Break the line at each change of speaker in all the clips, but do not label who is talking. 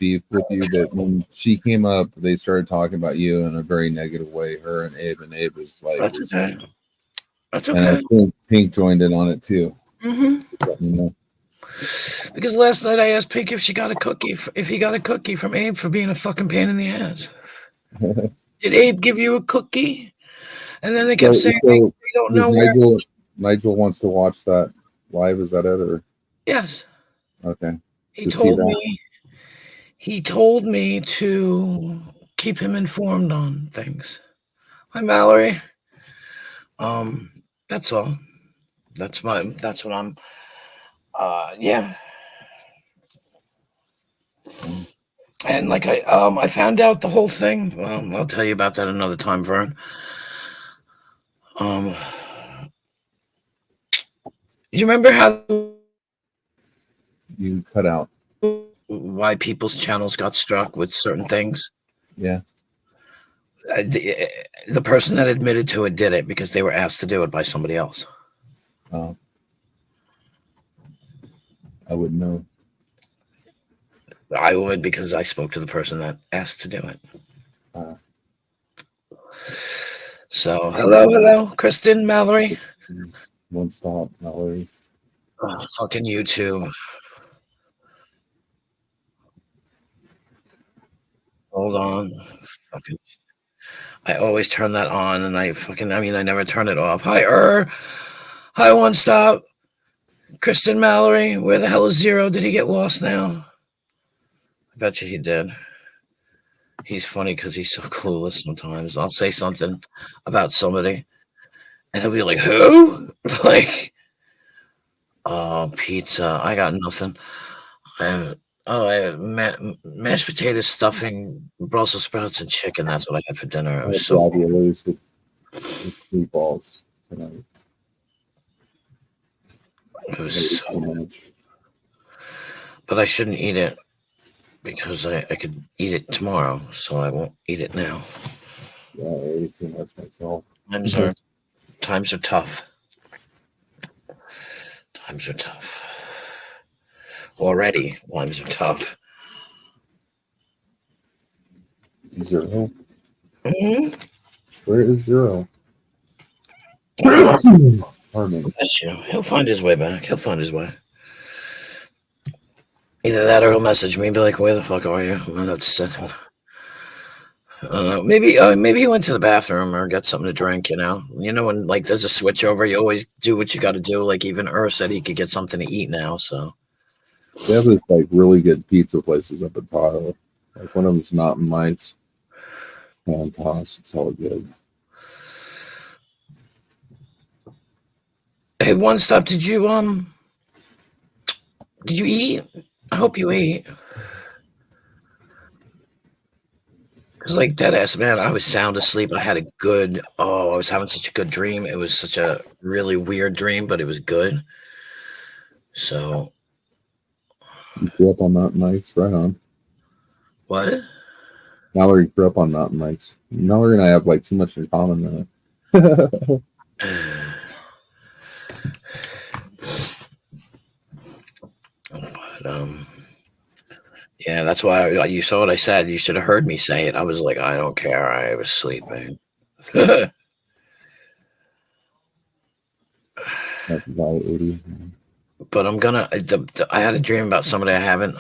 beef with you, but when she came up, they started talking about you in a very negative way. Her and Abe was like,
That's okay. That's
and I
okay.
think Pink joined in on it too.
Let
me know.
Because last night I asked Pink if she got a cookie, if he got a cookie from Abe for being a fucking pain in the ass. Did Abe give you a cookie? And then they kept saying they don't know where.
Nigel wants to watch that live. Is that it? Or
yes.
Okay.
He told me to keep him informed on things. Hi, Mallory. That's all. That's what I'm. Yeah. And like I found out the whole thing. I'll tell you about that another time, Vern. You remember how
you cut out?
Why people's channels got struck with certain things?
Yeah.
The person that admitted to it did it because they were asked to do it by somebody else.
Oh. I wouldn't know.
I would, because I spoke to the person that asked to do it. So, hello, Kristen, Mallory.
One stop, Mallory.
Oh, fucking YouTube. Hold on. Fucking. I always turn that on, and I never turn it off. Hi, Hi, One Stop. Kristen, Mallory. Where the hell is Zero? Did he get lost now? I bet you he did. He's funny because he's so clueless sometimes. I'll say something about somebody, and he'll be like, who? Like, oh, pizza. I got nothing. I have mashed potatoes, stuffing, Brussels sprouts, and chicken. That's what I had for dinner. It was so
raviolis with meatballs tonight.
It was so much. But I shouldn't eat it because I could eat it tomorrow, so I won't eat it now.
Yeah, I ate too much myself.
Times are tough. Times are tough. Already, times are tough.
Zero?
Mm-hmm.
Where is Zero? Pardon me.
That's you. He'll find his way back. He'll find his way. Either that or he'll message me and be like, where the fuck are you? Maybe he went to the bathroom or got something to drink, when like there's a switch over, you always do what you got to do. Like even said he could get something to eat now, so.
They have this like really good pizza places up at Tahoe. Like one of them's Mountain Mites. Fantastic. It's all good.
Hey, One Stop, did you eat? I hope you ate. Because, like, dead ass, man, I was sound asleep. I was having such a good dream. It was such a really weird dream, but it was good. So.
You grew up on Mountain Mites, right on.
What?
Mallory grew up on Mountain Mites. Mallory and I have like too much in common now.
But, yeah, that's why you saw what I said. You should have heard me say it. I was like, I don't care. I was sleeping.
That's about 80.
But I'm gonna. I had a dream about somebody I haven't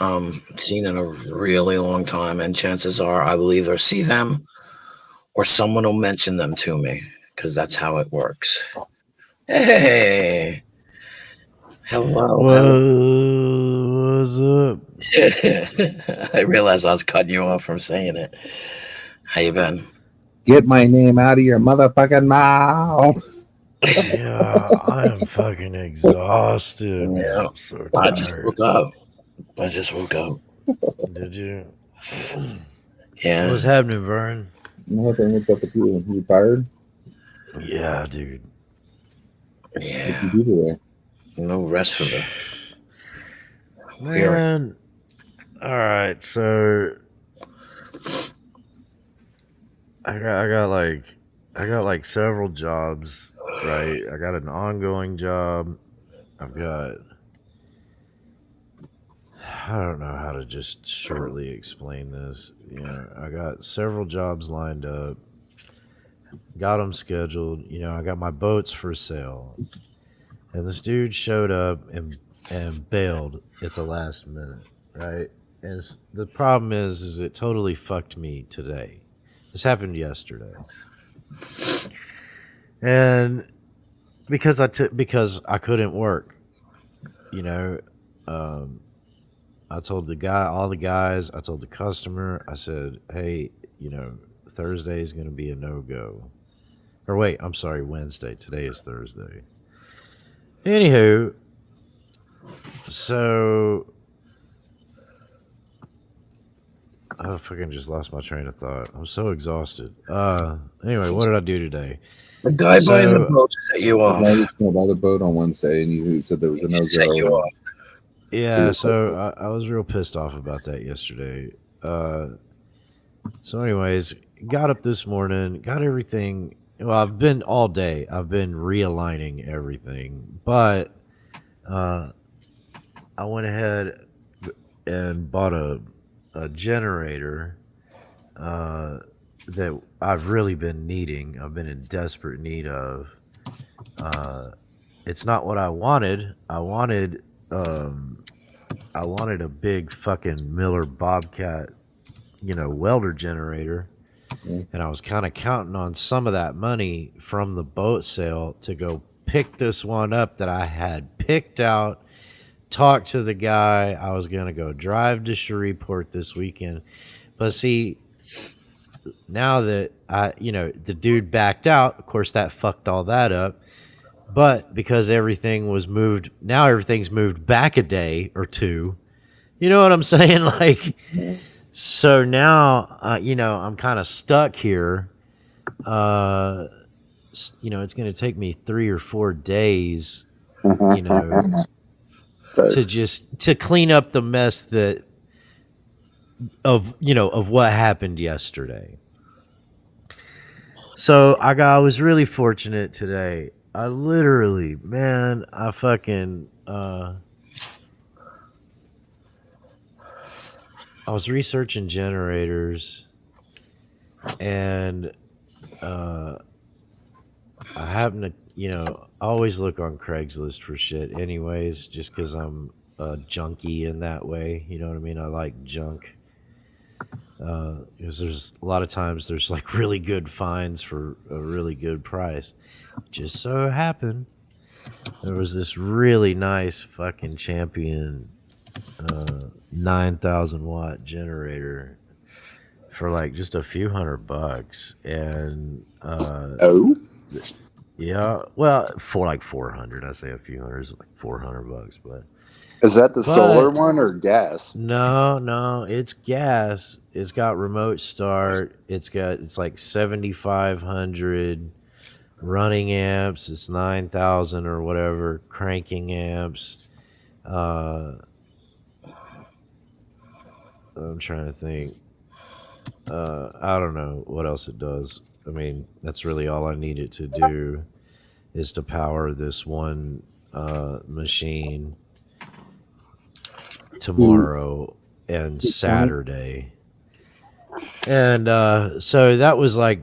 seen in a really long time, and chances are I will either see them or someone will mention them to me, because that's how it works. Hey, hello.
What's up?
I realized I was cutting you off from saying it. How you been?
Get my name out of your motherfucking mouth.
Yeah, I am fucking exhausted.
Yeah.
I'm so tired.
I just woke up.
Did you?
Yeah.
What's happening, Vern?
Nothing. What's up with you? You tired?
Yeah, dude.
Yeah.
What you do today?
No rest for the.
Man. All right, so I got like several jobs, right? I got an ongoing job. I've got I don't know how to just shortly explain this. I got several jobs lined up, got them scheduled. I got my boats for sale, and this dude showed up and bailed at the last minute, right? And the problem is it totally fucked me today. This happened yesterday, and because I couldn't work, I told all the guys, I told the customer, I said, hey, Thursday is going to be a no-go. Or wait, I'm sorry, Wednesday. Today is Thursday. Anywho, so I fucking just lost my train of thought. I'm so exhausted. Anyway, what did I do today?
The guy buying the boat set you
I
off.
was going to buy the boat on Wednesday, and you said there was a
Set you
no-go.
off.
Yeah, so I was real pissed off about that yesterday. So anyways, got up this morning, got everything. Well, I've been all day. I've been realigning everything, but I went ahead and bought a generator that I've really been needing. I've been in desperate need of. It's not what I wanted. I wanted a big fucking Miller Bobcat, welder generator. And I was kind of counting on some of that money from the boat sale to go pick this one up that I had picked out, talked to the guy. I was going to go drive to Shreveport this weekend. But see, now that the dude backed out, of course that fucked all that up. But because everything was moved, now everything's moved back a day or two. You know what I'm saying? Like, so now, I'm kind of stuck here. It's going to take me 3 or 4 days, to clean up the mess of what happened yesterday. So I was really fortunate today. I literally, man, I was researching generators, and I happen to, I always look on Craigslist for shit anyways, just because I'm a junkie in that way. You know what I mean? I like junk. Because there's a lot of times there's like really good finds for a really good price. Just so happened there was this really nice fucking Champion 9,000 watt generator for like just a few $100, and yeah, well, for like 400. I say a few hundred, like $400, but
is that the solar one or gas?
No, it's gas. It's got remote start. It's like 7,500 running amps. It's 9,000 or whatever cranking amps. I'm trying to think. I don't know what else it does. I mean, that's really all I need it to do is to power this one machine tomorrow and Saturday. And so that was like,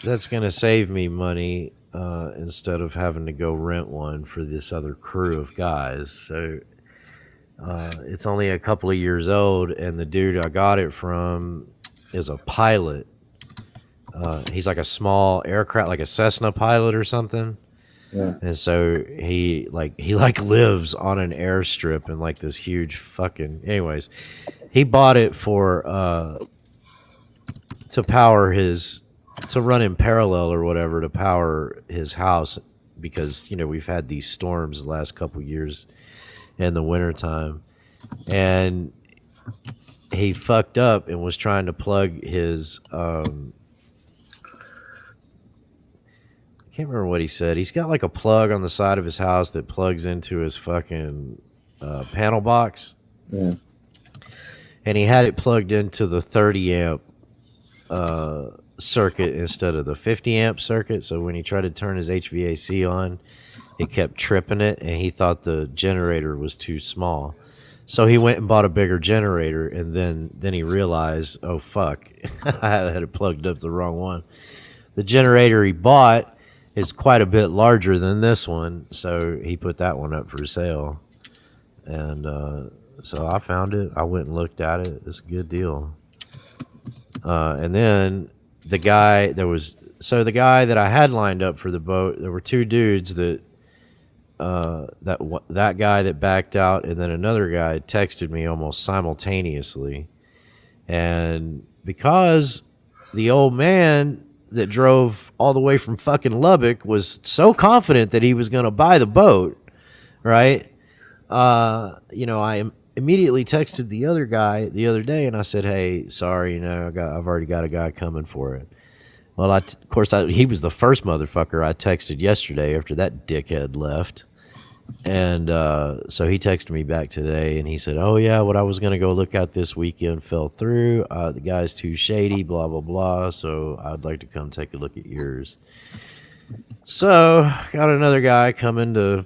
that's going to save me money instead of having to go rent one for this other crew of guys. So it's only a couple of years old, and the dude I got it from is a pilot. He's like a small aircraft, like a Cessna pilot or something.
Yeah.
And so he lives on an airstrip in like this huge fucking. Anyways, he bought it for to run in parallel or whatever to power his house, because we've had these storms the last couple years in the wintertime, and he fucked up and was trying to plug his I can't remember what he said. He's got like a plug on the side of his house that plugs into his fucking panel box.
Yeah.
And he had it plugged into the 30 amp circuit instead of the 50 amp circuit. So when he tried to turn his HVAC on, it kept tripping it, and he thought the generator was too small. So he went and bought a bigger generator, and then he realized, oh fuck, I had it plugged up the wrong one. The generator he bought is quite a bit larger than this one, so he put that one up for sale. And so I found it. I went and looked at it. It's a good deal. And then the guy the guy that I had lined up for the boat, there were two dudes that that guy that backed out, and then another guy texted me almost simultaneously. And because the old man that drove all the way from fucking Lubbock was so confident that he was going to buy the boat, right? I immediately texted the other guy the other day, and I said, "Hey, sorry, I've already got a guy coming for it." Well, of course, he was the first motherfucker I texted yesterday after that dickhead left. And so he texted me back today, and he said, "Oh yeah, what I was gonna go look at this weekend fell through. The guy's too shady, blah blah blah. So I'd like to come take a look at yours." So got another guy coming to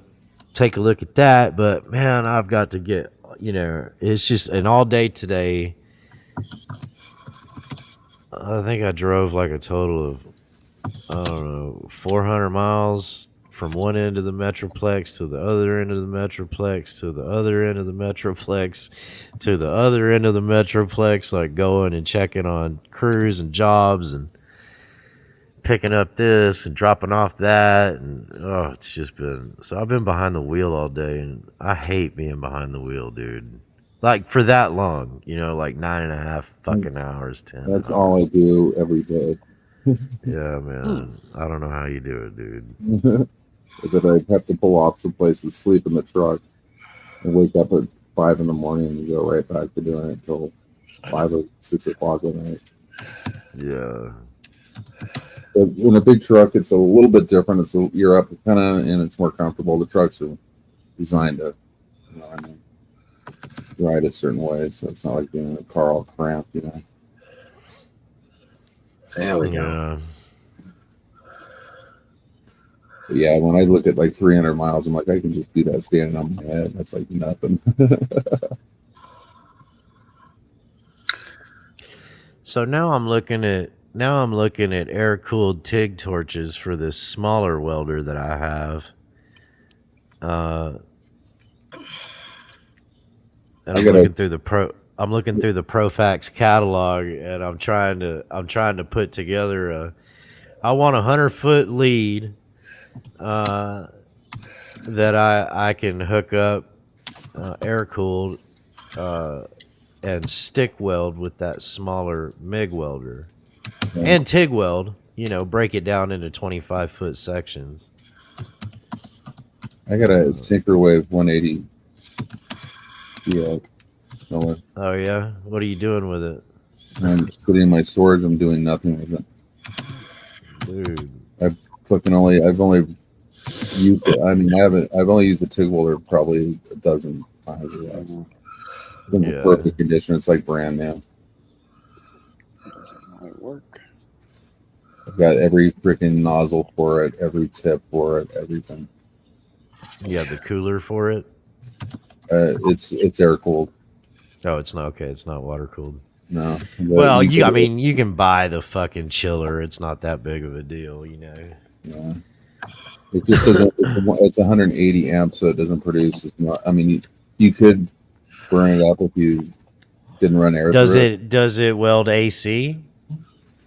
take a look at that, but man, I've got to get, it's just an all day today. I think I drove like a total of, I don't know, 400 miles from one end of the Metroplex to the other end of the Metroplex to the other end of the Metroplex to the other end of the Metroplex, like going and checking on crews and jobs and picking up this and dropping off that. And it's just been, so I've been behind the wheel all day, and I hate being behind the wheel, dude. Like for that long, like 9.5 fucking hours, 10
That's
hours.
all I do every day.
Yeah, man. I don't know how you do it, dude.
That I have to pull off some places, sleep in the truck, and wake up at 5 in the morning and go right back to doing it until 5 or 6 o'clock at night.
Yeah.
But in a big truck, it's a little bit different. You're up kind of, and it's more comfortable. The trucks are designed to, ride a certain way, so it's not like being in a car all cramped,
There we go.
Yeah.
But yeah, when I look at like 300 miles, I'm like, I can just do that standing on my head. That's like nothing.
So now I'm looking at air-cooled TIG torches for this smaller welder that I have. And I'm looking through the Profax catalog, and I'm trying to put together I want a 100-foot lead that I can hook up air-cooled and stick weld with that smaller MIG welder. And TIG weld, break it down into 25-foot sections.
I got a Synchrowave 180. Yeah.
Oh yeah? What are you doing with it?
I'm sitting in my storage. I'm doing nothing with it.
Dude.
I've only used it. I mean, I've only used the TIG welder probably a dozen times or less. It's in perfect condition. It's like brand new.
Might work.
I've got every freaking nozzle for it, every tip for it, everything.
You have the cooler for it?
It's air cooled.
Oh, it's not okay. It's not water cooled.
No.
Well, you can buy the fucking chiller. It's not that big of a deal,
Yeah. It just doesn't. It's 180 amps, so it doesn't produce as much. I mean, you could burn it up if you didn't run air.
Does it weld AC?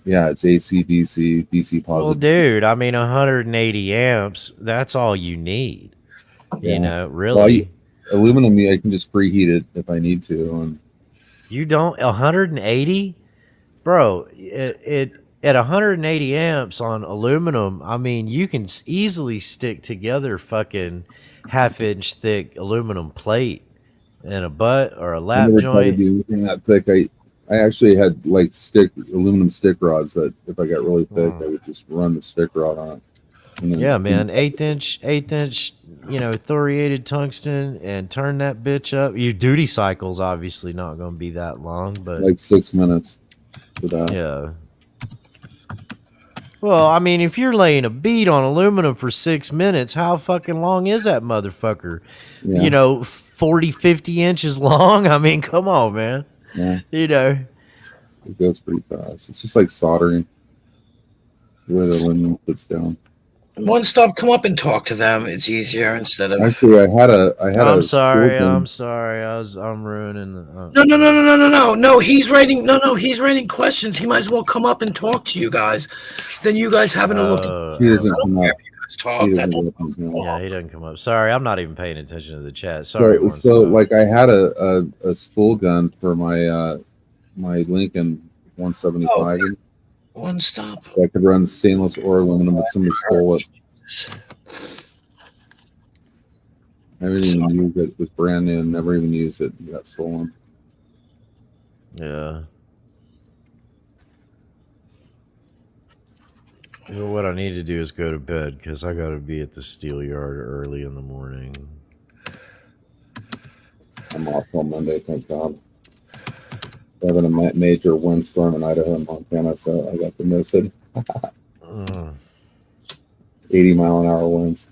Yeah, it's AC, DC positive.
Well, dude, I mean, 180 amps. That's all you need.
Yeah.
Really.
Well, aluminum, I can just preheat it if I need to. And
you don't 180, bro. It at 180 amps on aluminum. I mean, you can easily stick together fucking half-inch thick aluminum plate and a butt or a lap joint. I never tried to do
anything that thick. I actually had like aluminum stick rods that if I got really thick, I would just run the stick rod on it.
Yeah, man, eighth inch, thoriated tungsten, and turn that bitch up. Your duty cycle's obviously not going to be that long, but
like 6 minutes for that.
Yeah. Well, I mean, if you're laying a bead on aluminum for 6 minutes, how fucking long is that motherfucker?
Yeah.
You know, 40, 50 inches long? I mean, come on, man.
Yeah.
You know.
It goes pretty fast. It's just like soldering. The way the aluminum puts down.
One stop, come up and talk to them. It's easier instead of.
Actually, I had
I'm
a
sorry.
school
I'm
gun.
sorry. I'm ruining the.
No. He's writing. No. He's writing questions. He might as well come up and talk to you guys. Then you guys having a look.
He doesn't come up.
Let's talk.
He
That's
doesn't come up.
Yeah, he doesn't come up. Sorry, I'm not even paying attention to the chat. Sorry.
So like I had a spool gun for my my Lincoln 175.
One stop.
I could run stainless or aluminum, but somebody stole it. I didn't even use it. It was brand new and never even used it. It got stolen.
Yeah. You know, what I need to do is go to bed because I got to be at the steel yard early in the morning.
I'm off on Monday, thank God. Having a major windstorm in Idaho and Montana, so I got to miss it. 80-mile-an-hour winds.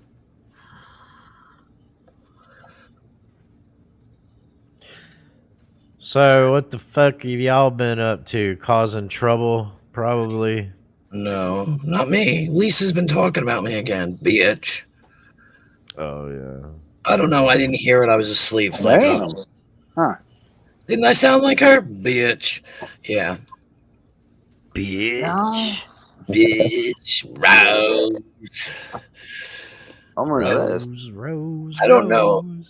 So, what the fuck have y'all been up to? Causing trouble, probably?
No, not me. Lisa's been talking about me again, bitch.
Oh, yeah.
I don't know. I didn't hear it. I was asleep.
Damn. Huh.
Didn't I sound like her? Bitch. Yeah.
Bitch.
No.
Bitch. Rose.
I'm gonna this.
Rose.
I don't know.
I'm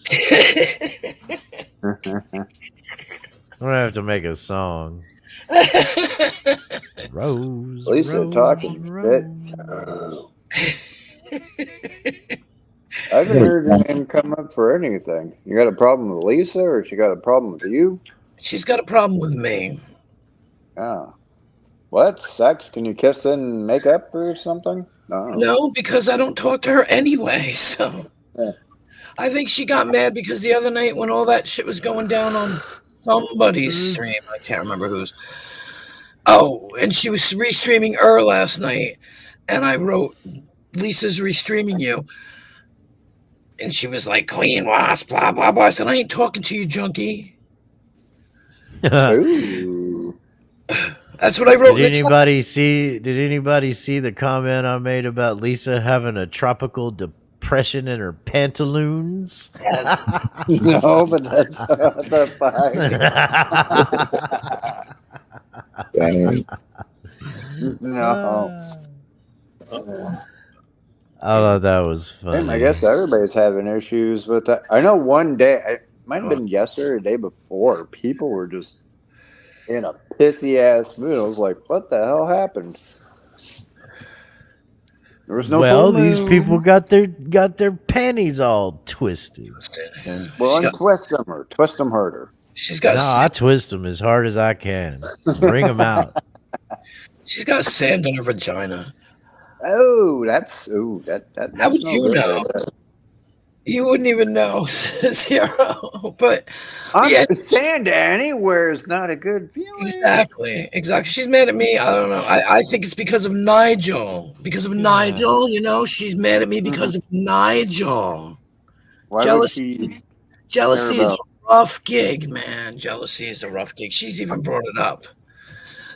gonna have to make a song. Rose.
At least they're
Rose,
talking
Rose.
I haven't heard him come up for anything. You got a problem with Lisa, or she got a problem with you?
She's got a problem with me.
Oh. What? Sex? Can you kiss and make up or something?
No, because I don't talk to her anyway. So
Yeah.
I think she got mad because the other night when all that shit was going down on somebody's stream, I can't remember whose. Oh, and she was restreaming last night, and I wrote, "Lisa's restreaming you," and she was like, "Queen Wasp, blah blah blah." I said, "I ain't talking to you, junkie."
Ooh.
That's what I wrote.
Did anybody see the comment I made about Lisa having a tropical depression in her pantaloons?
Yes.
No, but that's the No.
I thought that was funny.
I guess everybody's having issues with that. I know one day, it might have been yesterday or the day before, people were just in a pissy ass mood. I was like, what the hell happened? There was no
well,
full
these
moon.
people got their panties all twisted.
Well, untwist them or twist them harder.
She's got.
No, I twist them as hard as I can. Bring them out.
She's got sand on her vagina.
Oh, that.
How would you know? You wouldn't even know, Zero. But
Sand anywhere is not a good feeling.
Exactly. She's mad at me. I don't know. I think it's because of Nigel. Nigel, you know, she's mad at me because of Nigel.
Why
Jealousy is a rough gig, man. Jealousy is a rough gig. She's even brought it up.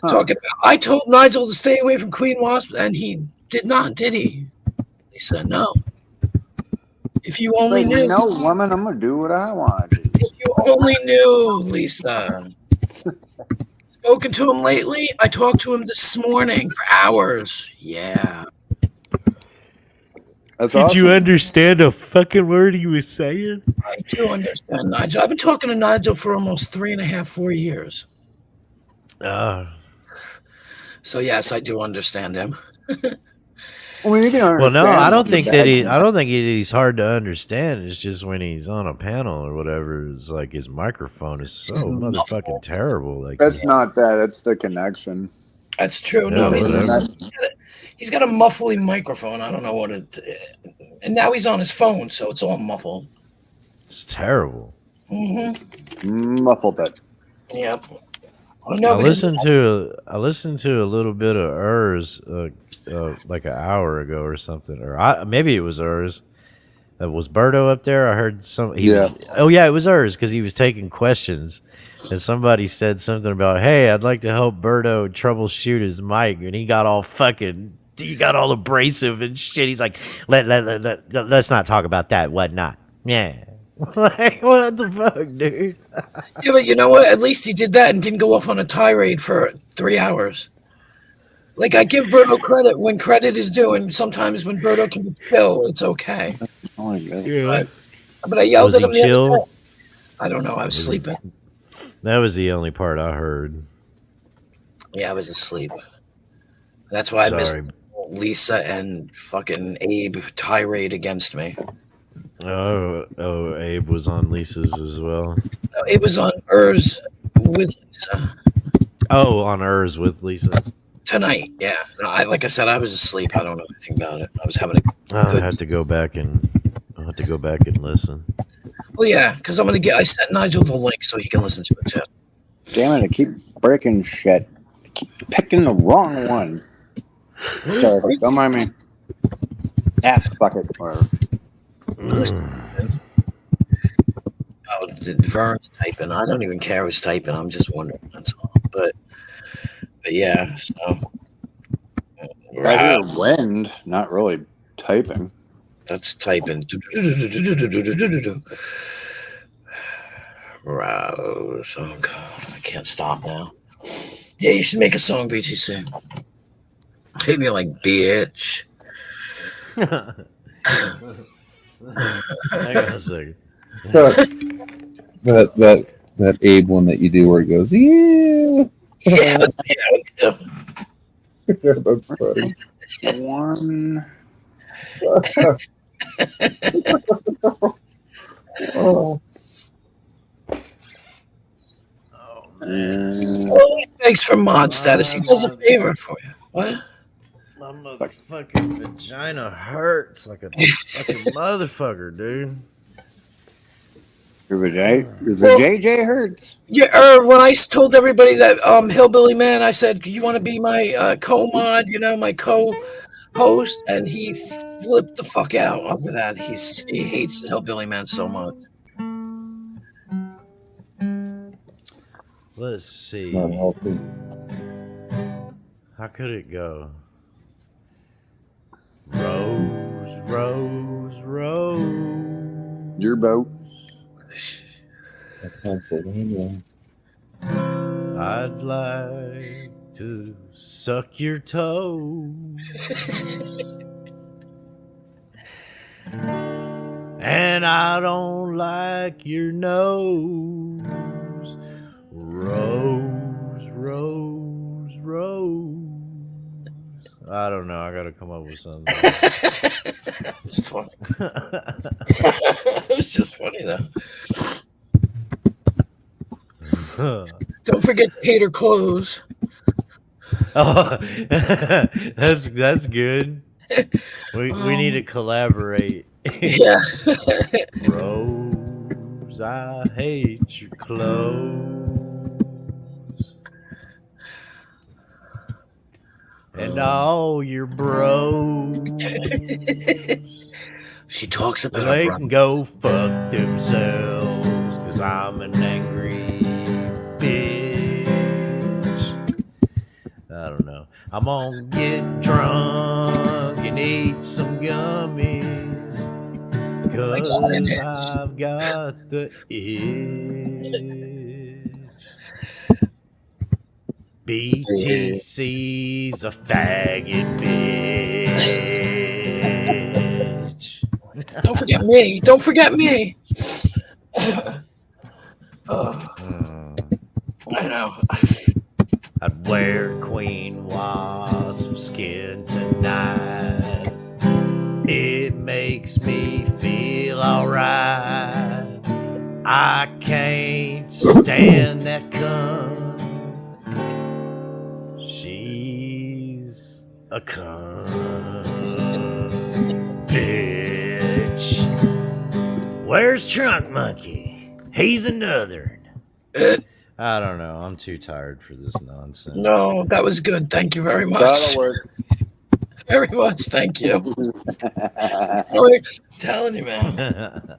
Talking about, I told Nigel to stay away from Queen Wasp, and he did not, did he? He said no. If you only knew.
No, woman, I'm going to do what I want to do.
If you only knew, Lisa. Spoken to him lately? I talked to him this morning for hours. Yeah.
Did you understand a fucking word he was saying?
I do understand Nigel. I've been talking to Nigel for almost 3.5, 4 years. So yes, I do understand him.
Well, you can understand.
Well, no, I don't think he's hard to understand. It's just when he's on a panel or whatever, it's like his microphone is so motherfucking terrible. Like
that's not that; it's the connection.
That's true.
Yeah,
No, he's got a muffly microphone. I don't know what it. And now he's on his phone, so it's all muffled.
It's terrible.
Mm-hmm.
Muffled it.
Yep. Oh, no,
I
but
listened to a little bit of Urs like an hour ago or something, or maybe it was Urs. Was Berto up there? I heard some. He
Yeah.
was. Oh yeah, it was Urs because he was taking questions, and somebody said something about, "Hey, I'd like to help Berto troubleshoot his mic," and he got all fucking. He got all abrasive and shit. He's like, let's not talk about that. Whatnot. Yeah. Like, what the fuck, dude?
yeah, but you know what? At least he did that and didn't go off on a tirade for 3 hours. Like, I give Berto credit when credit is due, and sometimes when Berto can be chill, it's okay.
Oh, yeah.
Yeah.
But I yelled
Was
at
he
him the other
chill?
day. I don't know. I was sleeping.
That was the only part I heard.
Yeah, I was asleep. That's why I
Sorry.
missed Lisa and fucking Abe tirade against me.
Oh, Abe was on Lisa's as well.
No, it was on Urs with Lisa
Oh, on hers with Lisa.
tonight. Yeah, no, like I said, I was asleep. I don't know anything about it. I was having a
I'll
good.
have to go back and listen.
Well, yeah, because I'm gonna get. I sent Nigel the link so he can listen to it too.
Damn it! I keep breaking shit. I keep picking the wrong one. Sorry, don't mind me. Fuck it. Whatever.
Oh, Vern's typing. I don't even care who's typing. I'm just wondering. That's all. But yeah. So
I hear wind, not really typing.
that's typing. Rouse. Oh God, I can't stop now. Yeah, you should make a song, BTC. Hit me like bitch.
Hang on a second.
That Abe one that you do where it goes, yeah.
Yeah, it's
That's funny.
One.
Oh.
thanks for mod status. He does a favor for you. What?
My motherfucking vagina hurts like a fucking motherfucker, dude.
Your JJ hurts.
Yeah, when I told everybody that Hillbilly Man, I said, you want to be my co-mod, my co-host? And he flipped the fuck out over that. He hates Hillbilly Man so much.
Let's see.
Not healthy.
How could it go? Rose, rose, rose.
Your boat.
Pennsylvania.
I'd like to suck your toe. And I don't like your nose. Rose, rose, rose. I don't know. I gotta come up with something.
It's funny. It's just funny though. Don't forget to hate her clothes.
Oh, that's good. We need to collaborate.
Yeah.
Rose, I hate your clothes. And all your bros.
She talks about
They
her
can
brother.
go fuck themselves, 'cause I'm an angry bitch. I don't know. I'm gonna get drunk and eat some gummies, 'cause I've got the itch. BTC's a faggot bitch.
Don't forget me. Don't forget me. I know.
I'd wear queen wasp skin tonight. It makes me feel alright. I can't stand that cunt. She's a cunt, bitch. Where's Trunk Monkey? He's another. I don't know. I'm too tired for this nonsense.
No, that was good. Thank you very much.
That'll work.
Very much. Thank you. Really, telling you, man.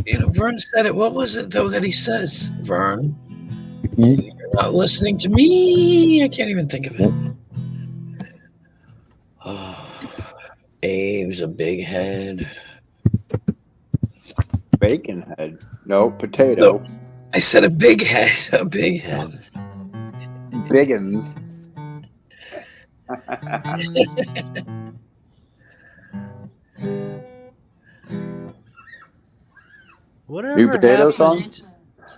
You know, Vern said it. What was it though that he says, Vern? You're not listening to me. I can't even think of it. Oh, Abe's a big head.
Bacon head. No, potato.
No, I said a big head. A big head.
Biggins. New potato song?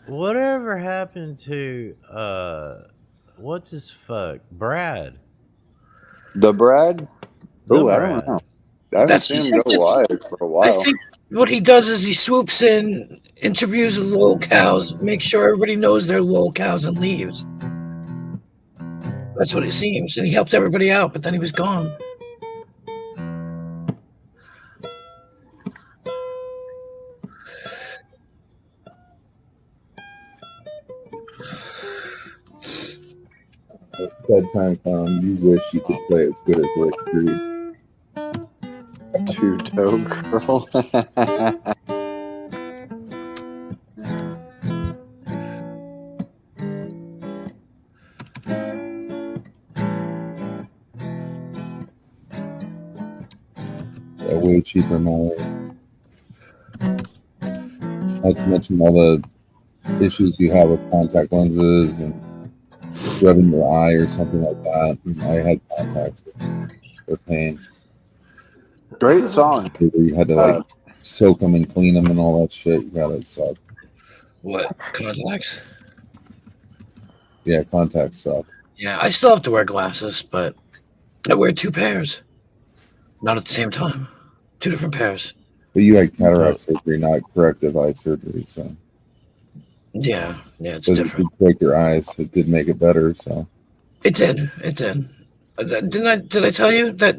Whatever happened to what's his fuck? Brad.
The Brad? Oh, I don't know. I haven't
That's-
seen him go live for a while.
I think what he does is he swoops in, interviews the little cows, makes sure everybody knows they're little cows, and leaves. That's what it seems. And he helped everybody out, but then he was gone.
It's bedtime time. You wish you could play as good as Rick Creed.
Two-toe girl.
A way cheaper model. Not to mention all the issues you have with contact lenses and rubbing your eye or something like that. I had contacts with pain.
Great song.
You had to like soak them and clean them and all that shit. You gotta suck.
What? Contacts?
Yeah, contacts suck.
Yeah, I still have to wear glasses, but I wear 2 pairs. Not at the same time. 2 different pairs.
But you had cataract surgery, not corrective eye surgery, so
Yeah, it's
it
different.
did break your eyes. It did make it better, so
It did. Did I tell you that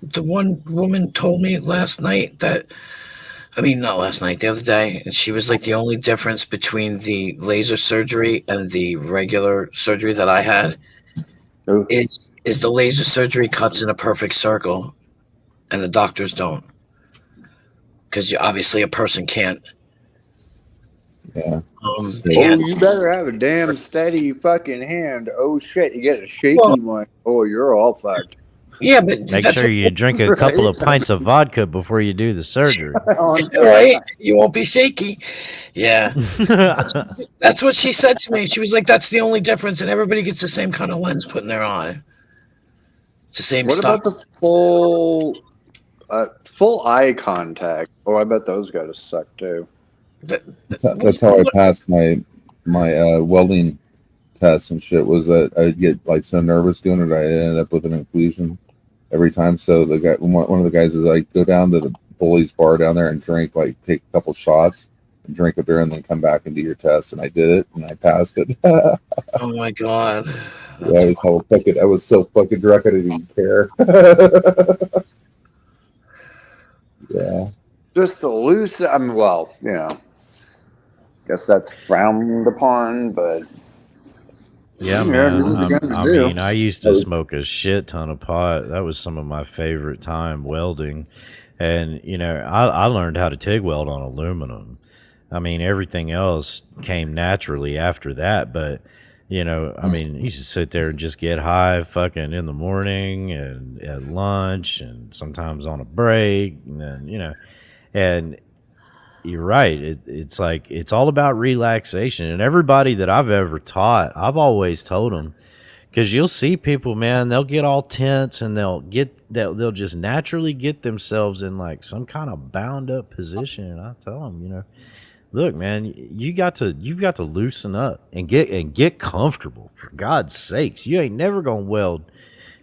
the one woman told me last night that, I mean, not last night, the other day, and she was like, the only difference between the laser surgery and the regular surgery that I had
Ooh.
is the laser surgery cuts in a perfect circle and the doctors don't. Because obviously a person can't.
yeah.
Oh, you better have a damn steady fucking hand. Oh shit, you get a shaky one. Oh, you're all fucked.
Yeah, but
Make sure you drink a couple of pints of vodka before you do the surgery.
Right? You won't be shaky. Yeah. That's what she said to me. She was like, that's the only difference, and everybody gets the same kind of lens put in their eye. It's the same
What
stuff.
about the full eye contact? Oh, I bet those gotta suck too.
That's how I passed my welding tests and shit. Was that I'd get like so nervous doing it, I ended up with an inclusion every time. So the guy, one of the guys is like, go down to the bully's bar down there and drink, like take a couple shots and drink a beer, and then come back and do your test. And I did it, and I passed it.
Oh my god!
Yeah, I was so fucking drunk I didn't even care. Yeah.
Just to loose. I mean, well, you know, guess that's frowned upon, but
yeah, man. I mean, I used to smoke a shit ton of pot. That was some of my favorite time welding, and you know, I learned how to TIG weld on aluminum. I mean, everything else came naturally after that, but you know, I mean, you used to sit there and just get high fucking in the morning and at lunch and sometimes on a break, and then, you know, and you're right. It's like, it's all about relaxation. And everybody that I've ever taught, I've always told them, because you'll see people, man, they'll get all tense and they'll just naturally get themselves in like some kind of bound up position. And I tell them, you know, look, man, you've got to loosen up and get comfortable. For God's sakes, you ain't never gonna weld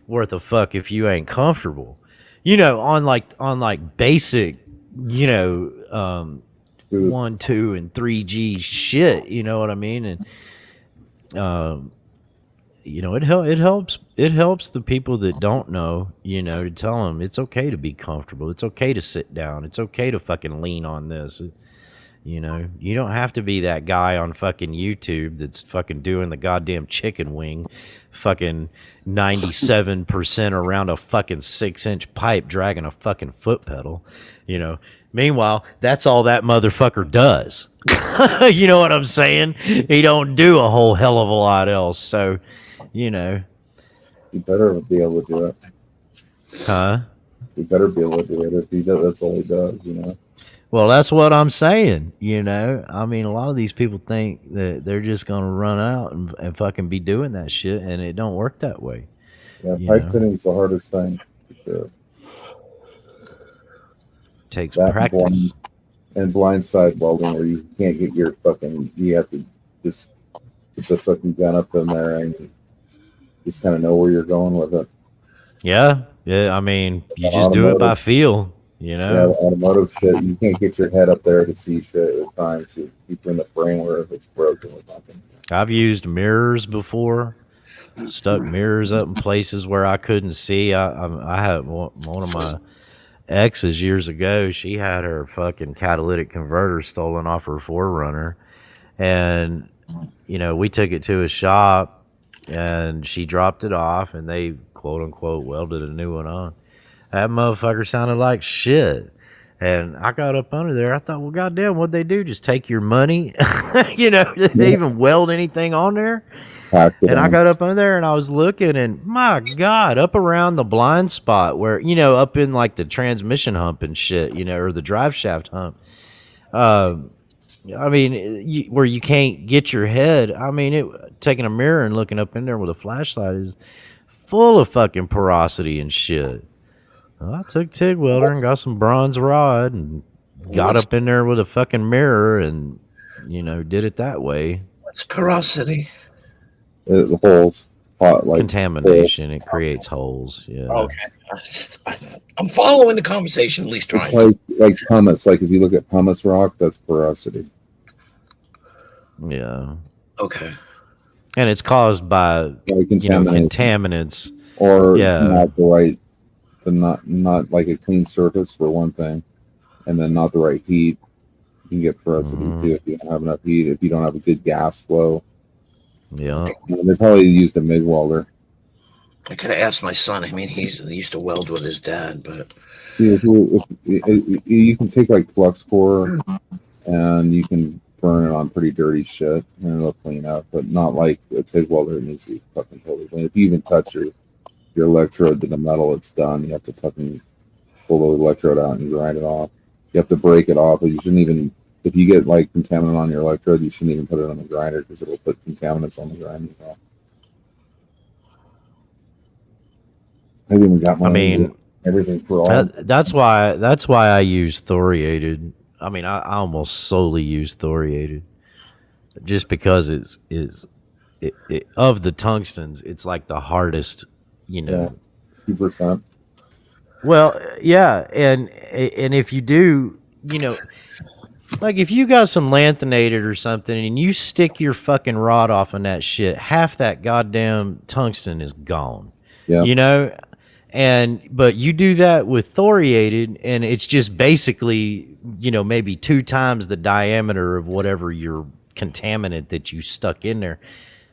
worth a fuck if you ain't comfortable. You know, on like basic, you know, 1, 2, and 3G shit. You know what I mean? And it helps the people that don't know, to tell them it's okay to be comfortable. It's okay to sit down. It's okay to fucking lean on this. You don't have to be that guy on fucking YouTube that's fucking doing the goddamn chicken wing, fucking 97% around a fucking 6-inch pipe dragging a fucking foot pedal. Meanwhile, that's all that motherfucker does. You know what I'm saying? He don't do a whole hell of a lot else. So,
You better be able to do it.
huh?
You better be able to do it if he does. That's all he does.
Well, that's what I'm saying. I mean, a lot of these people think that they're just going to run out and fucking be doing that shit, and it don't work that way.
Yeah, pipe fitting is the hardest thing. For sure.
Takes
That
practice.
And blindside welding, where you can't get your fucking, you have to just put the fucking gun up in there and just kind of know where you're going with it.
Yeah. I mean, you just do it by feel.
Yeah, the automotive shit, you can't get your head up there to see shit at times. You keep in the frame where if it's broken or something.
I've used mirrors before, stuck mirrors up in places where I couldn't see. I had one of my exes years ago. She had her fucking catalytic converter stolen off her 4Runner, and we took it to a shop, and she dropped it off, and they quote unquote welded a new one on. That motherfucker sounded like shit. And I got up under there. I thought, well, goddamn, what'd they do? Just take your money? Did they even weld anything on there? And I got up under there and I was looking, and my God, up around the blind spot where, up in like the transmission hump and shit, or the drive shaft hump. I mean, where you can't get your head. I mean, taking a mirror and looking up in there with a flashlight is full of fucking porosity and shit. Well, I took TIG welder and got some bronze rod and got up in there with a fucking mirror and, did it that way.
What's porosity?
The holes.
Contamination.
Holes.
It creates holes. Yeah.
Okay. I'm following the conversation, at least trying.
It's like pumice. Like if you look at pumice rock, that's porosity.
Yeah.
Okay.
And it's caused by, contaminants.
Or not the right, not like a clean surface for one thing, and then not the right heat. You can get porosity too if you don't have enough heat, if you don't have a good gas flow.
Yeah.
They probably used a MIG welder.
I could have asked my son. I mean, he used to weld with his dad, but
see, if you can take like flux core and you can burn it on pretty dirty shit and it'll clean up, but not like a TIG welder. It needs to be fucking totally clean. If you even touch your electrode to the metal, it's done. You have to fucking pull the electrode out and grind it off. You have to break it off, but you shouldn't even. If you get like contaminant on your electrode, you shouldn't even put it on the grinder because it'll put contaminants on the grinder. I even got my. Everything for all.
That's why I use thoriated. I mean, I almost solely use thoriated, just because it of the tungstens, it's like the hardest.
2%.
Well, yeah, and if you do, like if you got some lanthanated or something and you stick your fucking rod off on that shit, half that goddamn tungsten is gone.
Yeah.
But you do that with thoriated and it's just basically, maybe 2 times the diameter of whatever your contaminant that you stuck in there.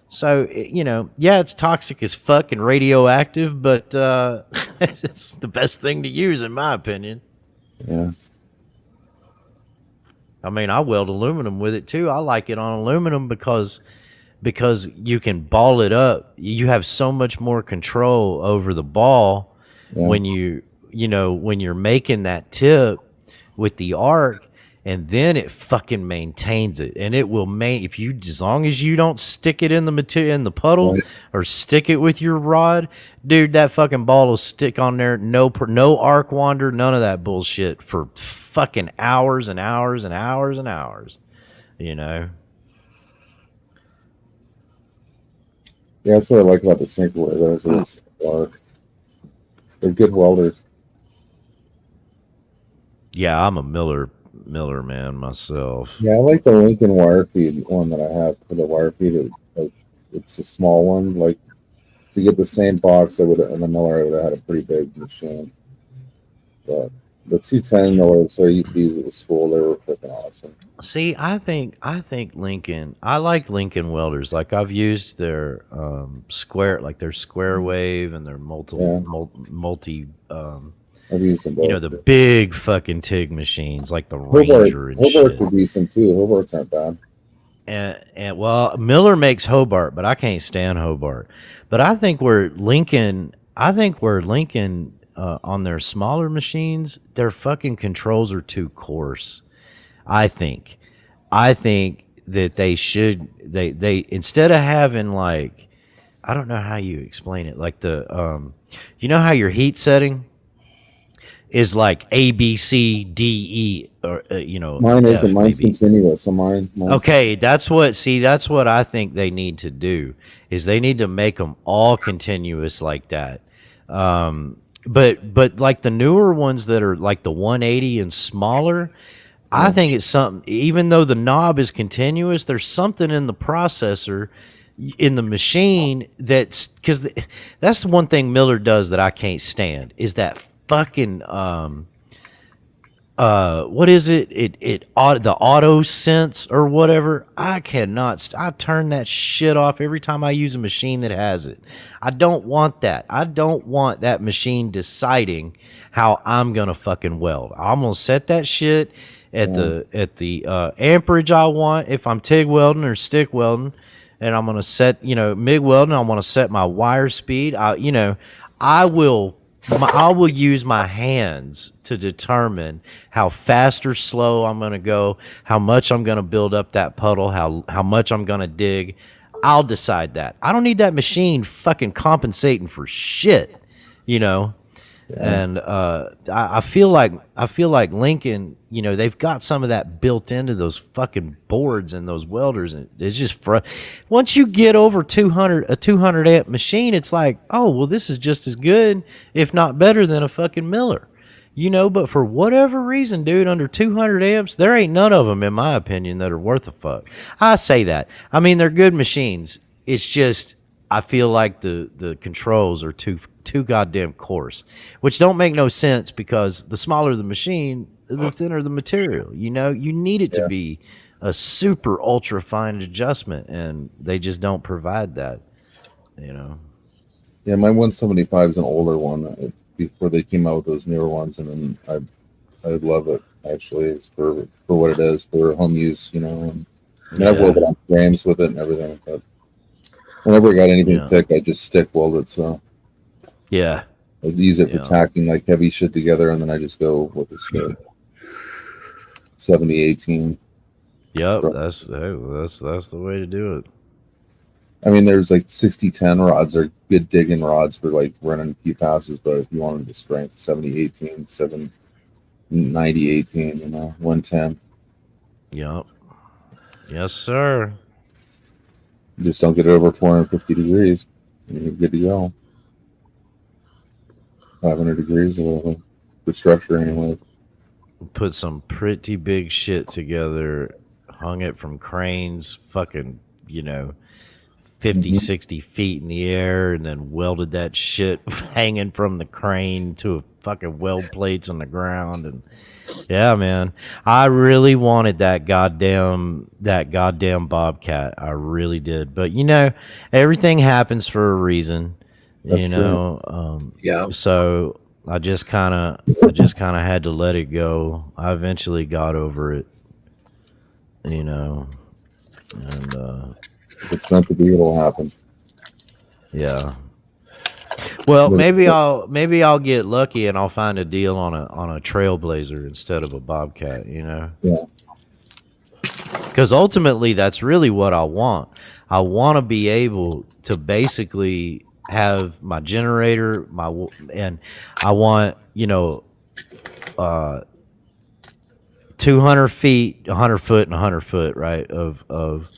So, it's toxic as fuck and radioactive, but it's the best thing to use in my opinion.
Yeah.
I mean, I weld aluminum with it too. I like it on aluminum because you can ball it up. You have so much more control over the ball when when you're making that tip with the arc, and then it fucking maintains it, and it will as long as you don't stick it in the material in the puddle
right.
or stick it with your rod, dude, that fucking ball will stick on there. No arc wander, none of that bullshit for fucking hours and hours and hours and hours.
Yeah, that's what I like about the Sinkerware. Those are they're good welders.
Yeah, I'm a Miller man myself.
Yeah, I like the Lincoln wire feed one that I have for the wire feed. It's a small one, like to get the same box, I would in the miller I would have had a pretty big machine. But the 210 millers, so I used to use at the school. They were freaking awesome.
See, I think Lincoln. I like Lincoln welders. Like I've used their square, like their square wave and their multi.
I've used them both.
You know, the big fucking TIG machines, like the Ranger and
Hobart's
shit.
were decent too. Hobart's aren't bad.
And well, Miller makes Hobart, but I can't stand Hobart. But I think where Lincoln on their smaller machines, their fucking controls are too coarse. I think that they instead of having like, I don't know how you explain it, like the you know how your heat setting is like A, B, C, D, E, or you know.
Mine isn't.
F,
Mine's
maybe.
continuous. So mine's
Okay, that's what I think they need to do is they need to make them all continuous like that. But like the newer ones that are like the 180 and smaller, I think it's something. Even though the knob is continuous, there's something in the processor in the machine that's because that's the one thing Miller does that I can't stand is that fucking what is it? The auto sense or whatever. I cannot. I turn that shit off every time I use a machine that has it. I don't want that. I don't want that machine deciding how I'm gonna fucking weld. I'm gonna set that shit at the amperage I want if I'm TIG welding or stick welding, and I'm gonna set MIG welding. I want to set my wire speed. I will use my hands to determine how fast or slow I'm going to go, how much I'm going to build up that puddle, how much I'm going to dig. I'll decide that. I don't need that machine fucking compensating for shit, Yeah. And I feel like Lincoln, they've got some of that built into those fucking boards and those welders, and it's just once you get over 200 amp machine, it's like, oh well, this is just as good, if not better, than a fucking Miller, But for whatever reason, dude, under 200 amps, there ain't none of them, in my opinion, that are worth a fuck. I say that. I mean, they're good machines. It's just I feel like the controls are too goddamn coarse, which don't make no sense because the smaller the machine, the thinner the material. You need it to be a super ultra fine adjustment, and they just don't provide that.
Yeah, my 175 is an older one before they came out with those newer ones, and then I love it actually. It's for what it is for home use, And I've welded on frames with it and everything, but whenever I got anything thick, I just stick weld it. So
yeah,
I use it for tacking like heavy shit together, and then I just go with the stick. 70-18.
Yep, that's the way to do it.
I mean, there's like 60-10 rods are good digging rods for like running a few passes, but if you wanted to strength 70-18, 90-18, 110.
Yep. Yes, sir.
You just don't get it over 450 degrees, and you're good to go. 500 degrees or whatever. The structure, anyway.
Put some pretty big shit together, hung it from cranes, fucking, 50, 60 feet in the air, and then welded that shit hanging from the crane to a fucking weld plates on the ground. And yeah, man, I really wanted that goddamn Bobcat. I really did. But everything happens for a reason.
That's true.
Yeah.
So I just kind of had to let it go. I eventually got over it, and
if it's meant to be, it'll happen.
yeah. Well, maybe I'll get lucky and I'll find a deal on a Trailblazer instead of a Bobcat,
Yeah.
Because ultimately, that's really what I want. I want to be able to basically have my generator, and I want 200 feet, 100 foot, and 100 foot, right, of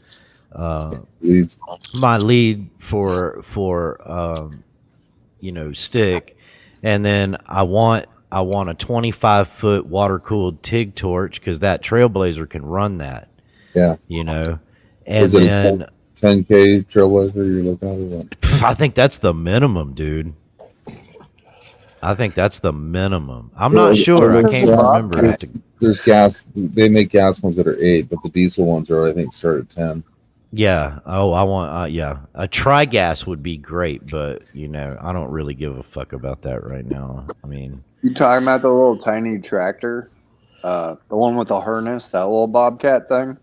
Leads.
my lead for stick, and then I want a 25-foot water cooled TIG torch because that Trailblazer can run that.
Yeah.
And
Was it
then
10K Trailblazer you're looking at? Or what?
I think that's the minimum, dude. I think that's the minimum. I'm not sure. I can't remember.
There's gas. They make gas ones that are 8, but the diesel ones are, I think, start at 10.
Yeah. Oh, I want. Yeah, a tri-gas would be great, but I don't really give a fuck about that right now. I mean,
You talking about the little tiny tractor, the one with the harness, that little bobcat thing?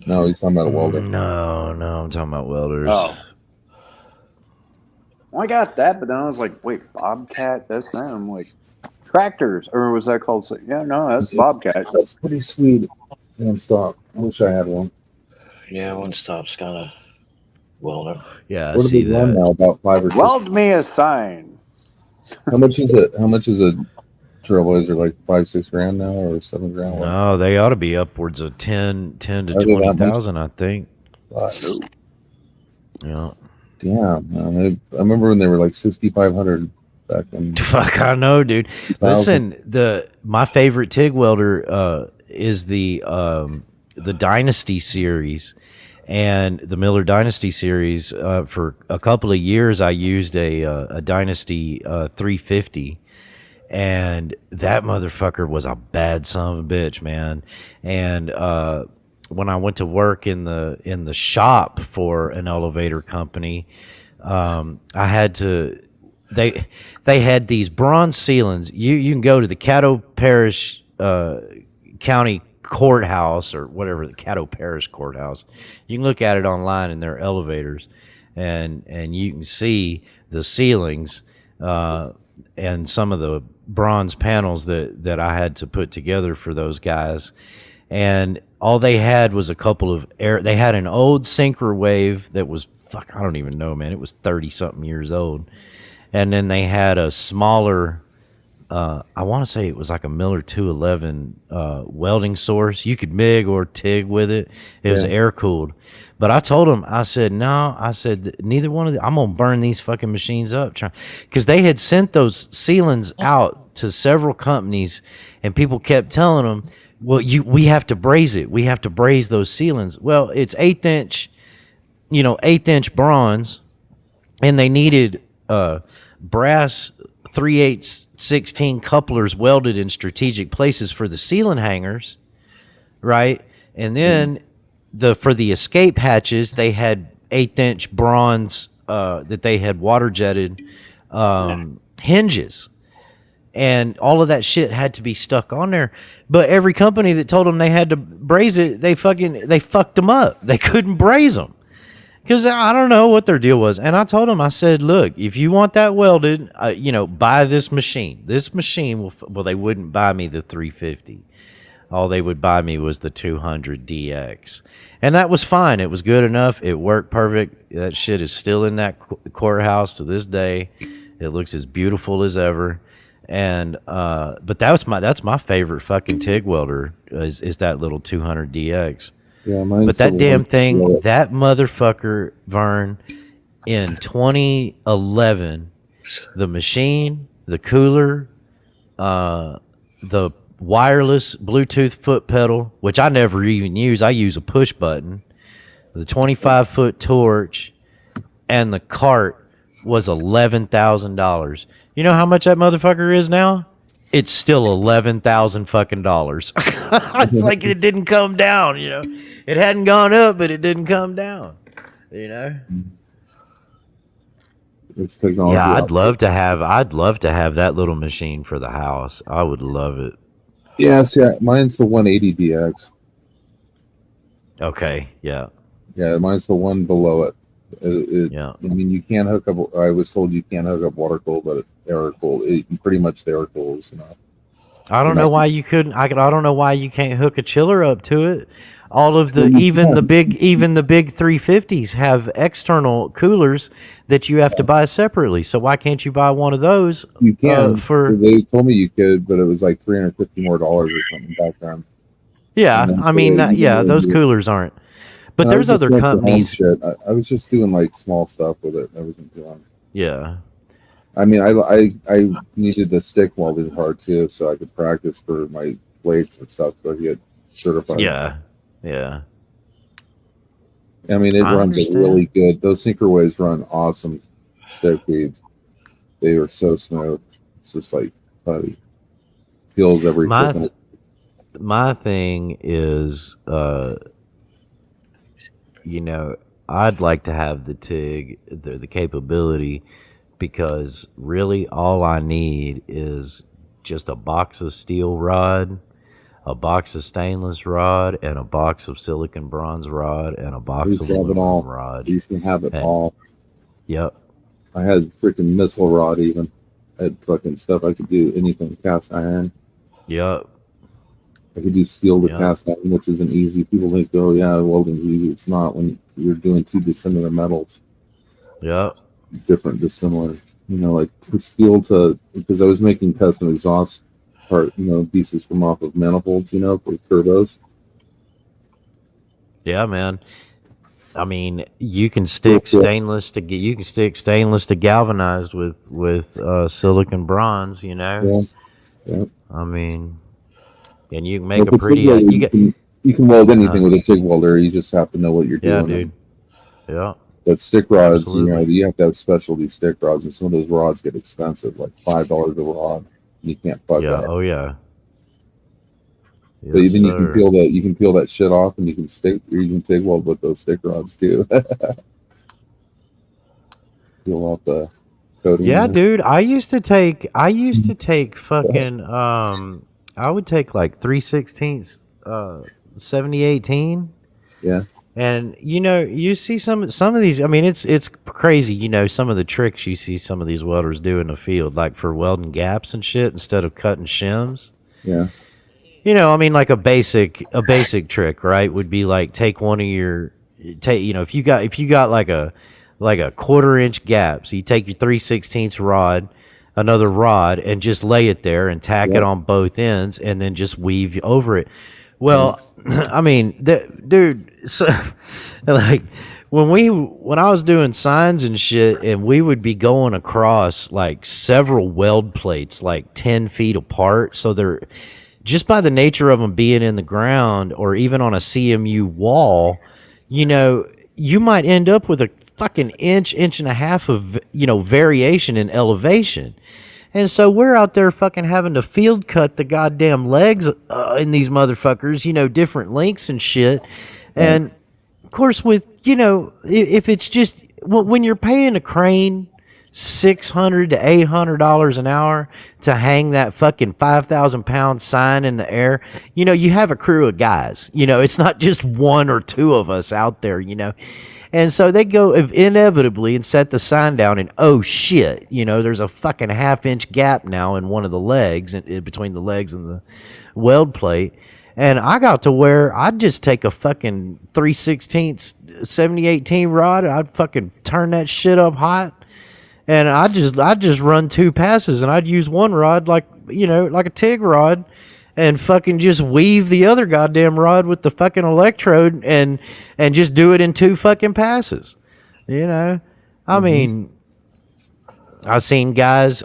No, he's talking about a welder.
No, I'm talking about welders.
Oh. Well, I got that, but then I was like, wait, bobcat? That's that? I'm like, tractors, or was that called? Yeah, no, that's bobcat.
That's pretty sweet. One stop. I wish I had one.
Yeah, One Stop's got a welder.
Yeah, I
What do
see
they run
that.
now? About 5 or 6.
Weld me a sign.
How much is it? How much is a Trailblazer? Like 5-6 grand now, or 7 grand?
No, they ought to be upwards of 10 to
Are they that
20,000, I think. Yeah.
Damn, man. I remember when they were like 6,500 back then.
Fuck, I know, dude. Listen, my favorite TIG welder is the Dynasty series, and the Miller Dynasty series. For a couple of years, I used a Dynasty 350, and that motherfucker was a bad son of a bitch, man. And when I went to work in the shop for an elevator company, I had to. They had these bronze ceilings. You can go to the Caddo Parish County Courthouse, or whatever, the Caddo Parish Courthouse. You can look at it online in their elevators, and you can see the ceilings and some of the bronze panels that I had to put together for those guys. And all they had was a couple of they had an old Synchro Wave that was, I don't even know, man. It was 30-something years old. And then they had a smaller, I want to say it was like a Miller 211 welding source. You could MIG or TIG with it. It was air-cooled. But I told them, I said, no, neither one of them, I'm going to burn these fucking machines up. Because they had sent those ceilings out to several companies, and people kept telling them, well, we have to braze it. We have to braze those ceilings. Well, it's 1/8 inch bronze, and they needed brass 3/8/16 couplers welded in strategic places for the ceiling hangers, right? And then for the escape hatches, they had 1/8 bronze that they had water jetted hinges. And all of that shit had to be stuck on there. But every company that told them they had to braze it, they fucked them up. They couldn't braze them. Because I don't know what their deal was. And I told them, I said, look, if you want that welded, buy this machine. This machine well, they wouldn't buy me the 350. All they would buy me was the 200 DX. And that was fine. It was good enough. It worked perfect. That shit is still in that courthouse to this day. It looks as beautiful as ever. And but that's my favorite fucking TIG welder is that little 200 DX.
Yeah,
but that damn thing, that motherfucker, Vern, in 2011, the machine, the cooler, the wireless Bluetooth foot pedal, which I never even use. I use a push button, the 25-foot torch, and the cart was $11,000. You know how much that motherfucker is now? It's still $11,000 fucking dollars. It's like it didn't come down, It hadn't gone up, but it didn't come down,
It's technology.
Yeah, I'd love to have that little machine for the house. I would love it.
Yeah, see, mine's the 180 DX.
Okay, yeah.
Yeah, mine's the one below it.
Yeah.
I mean, you can't hook up. I was told you can't hook up water cooled, but air cooled. Pretty much the air cooled is enough.
I don't know why you couldn't. I don't know why you can't hook a chiller up to it. All of the even the big 350s have external coolers that you have to buy separately. So why can't you buy one of those?
You can. They told me you could, but it was like $350 more or something back then.
Yeah, I mean, those coolers aren't. But there's other companies.
I was just doing like small stuff with it. I wasn't doing.
Yeah.
I mean, I needed the stick welded hard too, so I could practice for my blades and stuff. So I could get certified.
Yeah. Yeah.
I mean, it
I
runs a
understand.
really good. Those Synchrowaves run awesome stick feeds. They are so smooth. It's just like putty. Feels every
My
freaking.
my thing is, I'd like to have the TIG, the capability, because really all I need is just a box of steel rod, a box of stainless rod, and a box of silicon bronze rod, and a
I
box
used
of
to have it
aluminum
all.
rod.
I used to have it
And
all.
yep,
I had freaking missile rod even. I had fucking stuff. I could do anything. Cast iron.
yep,
I could do steel to
yep,
cast iron, which isn't easy. People think, oh yeah, welding's easy. It's not when you're doing two dissimilar metals,
yep.
different dissimilar. Like for steel to, because I was making custom exhaust part, pieces from off of manifolds, for turbos.
Yeah, man. I mean, you can
Real
stick
quick.
stainless to galvanized with silicon bronze.
Yeah.
I mean, and you can make
With
a
the TIG
pretty.
welder,
You get,
you can weld
huh?
anything with a TIG welder. You just have to know what you're
Yeah,
doing.
dude. Yeah,
But stick rods,
absolutely.
you have to have specialty stick rods, and some of those rods get expensive, like $5 a rod. You can't fuck
Yeah.
that.
Oh yeah.
But
Yes,
then you can
sir.
peel that shit off, and you can TIG weld with those stick rods too. Peel off the coating.
Yeah,
There.
dude. I used to take fucking I would take like 3/16 7018.
Yeah.
And you see some of these. I mean, it's crazy. Some of the tricks you see some of these welders do in the field, like for welding gaps and shit, instead of cutting shims.
Yeah.
I mean, like a basic trick, right? Would be like take one of your if you got like a 1/4 inch gap, so you take your 3/16 rod, another rod, and just lay it there and tack it
Yep.
on both ends, and then just weave over it.
Yeah.
Well, I mean, dude, so like when I was doing signs and shit, and we would be going across like several weld plates, like 10 feet apart, so they're just by the nature of them being in the ground or even on a CMU wall, you might end up with a fucking inch and a half of variation in elevation. And so we're out there fucking having to field cut the goddamn legs in these motherfuckers, different lengths and shit. And of course, with if it's just when you're paying a crane $600 to $800 an hour to hang that fucking 5,000-pound sign in the air, you have a crew of guys. It's not just one or two of us out there. And so they go inevitably and set the sign down, and oh shit, there's a fucking 1/2 inch gap now in one of the legs, in between the legs and the weld plate. And I got to where I'd just take a fucking 3/16 7018 rod, and I'd fucking turn that shit up hot, and I'd just run 2 passes, and I'd use one rod like a TIG rod, and fucking just weave the other goddamn rod with the fucking electrode, and just do it in 2 fucking passes. I mean, I seen guys.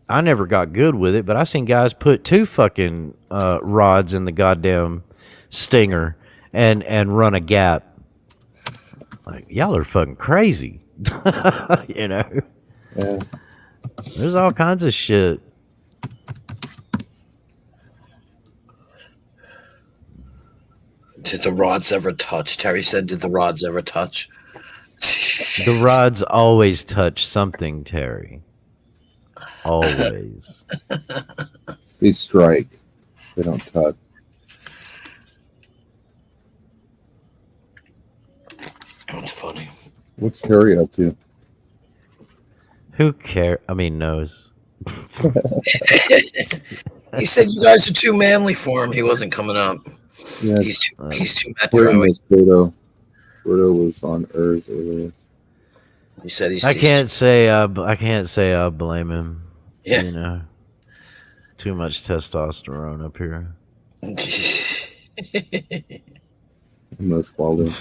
I never got good with it, but I seen guys put 2 fucking rods in the goddamn stinger and run a gap. Like, y'all are fucking crazy.
Yeah.
There's all kinds of shit.
Did the rods ever touch? Terry said, did the rods ever touch?
The rods always touch something, Terry. Always.
They strike. They don't touch.
That's funny.
What's Terry up to?
Who cares? I mean, knows.
He said you guys are too manly for him. He wasn't coming up.
Yeah,
He's too
Terry
metro.
missed Frodo. Frodo was on Earth earlier.
He said
I can't say I blame him.
Yeah.
Too much testosterone up here.
Most quality.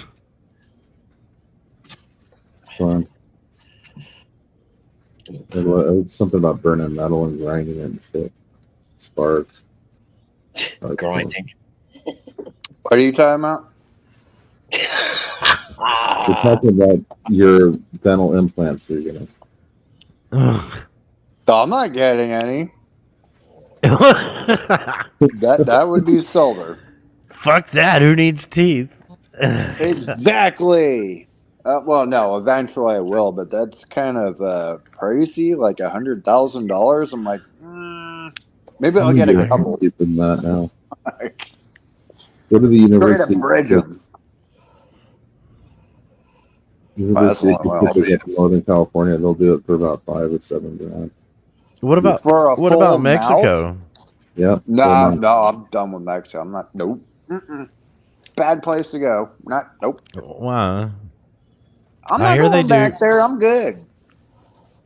It's fun. It's something about burning metal and grinding it and shit. Sparks.
Grinding.
What are you talking about?
We're talking about your dental implants that you're gonna.
So I'm not getting any. That would be silver.
Fuck that. Who needs teeth?
Exactly. Well, no, eventually I will, but that's kind of pricey, like $100,000. I'm like, maybe I'll get a couple.
Cheaper than that now. Go to the
Try
university.
to bridge them.
University
That's what I'll
up in Northern California, they'll do it for about $5 or $7 grand.
What about
For a
what
full
about
mouth?
Mexico?
Yeah.
No, I'm done with Mexico. I'm not. Nope. Bad place to go. Nope.
Why?
I'm
I
not
hear they
going back there. I'm good.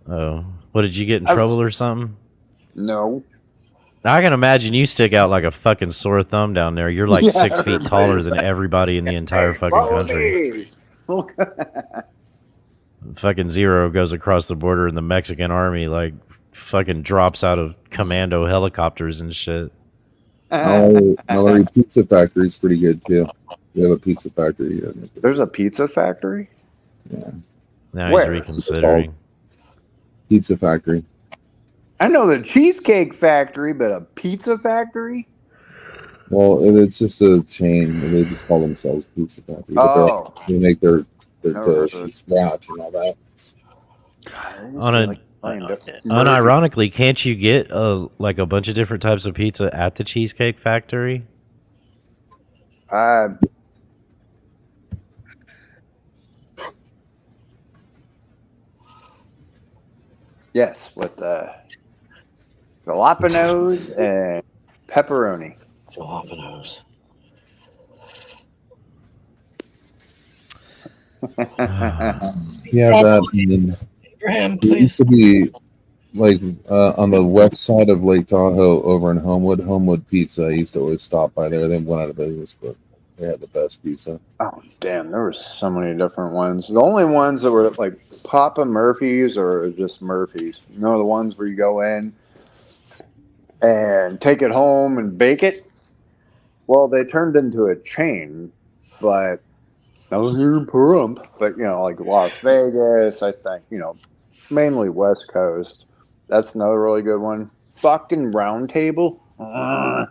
Oh, what did you get in trouble or something?
No.
I can imagine you stick out like a fucking sore thumb down there. You're like 6 feet taller than everybody in the entire fucking country. Fucking Zero goes across the border in the Mexican army, like fucking drops out of commando helicopters and shit.
Mallory Pizza Factory is pretty good too. We have a pizza factory.
There's a pizza factory?
Yeah.
Now
Where?
he's reconsidering.
Pizza Factory.
I know the Cheesecake Factory, but a pizza factory?
Well, it's just a chain. They just call themselves Pizza Factory. But
Oh.
they make their
Never
scratch and all that.
Unironically, can't you get like a bunch of different types of pizza at the Cheesecake Factory?
Yes, with jalapenos and pepperoni.
Jalapenos.
Yeah, that.
Abraham,
It used
please.
to be like on the west side of Lake Tahoe over in Homewood Pizza. I used to always stop by there. They went out of business, but they had the best pizza.
Oh, damn, there were so many different ones. The only ones that were like Papa Murphy's or just Murphy's. You know, the ones where you go in and take it home and bake it? Well, they turned into a chain, but I was here in Pahrump, but, you know, like Las Vegas, I think, you know, mainly West Coast. That's another really good one. Fucking Round Table. Why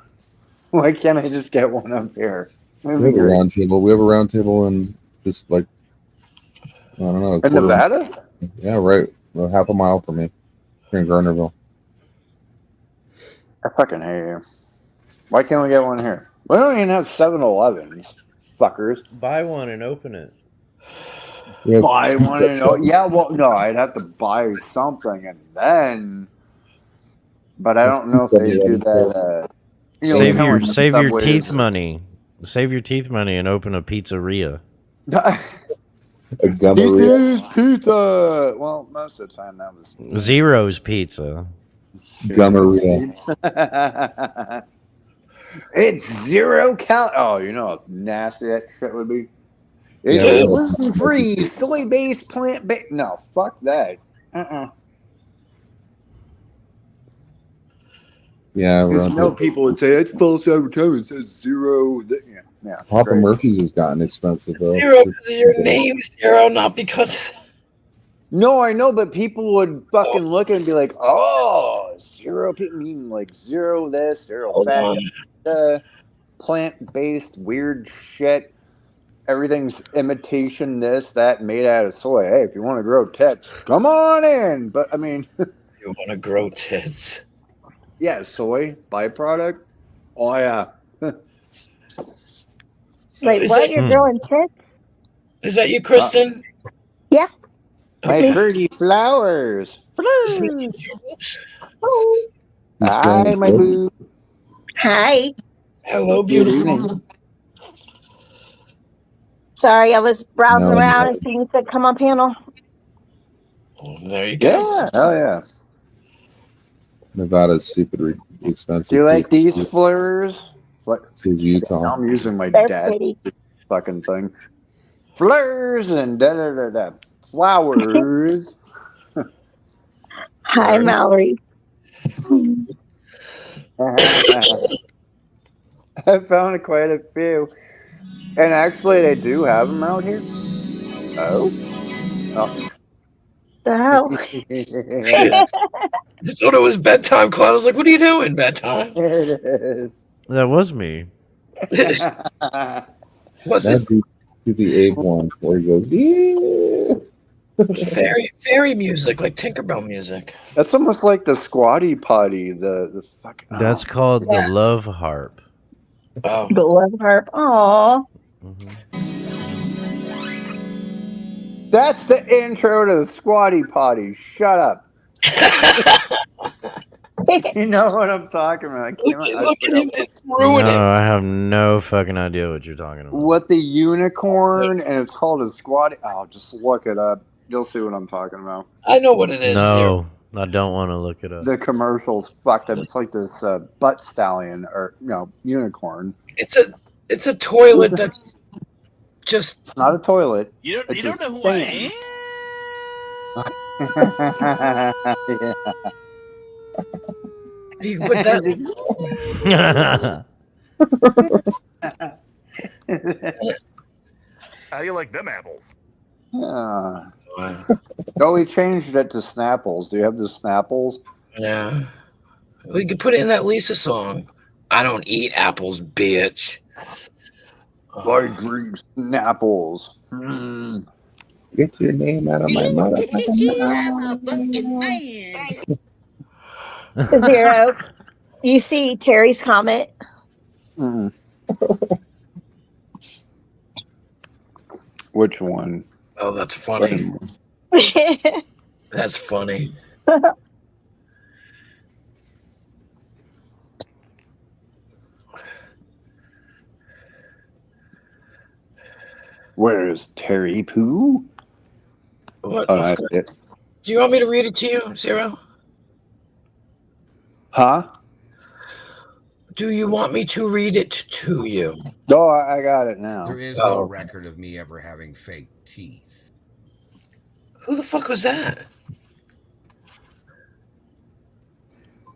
can't I just get one up here?
We have a round table. We have a round table in just like, I don't know.
In Nevada?
Yeah, right. Well, half a mile from me. Here in Garnerville.
I fucking hate you. Why can't we get one here? We don't even have 7-Elevens, fuckers.
Buy one and open it.
Buy one and yeah, well, no, I'd have to buy something and then. But I don't know if they do that. You know,
save your teeth money. Save your teeth money and open a pizzeria.
This is pizza. Well, most of the time that was
Zero's Pizza.
Gummeria.
It's 0 cal. Oh, you know how nasty that shit would be. It's gluten-free, soy-based, plant-based. No, fuck that.
Yeah,
people would say it's false advertising. It says 0. Yeah.
Papa Murphy's has gotten expensive though.
0 because of your name, 0, not because.
No, I know, but people would fucking look and be like, "Oh, 0 people mean like 0 this, 0 that, plant-based weird shit. Everything's imitation this, that, made out of soy. Hey, if you want to grow tits, come on in." But I mean,
You want to grow tits?
Yeah, soy byproduct. Oh yeah.
Wait, what? You're growing tits?
Is that you, Kristen?
Yeah.
My pretty flowers.
Oops.
Oh.
Hi, my boo.
Hi.
Hello, beautiful.
Sorry, I was browsing around and seeing you said come on panel.
Oh, there you go.
Yeah. Oh yeah.
Nevada's stupid expensive.
Do you like these flowers? What?
Utah.
I'm using my
They're
dad's
pretty.
fucking thing. Flowers and da-da-da-da. Flowers.
Hi, Mallory.
I found quite a few. And actually, they do have them out here. Oh.
The hell?
Yeah. I thought it was bedtime, Cloud. I was like, what are you doing, bedtime?
It is.
That was me.
Was
That'd
it
be the Abe one where he goes, yeah.
fairy music, like Tinkerbell music?
That's almost like the squatty potty. The fuck.
That's called the
Yes.
love harp.
Oh,
The love harp. Aw.
Mhm.
That's the intro to the squatty potty. Shut up. You know what I'm talking about. I can't
look at
I
him
forgot
just ruin
No,
it.
I have no fucking idea what you're talking about.
what the unicorn, and it's called a squatty. Oh, just look it up. You'll see what I'm talking about.
I know what it is.
No, I don't want to look it up.
The commercial's fucked up. It's like this butt stallion or unicorn.
It's a toilet that's just
It's not a toilet.
You
It's
don't
a
know who I
stand.
am?
you put that.
How do you like them apples?
Yeah. Oh, he changed it to Snapples. Do you have the Snapples?
Yeah, we could put it in that Lisa song. I don't eat apples, bitch.
I drink Snapples. Mm.
Get your name out of my mouth.
Zero. You see Terry's comment?
Mm. Which one?
Oh, that's funny. That's funny.
Where's Terry Pooh?
What?
Oh, that's it.
Do you want me to read it to you, Zero?
Huh?
Do you want me to read it to you?
Oh, I got it now.
There is
Oh.
no record of me ever having fake teeth.
Who the fuck was that?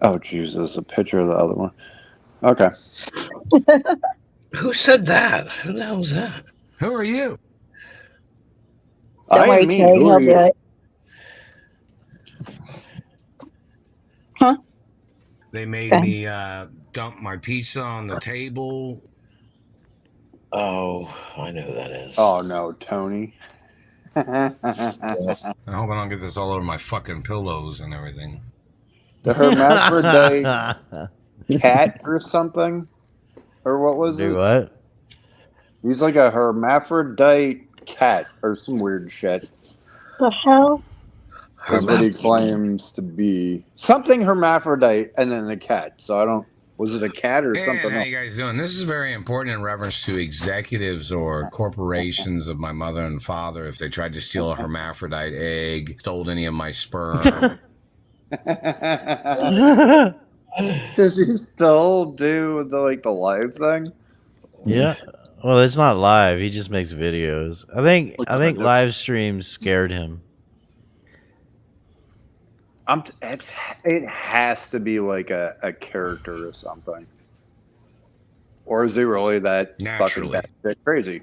Oh, Jesus. A picture of the other one. Okay.
Who said that? Who the hell was that?
Who are you?
Don't worry,
me.
Terry.
Who
He'll
are
do
you?
it.
They made
Okay.
me dump my pizza on the table.
Oh, I know who that is.
Oh, no, Tony.
I hope I don't get this all over my fucking pillows and everything.
The hermaphrodite cat or something? Or what was
Do
it?
what?
He's like a hermaphrodite cat or some weird shit.
The hell?
Is what he claims to be. Something hermaphrodite and then the cat. So I don't. Was it a cat or
Hey,
something
how
else?
you guys doing? This is very important in reference to executives or corporations of my mother and father. If they tried to steal a hermaphrodite egg, stole any of my sperm.
Does he still do the live thing?
Yeah. Well, it's not live. He just makes videos. I think live streams scared him.
It has to be like a character or something. Or is he really that
Naturally.
fucking that crazy?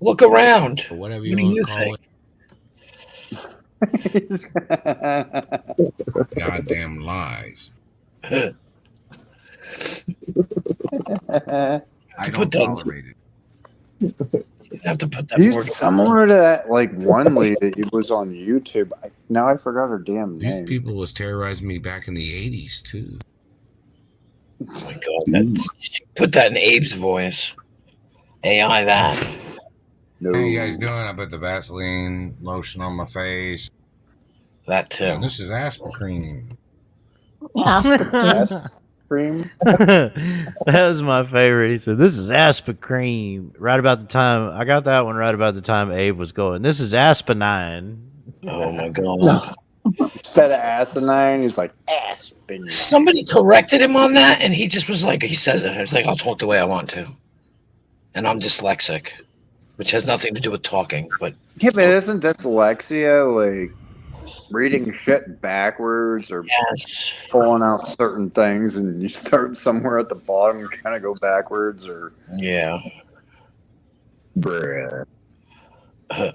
Look around.
Or whatever
What
you
do
want
you
to call
think?
it. Goddamn lies. I
put
don't
that-
tolerate it.
You have to put that
He's
word.
similar to that one lady that was on YouTube. Now I forgot her damn
These
name.
people was terrorizing me back in the 80s, too.
Oh my God, put that in Abe's voice. AI that.
No.
How you guys doing? I put the Vaseline lotion on my face.
That too.
And this is Aspirin.
Cream.
That was my favorite. He said, "This is Aspirin." Right about the time I got that one. Right about the time Abe was going. This is Aspinine.
Oh my God.
Instead of asinine, he's like Aspen.
Somebody corrected him on that, and he just was like, he says it. It's like, I'll talk the way I want to. And I'm dyslexic, which has nothing to do with talking. But
Yeah, but isn't dyslexia like reading shit backwards or
yes,
pulling out certain things and you start somewhere at the bottom and kind of go backwards? Or
yeah.
Bruh.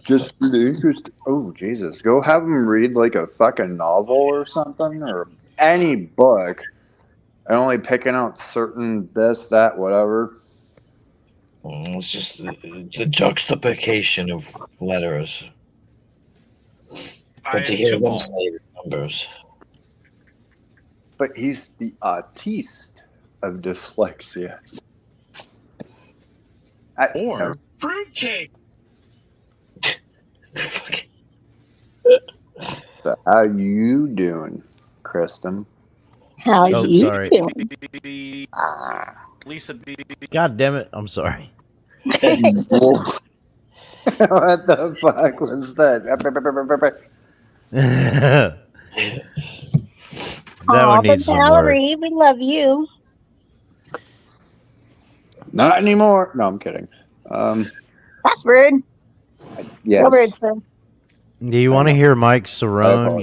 Just for the interest. Oh, Jesus. Go have them read like a fucking novel or something, or any book, and only picking out certain this, that, whatever.
It's just the juxtaposition of letters. But to hear them say the numbers.
But he's the artiste of dyslexia.
Or fruitcake.
Fuck.
So how you doing, Kristen?
How
Oh,
you
sorry.
doing?
Lisa B.
God damn it! I'm sorry.
What the fuck was that?
that
Aw,
one
but
needs some work.
Valerie, we love you.
Not anymore. No, I'm kidding.
That's rude.
Yes.
Real rude, sir.
Do you want to hear Mike Cerrone?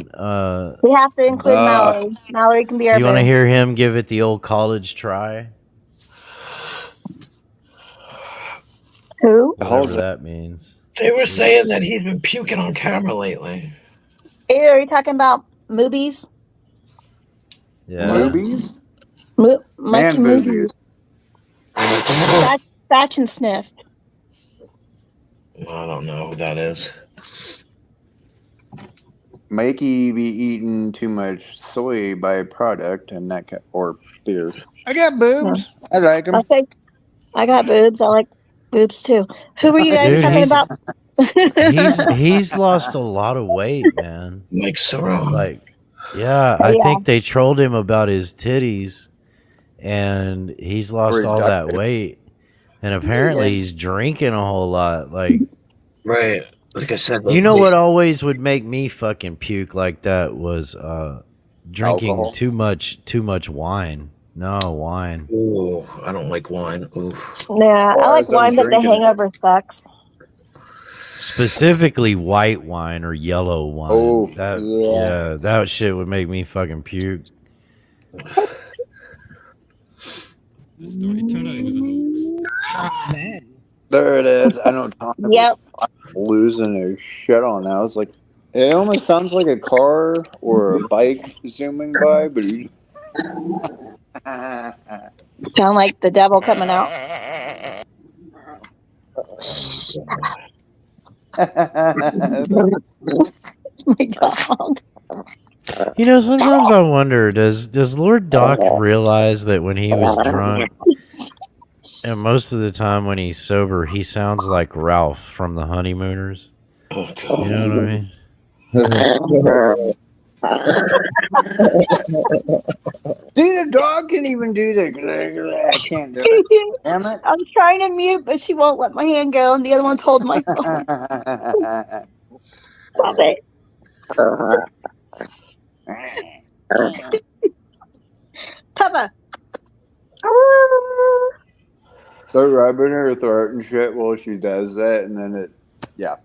We have to include Mallory. Mallory can be our
Do you want to
boo.
hear him give it the old college try?
Who?
Whatever that means.
They were saying that he's been puking on camera lately.
Hey, are you talking about movies?
Yeah.
Movies?
Monkey
And
movies.
boobies.
Scratch and sniff.
I don't know who that is.
Mikey be eating too much soy byproduct and that or beer. I got boobs. I like them.
I got boobs. I like boobs too. Who were you guys
Dude,
talking about?
he's lost a lot of weight, man.
Mike Cerrone.
Like, yeah, I think they trolled him about his titties, and he's lost all that weight. And apparently, he's drinking a whole lot. Like,
right. Like I said,
you know what always would make me fucking puke like that was drinking
Alcohol.
too much wine. No wine.
Ooh, I don't like wine. Ooh.
Nah, I like wine, but the hangover sucks.
Specifically white wine or yellow wine.
Oh,
yeah, that shit would make me fucking puke.
This story turned out it was a hoax.
There it is. I know Tom
Yep.
was losing his shit on that. I was like, it almost sounds like a car or a bike zooming by, but he...
Sound like the devil coming out. My dog.
You know, sometimes I wonder, does Lord Doc realize that when he was drunk, and most of the time when he's sober, he sounds like Ralph from the Honeymooners? You know what I mean?
See, the dog can even do that. I can't do it. Damn it.
I'm trying to mute, but she won't let my hand go, and the other one's holding my phone. Stop it. Papa.
So rubbing her throat and shit while she does that, and then it, yeah.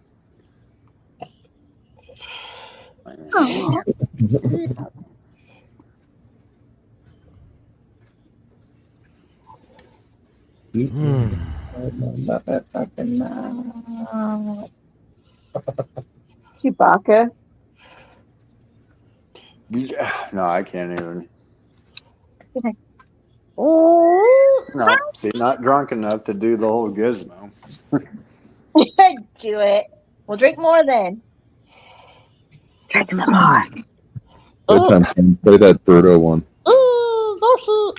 Chewbacca.
No, I can't even.
Oh,
No, see, not drunk enough to do the whole gizmo.
do it. We'll drink more then. Drink them more.
Play that Birdo one.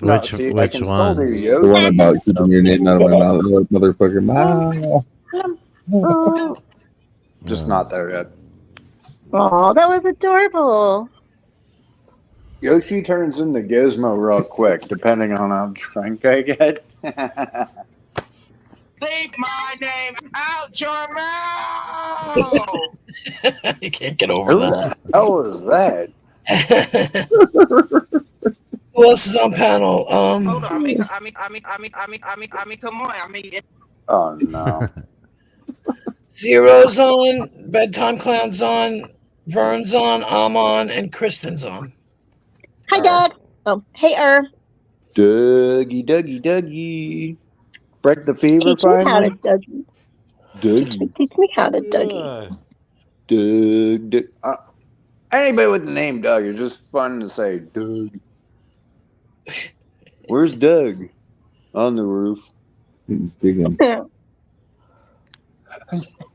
Which
I can still
one?
do
The
yoga.
one about keeping your name out of my mouth, motherfucker. Mouth.
Just not there yet.
Oh, that was adorable.
Yoshi turns into Gizmo real quick, depending on how drunk I get.
Leave my name out your mouth.
You can't get over
Who
that.
the hell is that?
Who else is on panel?
Hold on. I mean, come on.
Oh no.
Zero's on, Bedtime Clown's on, Vern's on, I'm on, and Kristen's on.
Hi, Doug. Oh, hey,
Dougie. Break the fever
Teach me how to
finally.
Dougie.
Dougie.
Teach me how to Dougie.
Doug. Anybody with the name Doug, it's just fun to say Doug. Where's Doug? On the roof.
He's digging.
Oh,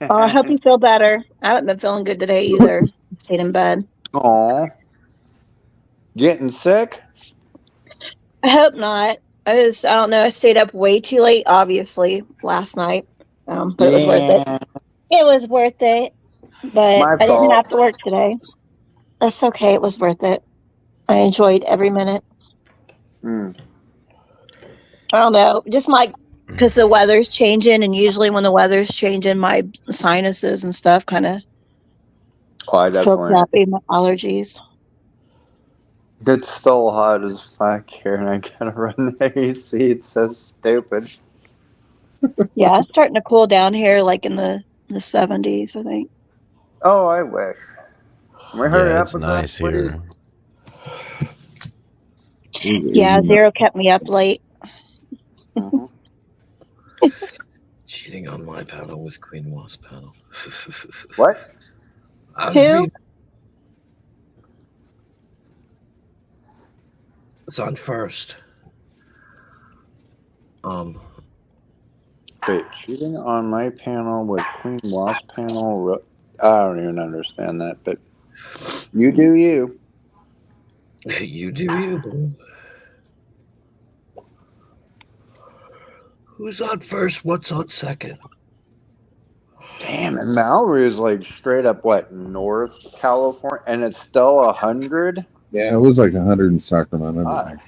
I hope you feel better. I haven't been feeling good today either. Stayed in bed.
Aw. Getting sick?
I hope not. I don't know. I stayed up way too late, obviously, last night. But it was worth it. It was worth it. But
My
I didn't
fault.
have to work today. That's okay. It was worth it. I enjoyed every minute.
Mm.
I don't know. Just because the weather's changing, and usually when the weather's changing, my sinuses and stuff kind of
I
feel
definitely.
crappy. My allergies.
It's still hot as fuck here, and I gotta run the AC. It's so stupid.
Yeah, it's starting to cool down here, like in the 70s, I think.
Oh, I wish. Can we hurry
Yeah,
up
it's
with
nice
that, please?
here.
Yeah, Zero kept me up late.
Mhm.
Cheating on my panel with Queen Wasp panel.
What?
I was
Who?
reading. It's on first.
Wait, cheating on my panel with Queen Wasp panel. I don't even understand that, but you do you.
You do you, boo. Who's on first? What's on second?
Damn, and Mallory is like straight up what, North California, and it's still 100.
Yeah, it was like 100 in Sacramento.
God.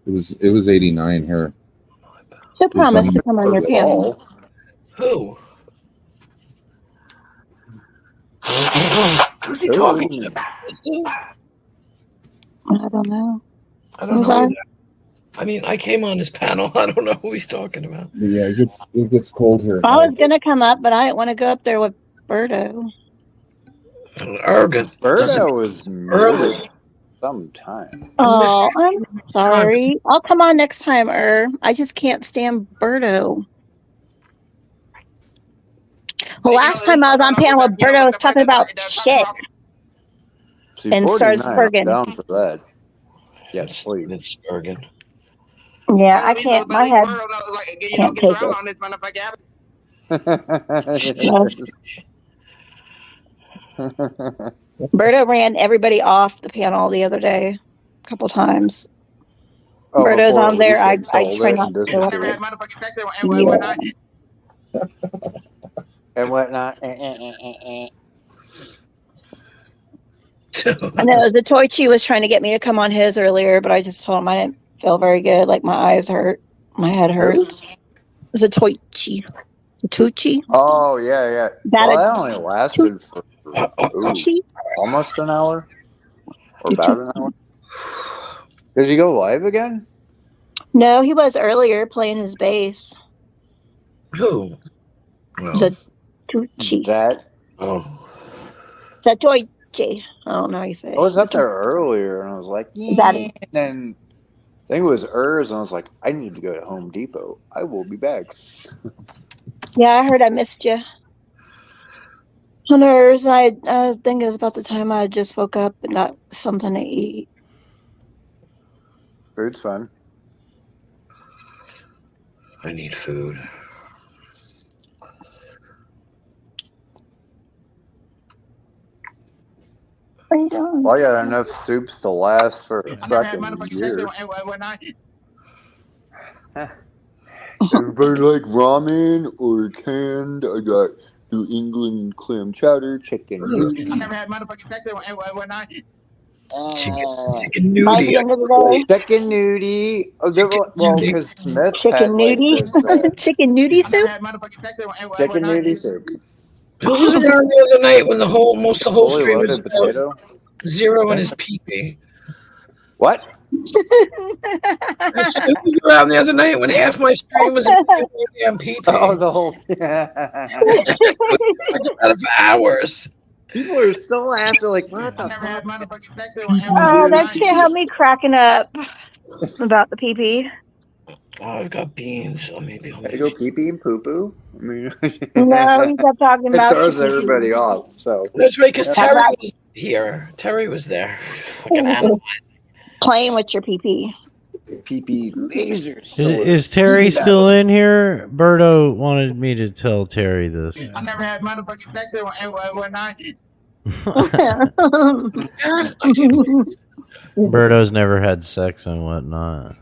It was 89 here.
Who promised to come on your panel?
Who? Who's he
Ooh.
talking to?
I don't know.
I don't know either. I mean, I came on his panel. I don't know who he's talking about.
Yeah, it gets cold here.
I was going to come up, but I didn't want to go up there with Berto.
Berto was muted sometime.
Oh, I'm sorry. I'll come on next time, I just can't stand Berto. Well, last time I was on panel with Berto, I was talking about shit.
See,
And starts
49, I'm
Bergen.
down for that. Yes, please.
It's Bergen.
Yeah, I can't. My head can't take it. Berto ran everybody off the panel the other day, a couple times.
Oh,
Berto's
before
on there. I
sold
try
it
not
and
to go up
disappeared.
there. Yeah.
And whatnot.
I know the Toichi was trying to get me to come on his earlier, but I just told him I didn't feel very good. Like my eyes hurt, my head hurts. It's a Toichi. Tucci.
Oh yeah. Well, that only lasted for almost an hour, or about an hour. Did he go live again?
No, he was earlier playing his bass.
Who?
Tucci.
That.
Oh.
Satoichi. I don't know how you say it.
I was up there earlier, and I was like, yeah. And then I think it was and I was like, I need to go to Home Depot. I will be back.
Yeah, I heard I missed you. On hers, I think it was about the time I just woke up and got something to eat.
Food's fun.
I need food.
What are you doing?
Well, I got enough soups to last for a fucking year. Everybody like ramen or canned? I got New England clam chowder, chicken nudie.
Chicken
nudie.
Chicken nudie. Oh, well, because Smith
Chicken
had
nudie.
like this,
Chicken nudie soup.
chicken nudie soup.
Who was around the other night when the whole
Fully
stream was
loaded potato.
Zero in his pee-pee?
What?
I said, who was around the other night when half my stream was damn pee-pee?
Oh, the whole.
Talked about it for hours.
People are still asking, like, what the fuck?
Oh, that shit had me cracking up about the pee-pee.
Oh, I've got beans. Oh, maybe I'll
I
make
go pee pee and poo poo. I mean,
No, he kept talking
it
about
throws
your
everybody off. So
That's right, because
How
Terry
about-
was here. Terry was there. Fucking animal.
playing with your PP.
pee pee laser sword.
Is Terry still in here? Berto wanted me to tell Terry this.
I never had motherfucking sex one night.
Berto's never had sex and whatnot.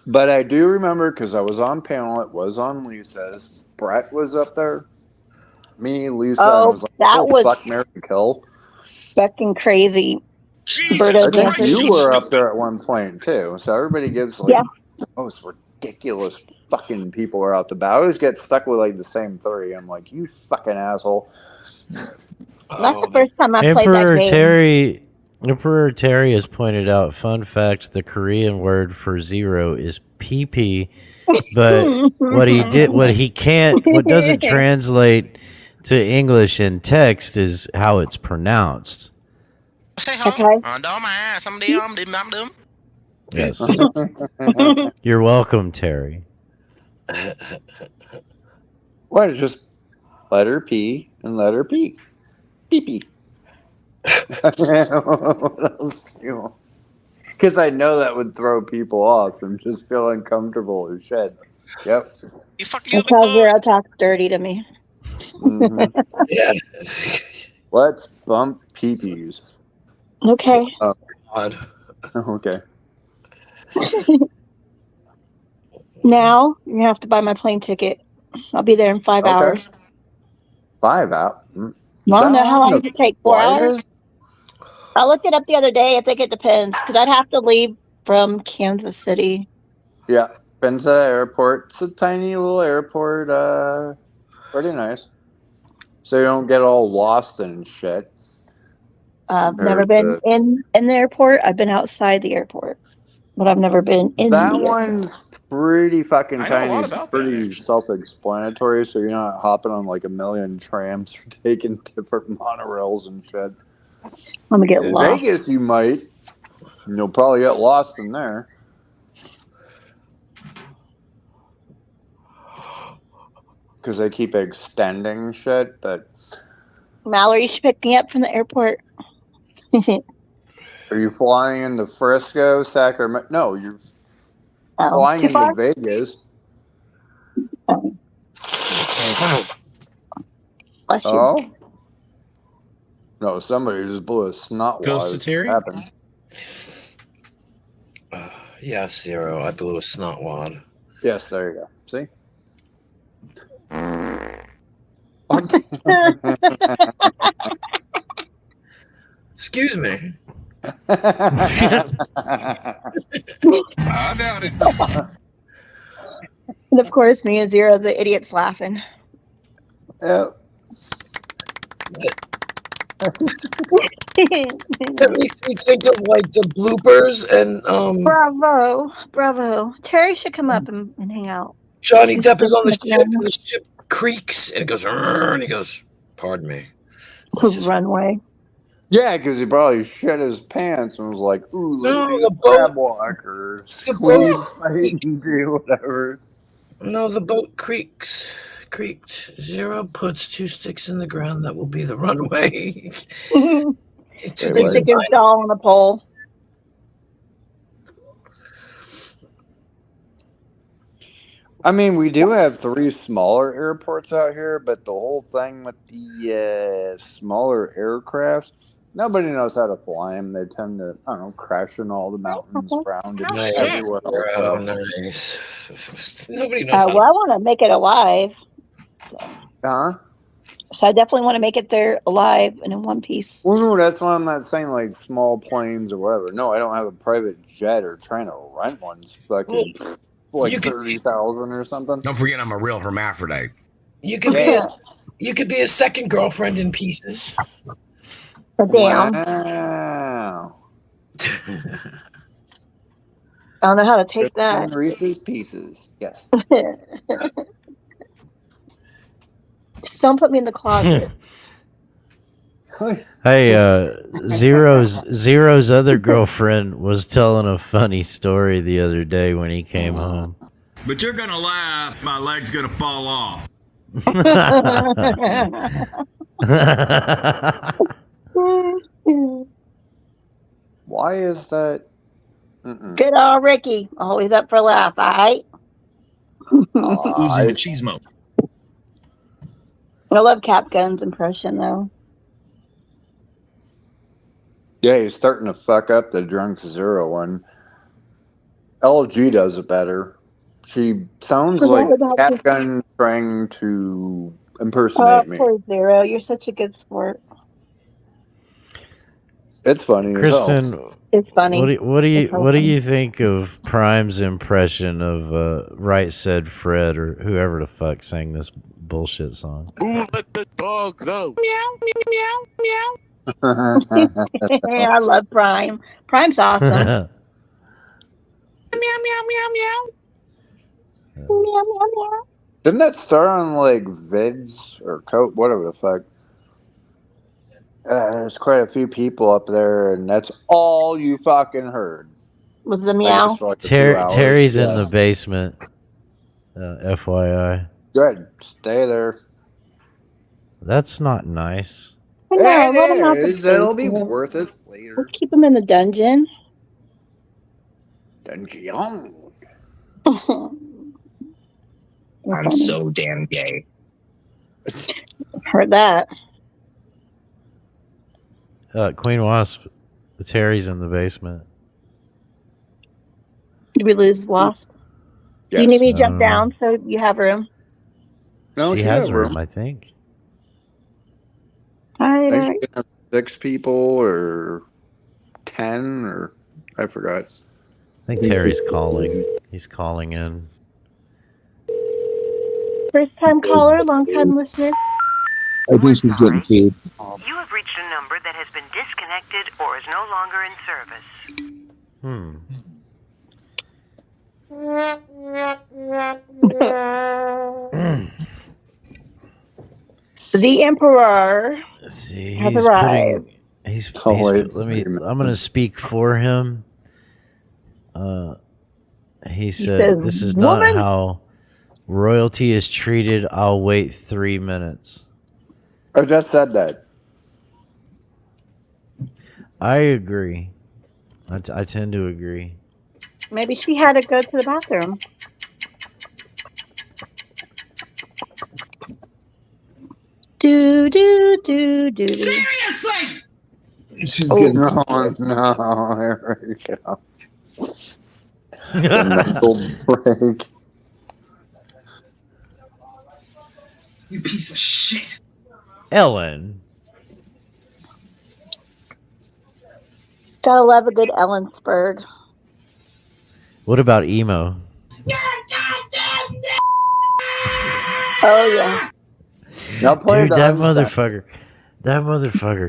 But I do remember because I was on panel. It was on Lisa's. Brett was up there. Me, Lisa, and
Oh,
was like,
that
"Oh
was
fuck, Mary kill."
fucking crazy.
Jesus
Berto's
I think
answer.
you were up there at one point too. So everybody gives like
Yeah.
the most ridiculous fucking people are out the bat. I always get stuck with like the same three. I'm like, you fucking asshole.
That's
Oh,
the first time I played that game.
Emperor Terry has pointed out, fun fact, the Korean word for zero is PP, but what doesn't translate to English in text is how it's pronounced.
Say
Okay.
Yes. You're welcome, Terry.
What? It's just letter P and letter P. Pee pee. What else do you want? Because I know that would throw people off and just feel uncomfortable as shit. Yep.
That's how Zero talks dirty to me.
Mhm.
yeah.
Let's bump peepees.
Okay.
God.
Okay.
Now you're gonna have to buy my plane ticket. I'll be there in 5
Okay.
hours.
5 out. Is
Well, I don't
that
know how long
the
does it take. 4
flight
hours?
is?
I looked it up the other day. I think it depends because I'd have to leave from Kansas City.
Yeah. Depends at the airport. It's a tiny little airport. Pretty nice. So you don't get all lost and shit.
I've never
Compared
been in the airport. I've been outside the airport, but I've never been in
That
the airport.
one's pretty fucking
I know a
tiny.
lot
It's
about that,
pretty
actually.
self-explanatory, so you're not hopping on like a million trams or taking different monorails and shit.
I'm gonna get
In
lost.
Vegas, you might. You'll probably get lost in there. Because they keep extending shit, but
Mallory should pick me up from the airport.
are you flying into Frisco, Sacramento? No, you're
Oh,
flying
too
into
far?
Vegas.
Bless you.
Oh? No, somebody just blew a snot
Goes
wad.
to Terry?
What happened?
Yeah, Zero. I blew a snot wad.
Yes, there you go. See?
Excuse me.
I doubt it.
And of course, me and Zero, the idiots, laughing.
Yep.
That makes me think of like the bloopers and
Bravo. Terry should come up and hang out.
Johnny
She's
Depp is on the
just
ship and the ship creaks and it goes "Rrr," and he goes, pardon me.
to runway.
Yeah, because he probably shit his pants and was like, ooh, let's
No,
do
the
the
boat-
crab walk or
the
squeeze
boat-
fight and do whatever.
No, the boat creaked. Zero puts 2 sticks in the ground. That will be the runway.
Two
Wait,
stick his doll on the pole.
I mean, we do have 3 smaller airports out here, but the whole thing with the smaller aircraft, nobody knows how to fly them. They tend to, I don't know, crash in all the mountains around and
Nice.
everywhere
Oh,
else.
nice. Nobody knows how
Well, I want to make it alive.
Huh?
So I definitely want to make it there alive and in one piece.
Well, no, that's why I'm not saying like small planes or whatever. No, I don't have a private jet or trying to rent one. It's fucking like
you could-
30,000 or something.
Don't forget, I'm a real hermaphrodite.
You could be a second girlfriend in pieces.
Damn.
Wow.
I don't know how to take that.
And Reese's Pieces. Yes.
Just don't put me in the closet.
Hey, Zero's other girlfriend was telling a funny story the other day when he came home.
But you're gonna laugh. My leg's gonna fall off.
Why is that? Mm-mm.
Good old Ricky. Always up for a laugh, all right?
Oozing machismo.
I love Cap Gun's impression, though.
Yeah, he's starting to fuck up the Drunk Zero one. LG does it better. She sounds like Cap Gun trying to impersonate me.
Poor Zero. You're such a good sport.
It's funny.
Kristen,
it's funny.
What do you think of Prime's impression of Right Said Fred or whoever the fuck sang this bullshit song?
Who let the dogs out? Meow, meow, meow,
I love Prime. Prime's awesome.
meow, meow, meow, meow.
Meow, meow, meow.
Didn't that start on like Vids or Coat, whatever the fuck? There's quite a few people up there, and that's all you fucking heard.
Was the meow?
Terry's in the basement. FYI.
Good. Stay there.
That's not nice.
That'll be worth it later.
We'll keep him in the dungeon.
Dungeon.
I'm so damn gay.
Heard that.
Queen Wasp, Terry's in the basement.
Did we lose Wasp?
Yes.
Do you need me to jump down so you have room?
No,
she has room, I think.
All right.
6 people or 10 or I forgot.
I think Terry's calling. He's calling in.
First time caller, long time listener.
I think she's getting food.
You have reached a number that has been disconnected or is no longer in service.
The Emperor
has
arrived.
I'm going to speak for him. He said, "This is not how royalty is treated. I'll wait 3 minutes."
I just said that.
I agree. I tend to agree.
Maybe she had to go to the bathroom. Do.
Seriously!
She's getting
no, here we go. Mental break.
You piece of shit.
Ellen.
Gotta love a good Ellensburg.
What about emo?
Oh yeah.
Now play
Dude, that motherfucker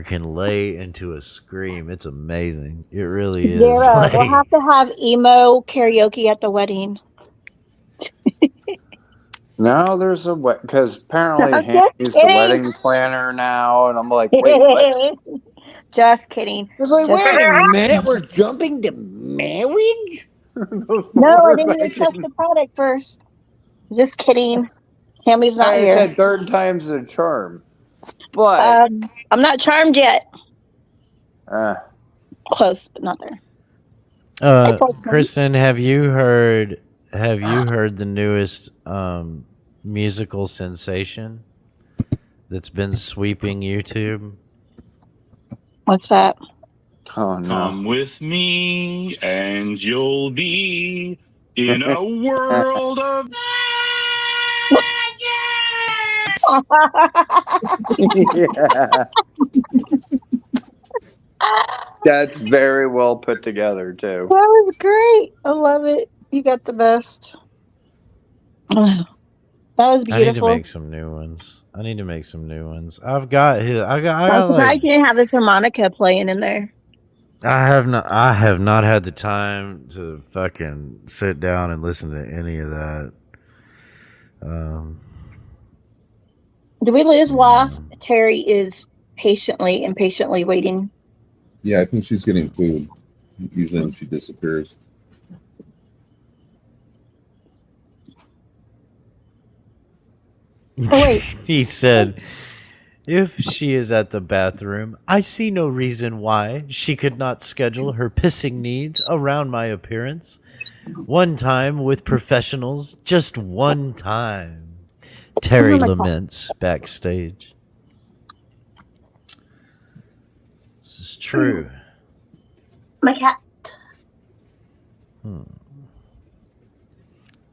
can lay into a scream. It's amazing. It really is.
Yeah, we'll have to have emo karaoke at the wedding.
Now there's a because apparently he's the wedding planner now, and I'm like, wait, what?
Just kidding.
It's like, wait a minute, we're jumping to marriage?
No, I didn't even touch the product first. Just kidding. Hammy's not here.
I said third time's a charm, but
I'm not charmed yet. Close, but not there.
Kristen, have you heard the newest musical sensation that's been sweeping YouTube?
What's that?
Oh no.
Come with me and you'll be in a world of
yeah. That's very well put together too.
That was great. I love it. You got the best. That was beautiful.
I need to make some new ones. I
didn't have this harmonica playing in there.
I have not had the time to fucking sit down and listen to any of that.
Did we lose Wasp? Terry is impatiently waiting.
Yeah, I think she's getting food. Usually when she disappears.
Oh, wait.
He said, if she is at the bathroom, I see no reason why she could not schedule her pissing needs around my appearance. One time with professionals, just one time. Terry laments backstage. This is true.
My cat.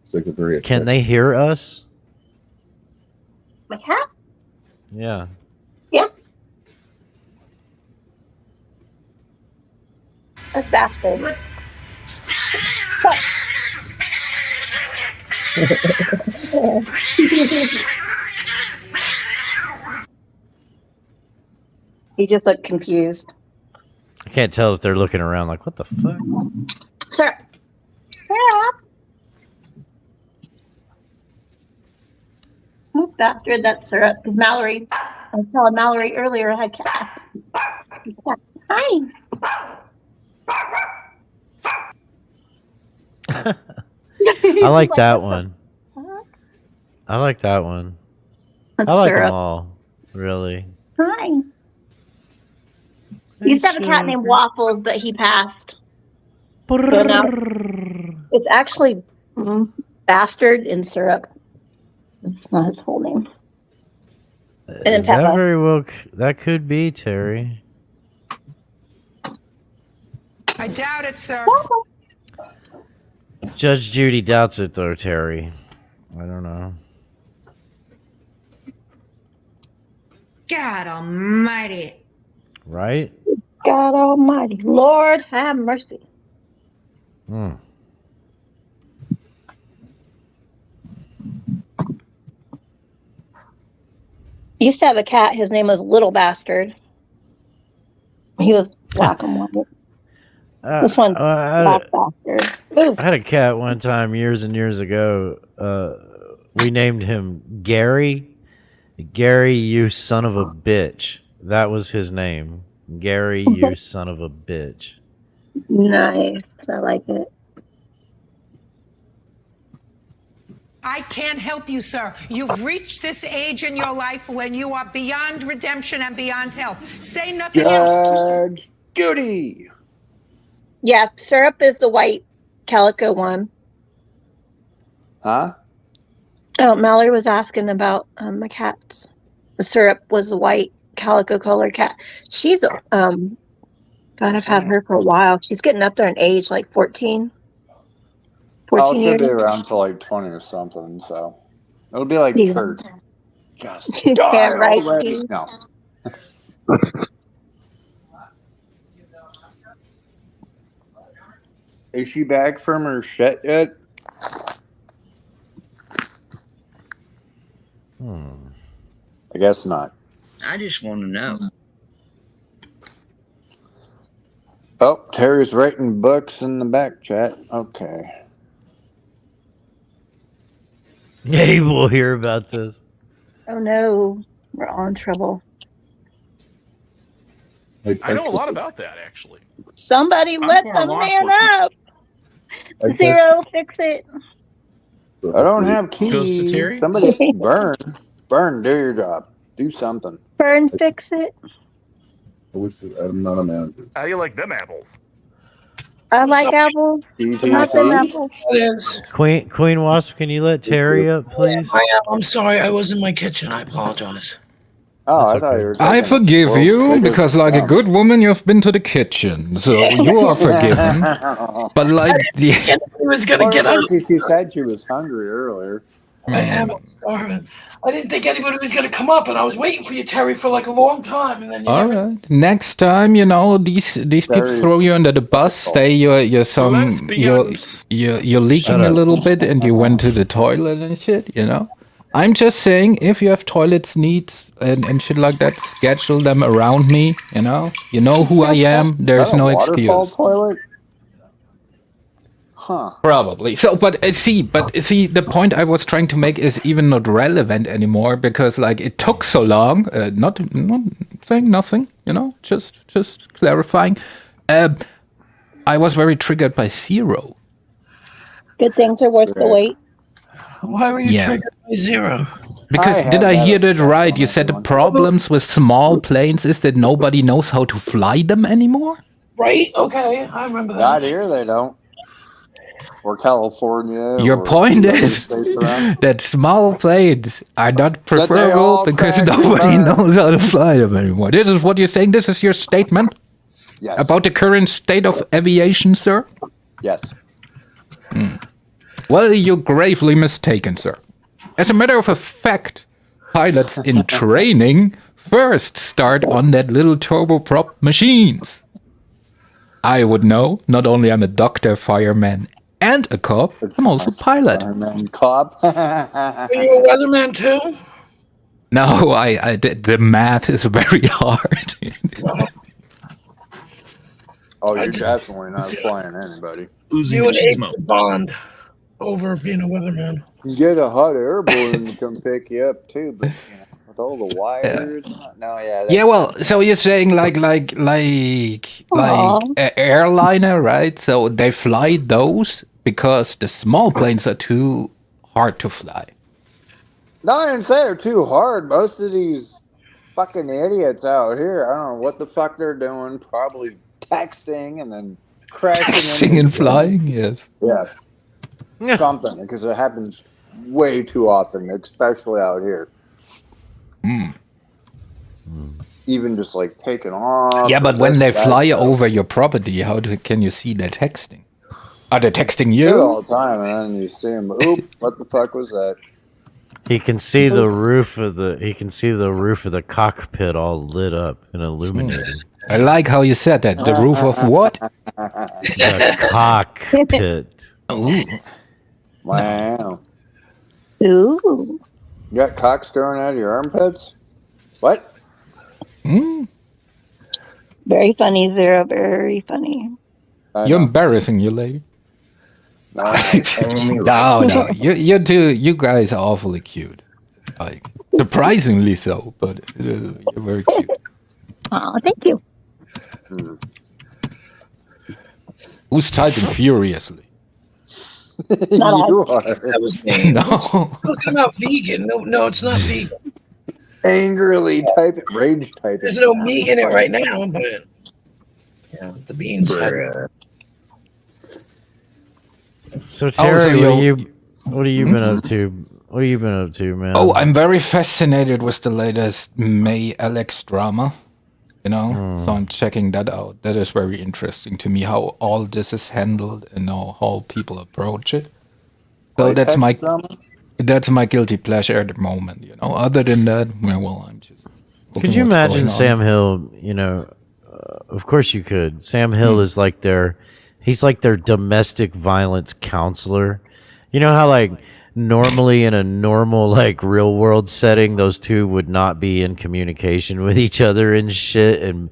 It's like a very
Can they hear us?
My cat?
Yeah.
Yeah. That's bastard. He just looked confused.
I can't tell if they're looking around like, what the fuck?
Sir. Oh, bastard, that's syrup. Because Mallory, I saw Mallory earlier had cat. Hi.
I like that one. I like that one.
That's
I like
syrup.
them all, really.
Hi. We used to have a cat named Waffles, but he passed. So now it's actually Bastard in Syrup. It's not his full name. And then
That
Peppa.
very well, that could be Terry.
I doubt it, sir.
Judge Judy doubts it, though, Terry. I don't know.
God almighty.
Right?
God almighty. Lord have mercy.
Hmm.
I used to have a cat. His name was Little Bastard. He was black and white. This one's Black Bastard. Ooh.
I had a cat one time years and years ago. We named him Gary. Gary, you son of a bitch. That was his name. Gary, you son of a bitch.
Nice. I like it.
I can't help you, sir. You've reached this age in your life when you are beyond redemption and beyond help. Say nothing else.
Judge Judy.
Yeah, Syrup is the white calico one.
Huh?
Oh, Mallory was asking about my cats. The Syrup was the white calico color cat. She's God, I've had her for a while. She's getting up there in age, like 14. 14
she'll
years.
be around till like 20 or something, so it'll be like
Yeah.
Kurt. Just
Yeah,
die
right,
already.
Steve.
No. Is she back from her shit yet? I guess not.
I just want to know.
Oh, Terry's writing books in the back chat. Okay.
Abe will hear about this.
Oh no, we're all in trouble.
I know a lot about that, actually.
Somebody
I'm
let
former
the
law
man
enforcement.
up. Zero, fix it.
I don't have
Goes to
keys.
Terry?
Somebody burn, do your job. Do something.
Burn, fix it.
I wish I'm not a manager.
How do you like them apples?
I like apples. Not them apples.
Queen Wasp, can you let Terry up, please?
I'm sorry, I was in my kitchen. I apologize.
Oh,
That's
I thought
okay.
you were
I
taking
forgive
the
you
world's biggest
because, like a
dump.
good woman, you've been to the kitchen, so you are forgiven. But like,
He was gonna
Well,
get up.
she said she was hungry earlier.
I am starving. I didn't think anybody was gonna come up, and I was waiting for you, Terry, for like a long time, and then you
all
never.
right, next time, you know, these people
Very
throw you under the bus. Say you're
Lesbians.
you're leaking
Shut
a
up.
little bit, and you went to the toilet and shit. You know, I'm just saying, if you have toilets needs and shit like that, schedule them around me. You know who I am. There's
Is that a
no
waterfall
excuse.
toilet? Huh.
Probably. So, but see, the point I was trying to make is even not relevant anymore because, like, it took so long. Not saying nothing, just clarifying. I was very triggered by Zero.
Good things are worth the wait.
Why were you triggered by Zero?
Because did I hear that right? You said the problems with small planes is that nobody knows how to fly them anymore?
Right? Okay, I remember that.
Not here, they don't. Or California.
Your
or
point
the other
is
states around.
that small planes are not
all
preferable because
crash and
nobody
burn.
knows how to fly them anymore. This is what you're saying? This is your statement?
Yes.
About the current state of aviation, sir?
Yes.
Well, you're gravely mistaken, sir. As a matter of fact, pilots in training first start on that little turboprop machines. I would know. Not only I'm a doctor, fireman, and a cop, I'm also a pilot.
Fireman, cop.
Are you a weatherman too?
No, the math is very hard.
Oh, you're definitely not flying anybody.
You and Abe would bond over being a weatherman.
You get a hot air balloon to come pick you up too, but with all the wires,
Yeah, well, so you're saying like a airliner, right? So they fly those because the small planes are too hard to fly.
No, I didn't say they're too hard. Most of these fucking idiots out here, I don't know what the fuck they're doing. Probably texting and then crashing.
Texting and flying, yes.
Yeah. Something, because it happens way too often, especially out here. Even just like taking off.
Yeah, but when they fly over your property, can you see they're texting? Are they texting you?
All the time, and then you see them. Oop! What the fuck was that?
He can see the roof of the cockpit all lit up and illuminated.
I like how you said that. The roof of what?
The cockpit.
Ooh.
Wow.
Ooh.
You got cocks growing out of your armpits? What?
Very funny, Zero. Very funny.
You're embarrassing, you lady.
No.
No. You guys are awfully cute. Like, surprisingly so, but you're very cute.
Oh, thank you.
Who's typing furiously?
You are.
That was me.
No.
Talking about vegan. No, it's not vegan.
Angrily typing, rage typing.
There's no meat in it right now, but the beans.
So Terry, what have you been up to? What have you been up to, man?
Oh, I'm very fascinated with the latest May Alex drama. So I'm checking that out. That is very interesting to me, how all this is handled and how people approach it. So that's my guilty pleasure at the moment. Other than that, well, I'm just.
Could you imagine Sam Hill? Of course you could. Sam Hill is like he's like their domestic violence counselor. You know how like normally in a normal like real world setting those two would not be in communication with each other and shit, and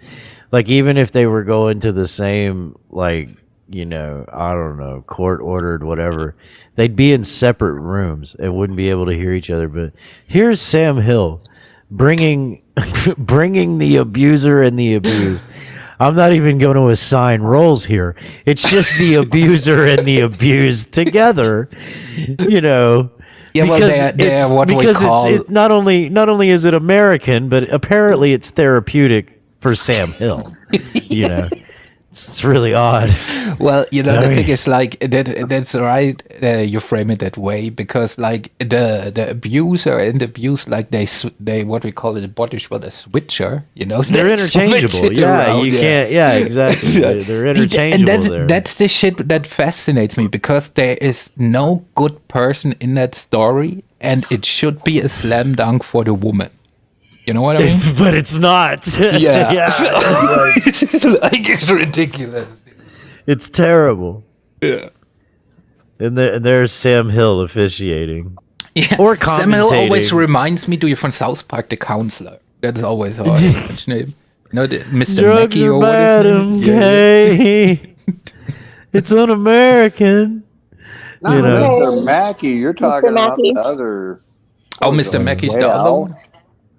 like even if they were going to the same like I don't know, court ordered whatever, they'd be in separate rooms and wouldn't be able to hear each other. But here's Sam Hill bringing the abuser and the abused. I'm not even going to assign roles here. It's just the abuser and the abused together, Yeah,
well, they're what we call...
it's not only is it American, but apparently it's therapeutic for Sam Hill. It's really odd.
Well, the thing is like that's right. You frame it that way because like the abuser and the abused, like they what we call it in British word a switcher.
They're interchangeable. Yeah, you can't. Yeah, exactly. They're interchangeable.
And that's the shit that fascinates me because there is no good person in that story, and it should be a slam dunk for the woman. You know what I mean?
But it's not.
Yeah. So, it's ridiculous.
It's terrible.
Yeah.
And there's Sam Hill officiating.
Yeah.
Or
Sam Hill
commentating.
always reminds me, from South Park, the counselor. That's always how I mention him. Mr. Mackey or what his name?
Gay. It's un-American.
Not
You know.
Mr. Mackey. You're talking about
Mackey.
the other.
Oh,
what was
Mr.
it,
Mackey's the
Whale?
other one?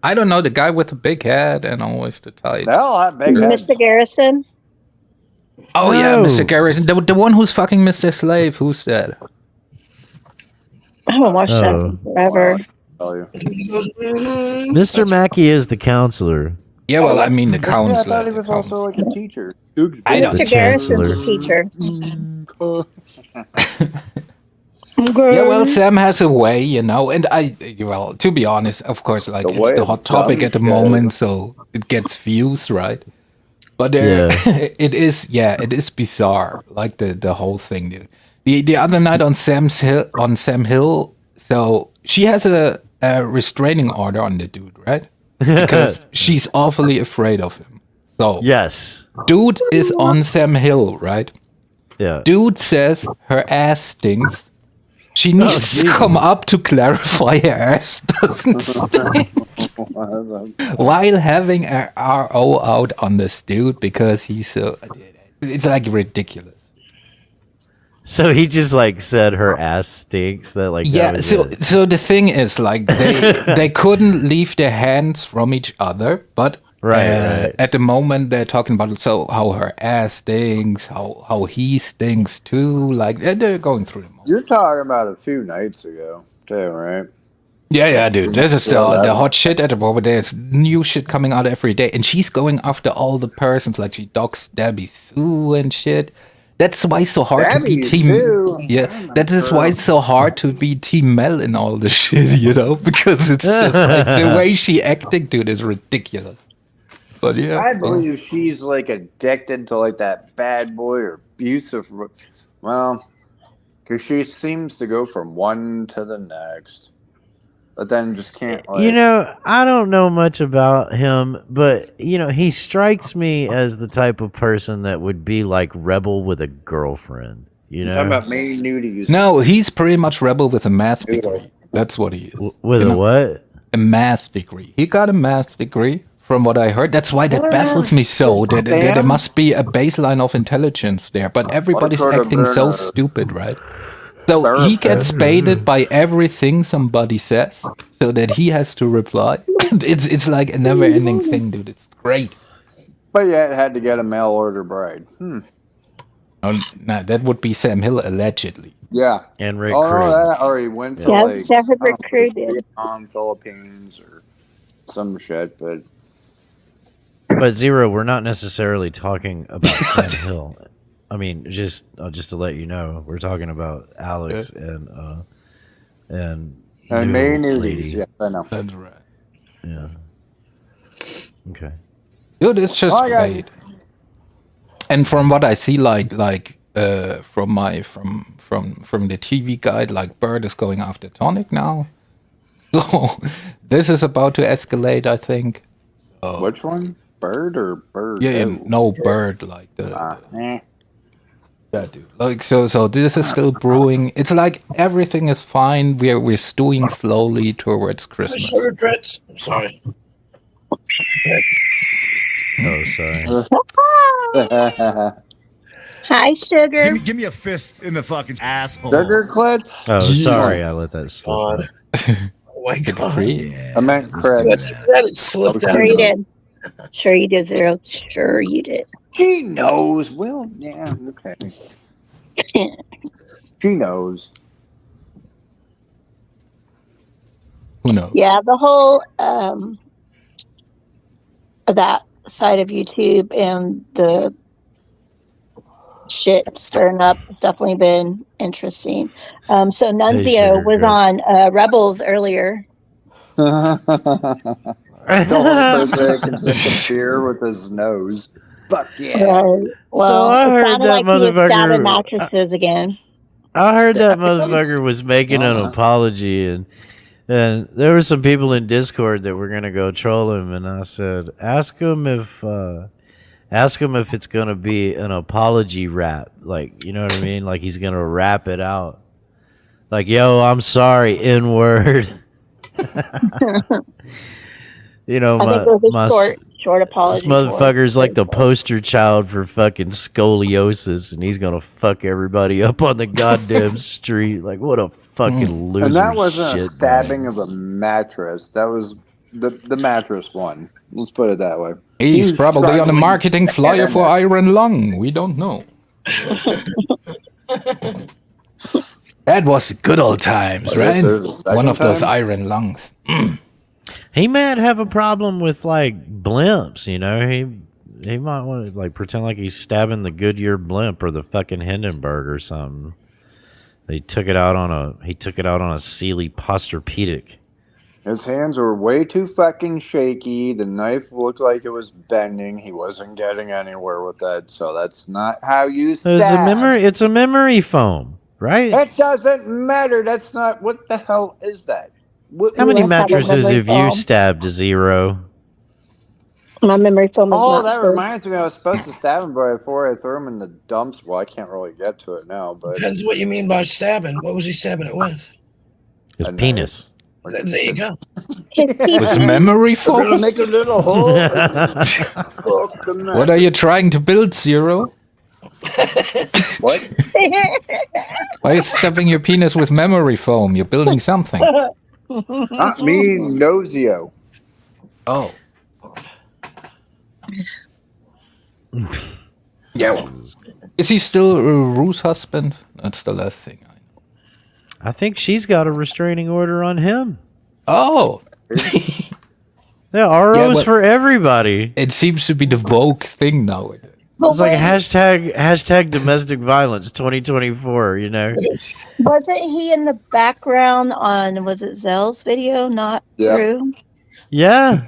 I don't know, the guy with the big head and always the tight.
No, that big head.
Mr. Garrison.
Oh, yeah,
No.
Mr. Garrison. The one who's fucking Mr. Slave. Who's that?
I haven't watched that
Oh.
in forever.
Tell you.
Mr. Mackey is the counselor.
Yeah, well, I mean the
Yeah, I thought
counselor.
he was also like a teacher.
I don't-
The
Mr. Garrison's
chancellor.
a teacher.
Yeah, well, Sam has a way, you know, and well, to be honest, of course, like
The
it's
way
the
of
hot topic
dumb
at the
shit.
moment, so it gets views, right? But it is bizarre, like the whole thing, dude. The other night on Sam Hill, so she has a restraining order on the dude, right? Because she's awfully afraid of him. So
Yes.
dude is on Sam Hill, right?
Yeah.
Dude says her ass stinks. She needs to come up to clarify her ass doesn't stink while having a RO out on this dude because he's so. It's like ridiculous.
So he just like said her ass stinks. That like that
Yeah.
was
So
it.
so the thing is like they couldn't leave their hands from each other, but.
Right.
At the moment, they're talking about so how her ass stinks, how he stinks too. Like they're going through them.
You're talking about a few nights ago, too, right?
Yeah, dude. This is
Yeah,
the hot shit at the moment. There's new shit coming out every day, and she's going after all the persons. Like she docs Debbie Sue and shit. That's why it's so hard to be
Debbie
team.
Sue?
Yeah, that is why it's so hard to be team Mel in all this shit. You know, because it's just like the way she acting, dude, is ridiculous. But yeah,
I believe she's like addicted to like that bad boy or abusive. Well, because she seems to go from one to the next, but then just can't. Like,
You know, I don't know much about him, but you know, he strikes me as the type of person that would be like Rebel with a girlfriend. You know,
talking about main nudies.
no, he's pretty much Rebel with a math degree. That's what he is.
with
You
a
know?
what?
A math degree. He got a math degree, from what I heard. That's why that baffles me so. That there must be a baseline of intelligence there, but everybody's
could have
acting
been
so
a
stupid, right? So he gets baited by everything somebody says, so that he has to reply. It's like a never-ending thing, dude. It's great.
But yeah, it had to get a mail order bride.
Oh, nah, that would be Sam Hill allegedly.
Yeah.
And Rick
Oh
Crew.
no, that or he went to
Yeah,
like
Stafford
I don't know,
Crew did.
Vietnam, Philippines, or some shit. But
But Zero, we're not necessarily talking about Sam Hill. I mean, just to let you know, we're talking about Alex and
main
Noodle
nudies.
Lady.
Yeah, I know.
That's right.
Yeah. Okay.
Dude, it's just
Oh, yeah.
bait. And from what I see, from the TV guide, like Bird is going after Tonic now. So this is about to escalate, I think. So,
Which one? Bird or Bird?
yeah,
Oh.
no Bird, like the
Eh.
yeah, dude. Like so this is still brewing. It's like everything is fine. We're stewing slowly towards Christmas.
Sugar Drits. Sorry.
Oh, sorry.
Hi, Sugar.
Give me a fist in the fucking asshole.
Sugar clit?
Oh, sorry, I let that slip.
God.
out.
Oh my God.
I meant crit.
That it slipped out.
Sure you did. Sure you did, Zero. Sure you did.
She knows. Well, yeah, okay. She knows.
Who knows?
Yeah, the whole that side of YouTube and the shit stirring up has definitely been interesting. So Nunzio
Sugar
was
Grits.
on Rebels earlier.
Don't Jose can drink a beer with his nose. Fuck yeah.
Well,
I
it
heard
sounded
that
like he was
motherfucker-
stabbing mattresses again.
I heard that motherfucker was making an apology, and there were some people in Discord that were gonna go troll him, and I said, ask him if it's gonna be an apology rap, like, you know what I mean, like he's gonna rap it out, like, yo, I'm sorry, N-word. You know,
I think it was short. short apology.
This motherfucker's like the poster child for fucking scoliosis, and he's gonna fuck everybody up on the goddamn street. Like, what a fucking loser!
And that wasn't a
shit
stabbing
bag.
of a mattress. That was the mattress one. Let's put it that way.
He's probably on a
struggling
marketing
to
flyer
get in
for
there.
Iron Lung. We don't know. That was good old times,
I guess
right?
there's a second
One of those
time?
Iron Lungs.
He might have a problem with like blimps, you know. He might want to like pretend like he's stabbing the Goodyear blimp or the fucking Hindenburg or something. He took it out on a Sealy Posturpedic.
His hands were way too fucking shaky. The knife looked like it was bending. He wasn't getting anywhere with that. So that's not how you stab.
It's a memory foam, right?
It doesn't matter. That's not. What the hell is that?
How many mattresses have you stabbed, Zero?
My memory foam is
Oh,
not
that
so-
reminds me. I was supposed to stab him before I threw him in the dumps. Well, I can't really get to it now, but
Depends what you mean by stabbing. What was he stabbing it with?
His penis.
There you go.
Was memory
I'm gonna
foam?
make a little hole.
What are you trying to build, Zero?
What?
Why are you stuffing your penis with memory foam? You're building something.
Not me, Nosio.
Oh. Yeah. Is he still Rue's husband? That's the last thing.
I think she's got a restraining order on him.
Oh.
Yeah, ROs
Yeah, but-
for everybody.
It seems to be the vogue thing now.
It's like hashtag domestic violence 2024, you know?
Wasn't he in the background on, was it Zell's video, not Drew?
Yeah.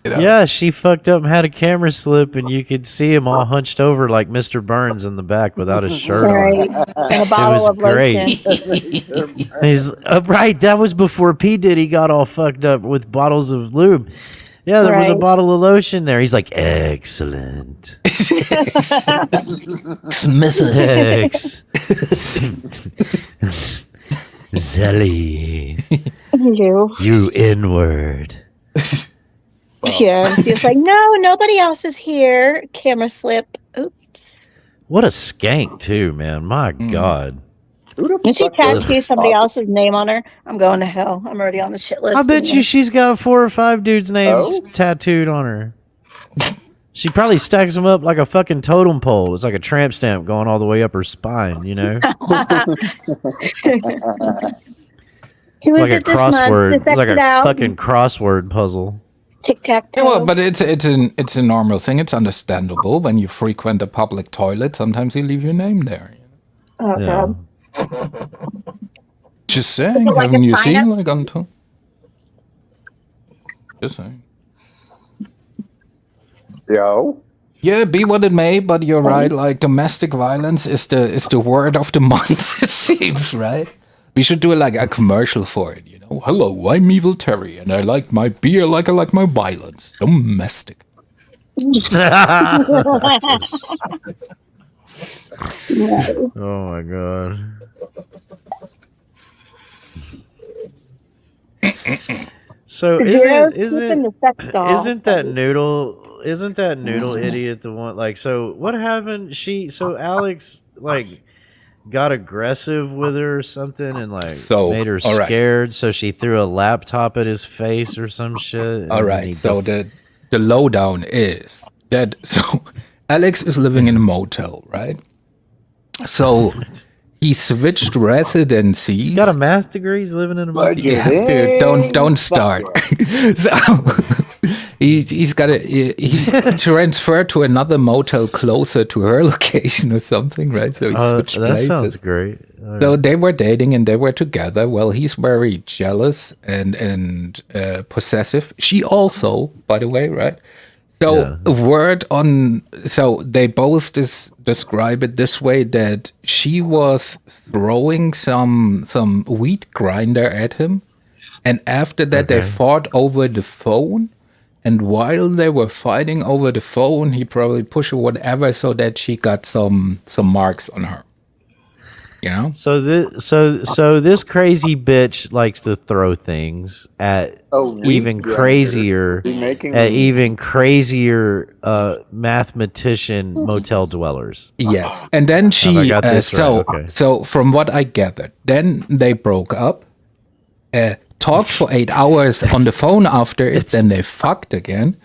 Yeah, she fucked up and had a camera slip, and you could see him all hunched over like Mr. Burns in the back without his shirt
Right.
on.
And a bottle
was
of
great.
lotion.
He's right. That was before P Diddy got all fucked up with bottles of lube. Yeah, there was a
Right.
bottle of lotion there. He's like, excellent. Smith. Zelly. You inward.
Yeah. He was like, no, nobody else is here. Camera slip. Oops.
What a skank, too, man. My
Mm.
God.
When she tattooed somebody else's name on her, I'm going to hell. I'm already on the shit list.
I bet you she's got 4 or 5 dudes' names
Oh?
tattooed on her. She probably stacks them up like a fucking totem pole. It's like a tramp stamp going all the way up her spine, you know?
Who is
Like a
it this month?
crossword.
Check
It's like
it
a
out.
fucking crossword puzzle.
Tic tac
Yeah,
toe.
well, but it's a normal thing. It's understandable when you frequent a public toilet. Sometimes you leave your name there.
Oh,
Yeah.
God.
Just saying.
Like a
Haven't you
sign
seen
up?
like on to? Just saying.
Yo.
Yeah, be what it may, but you're right. Like domestic violence is the word of the month. It seems right. We should do like a commercial for it. You know, hello, I'm Evil Terry, and I like my beer like I like my violence. Domestic.
Oh my God. So
Zero's keeping
isn't
the sex doll.
isn't that noodle idiot the one like so what happened so Alex like got aggressive with her or something and like
So,
made her
all right.
scared so she threw a laptop at his face or some shit and
All
then
right.
he
So the lowdown is that so Alex is living in a motel, right? So he switched residencies.
he's got a math degree, he's living in a motel.
Yeah, dude, don't start. So he's transferred to another motel closer to her location or something, right? So he switched
that
places.
sounds great.
So they were dating and they were together. Well, he's very jealous and possessive. She also, by the way, right? So so they both describe it this way that she was throwing some wheat grinder at him, and after that they fought over the phone. And while they were fighting over the phone, he probably pushed her whatever so that she got some marks on her. You know.
So this crazy bitch likes to throw things at even crazier mathematician motel dwellers.
Yes, and then
Have I
she
got this right? Okay.
so from what I gathered, then they broke up, talked for 8 hours on the phone after it, then they fucked again.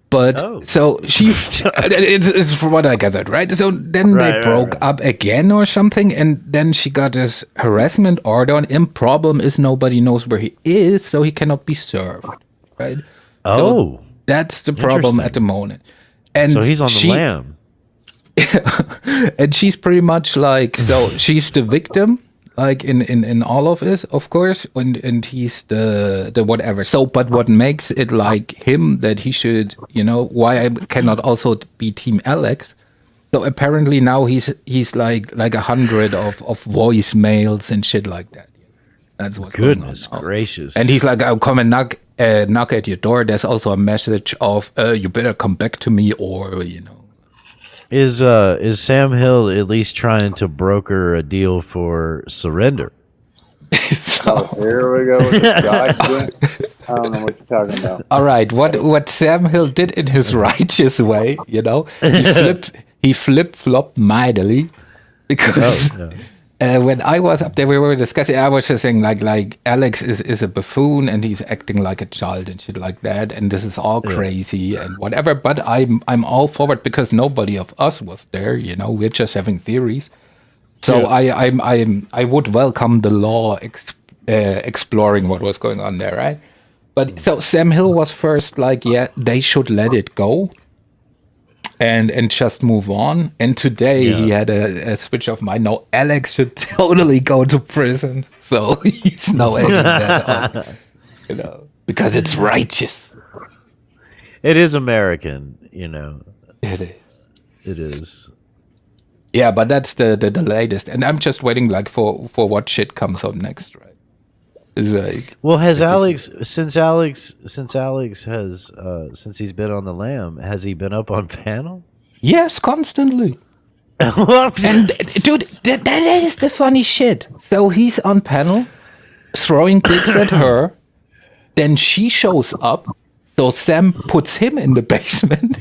But so she, it's from what I gathered, right? So then they broke up again or something, and then she got this harassment order on him. Problem is nobody knows where he is, so he cannot be served, right? So that's the problem at the moment. And
so he's on the lam.
And she's pretty much like, so she's the victim, like in all of it, of course, and he's the whatever. So, but what makes it like him that he should, why I cannot also be Team Alex. So apparently now he's like 100 of voicemails and shit like that. That's what's
Goodness
going on.
gracious.
And he's like, I'll come and knock at your door. There's also a message of, you better come back to me, or
Is Sam Hill at least trying to broker a deal for surrender?
So here we go with the guy. I don't know what you're talking about.
All right, what Sam Hill did in his righteous way, he flip-flopped mightily, because when I was up there, we were discussing. I was just saying like Alex is a buffoon and he's acting like a child and shit like that, and this is all crazy and whatever. But I'm all for it because nobody of us was there. We're just having theories. So I would welcome the law exploring what was going on there, right? But so Sam Hill was first like, yeah, they should let it go. And just move on. And today he had a switch of mind. No, Alex should totally go to prison. So he's now adding that on, because it's righteous.
It is American,
It is.
It is.
Yeah, but that's the latest. And I'm just waiting like for what shit comes up next, right? It's like,
well, has Alex since he's been on the lam, has he been up on panel?
Yes, constantly. And dude, that is the funny shit. So he's on panel, throwing clicks at her. Then she shows up. So Sam puts him in the basement.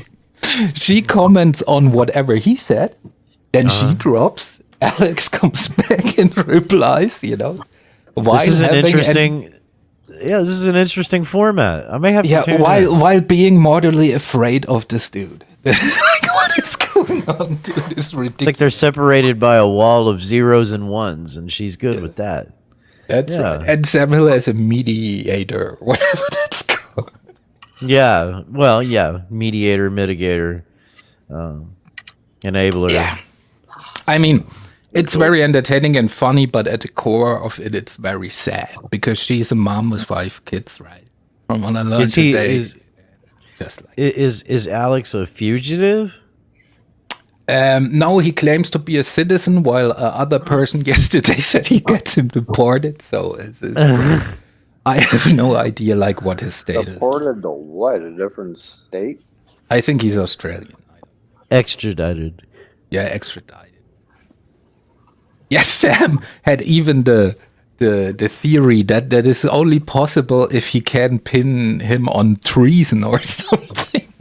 She comments on whatever he said. Then she drops. Alex comes back and replies.
This is an interesting. This is an interesting format. I may have to tune in.
While being mortally afraid of this dude. This is like, what is going on, dude? It's ridiculous.
It's like they're separated by a wall of zeros and ones, and she's good with that.
That's right. And Samuel as a mediator, whatever that's called.
Yeah. Well, yeah. Mediator, mitigator, enabler.
Yeah. I mean, it's very entertaining and funny, but at the core of it, it's very sad because she's a mom with 5 kids, right? From what I learned today.
Is Alex a fugitive?
No, he claims to be a citizen, while other person yesterday said he gets him deported. So I have no idea like what his status.
Deported to what? A different state?
I think he's Australian.
Extradited.
Yeah, extradited. Yes, Sam had even the theory that is only possible if he can pin him on treason or something.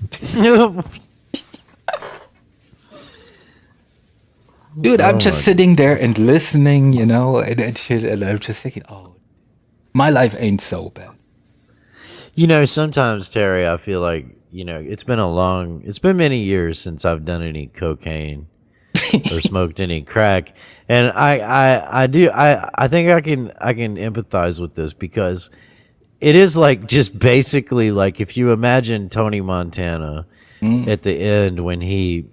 Dude, I'm just sitting there and listening, and shit, and I'm just thinking, oh, my life ain't so bad.
Sometimes, Terry, I feel like, it's been many years since I've done any cocaine or smoked any crack. And I think I can empathize with this because it is like just basically like if you imagine Tony Montana at the end when he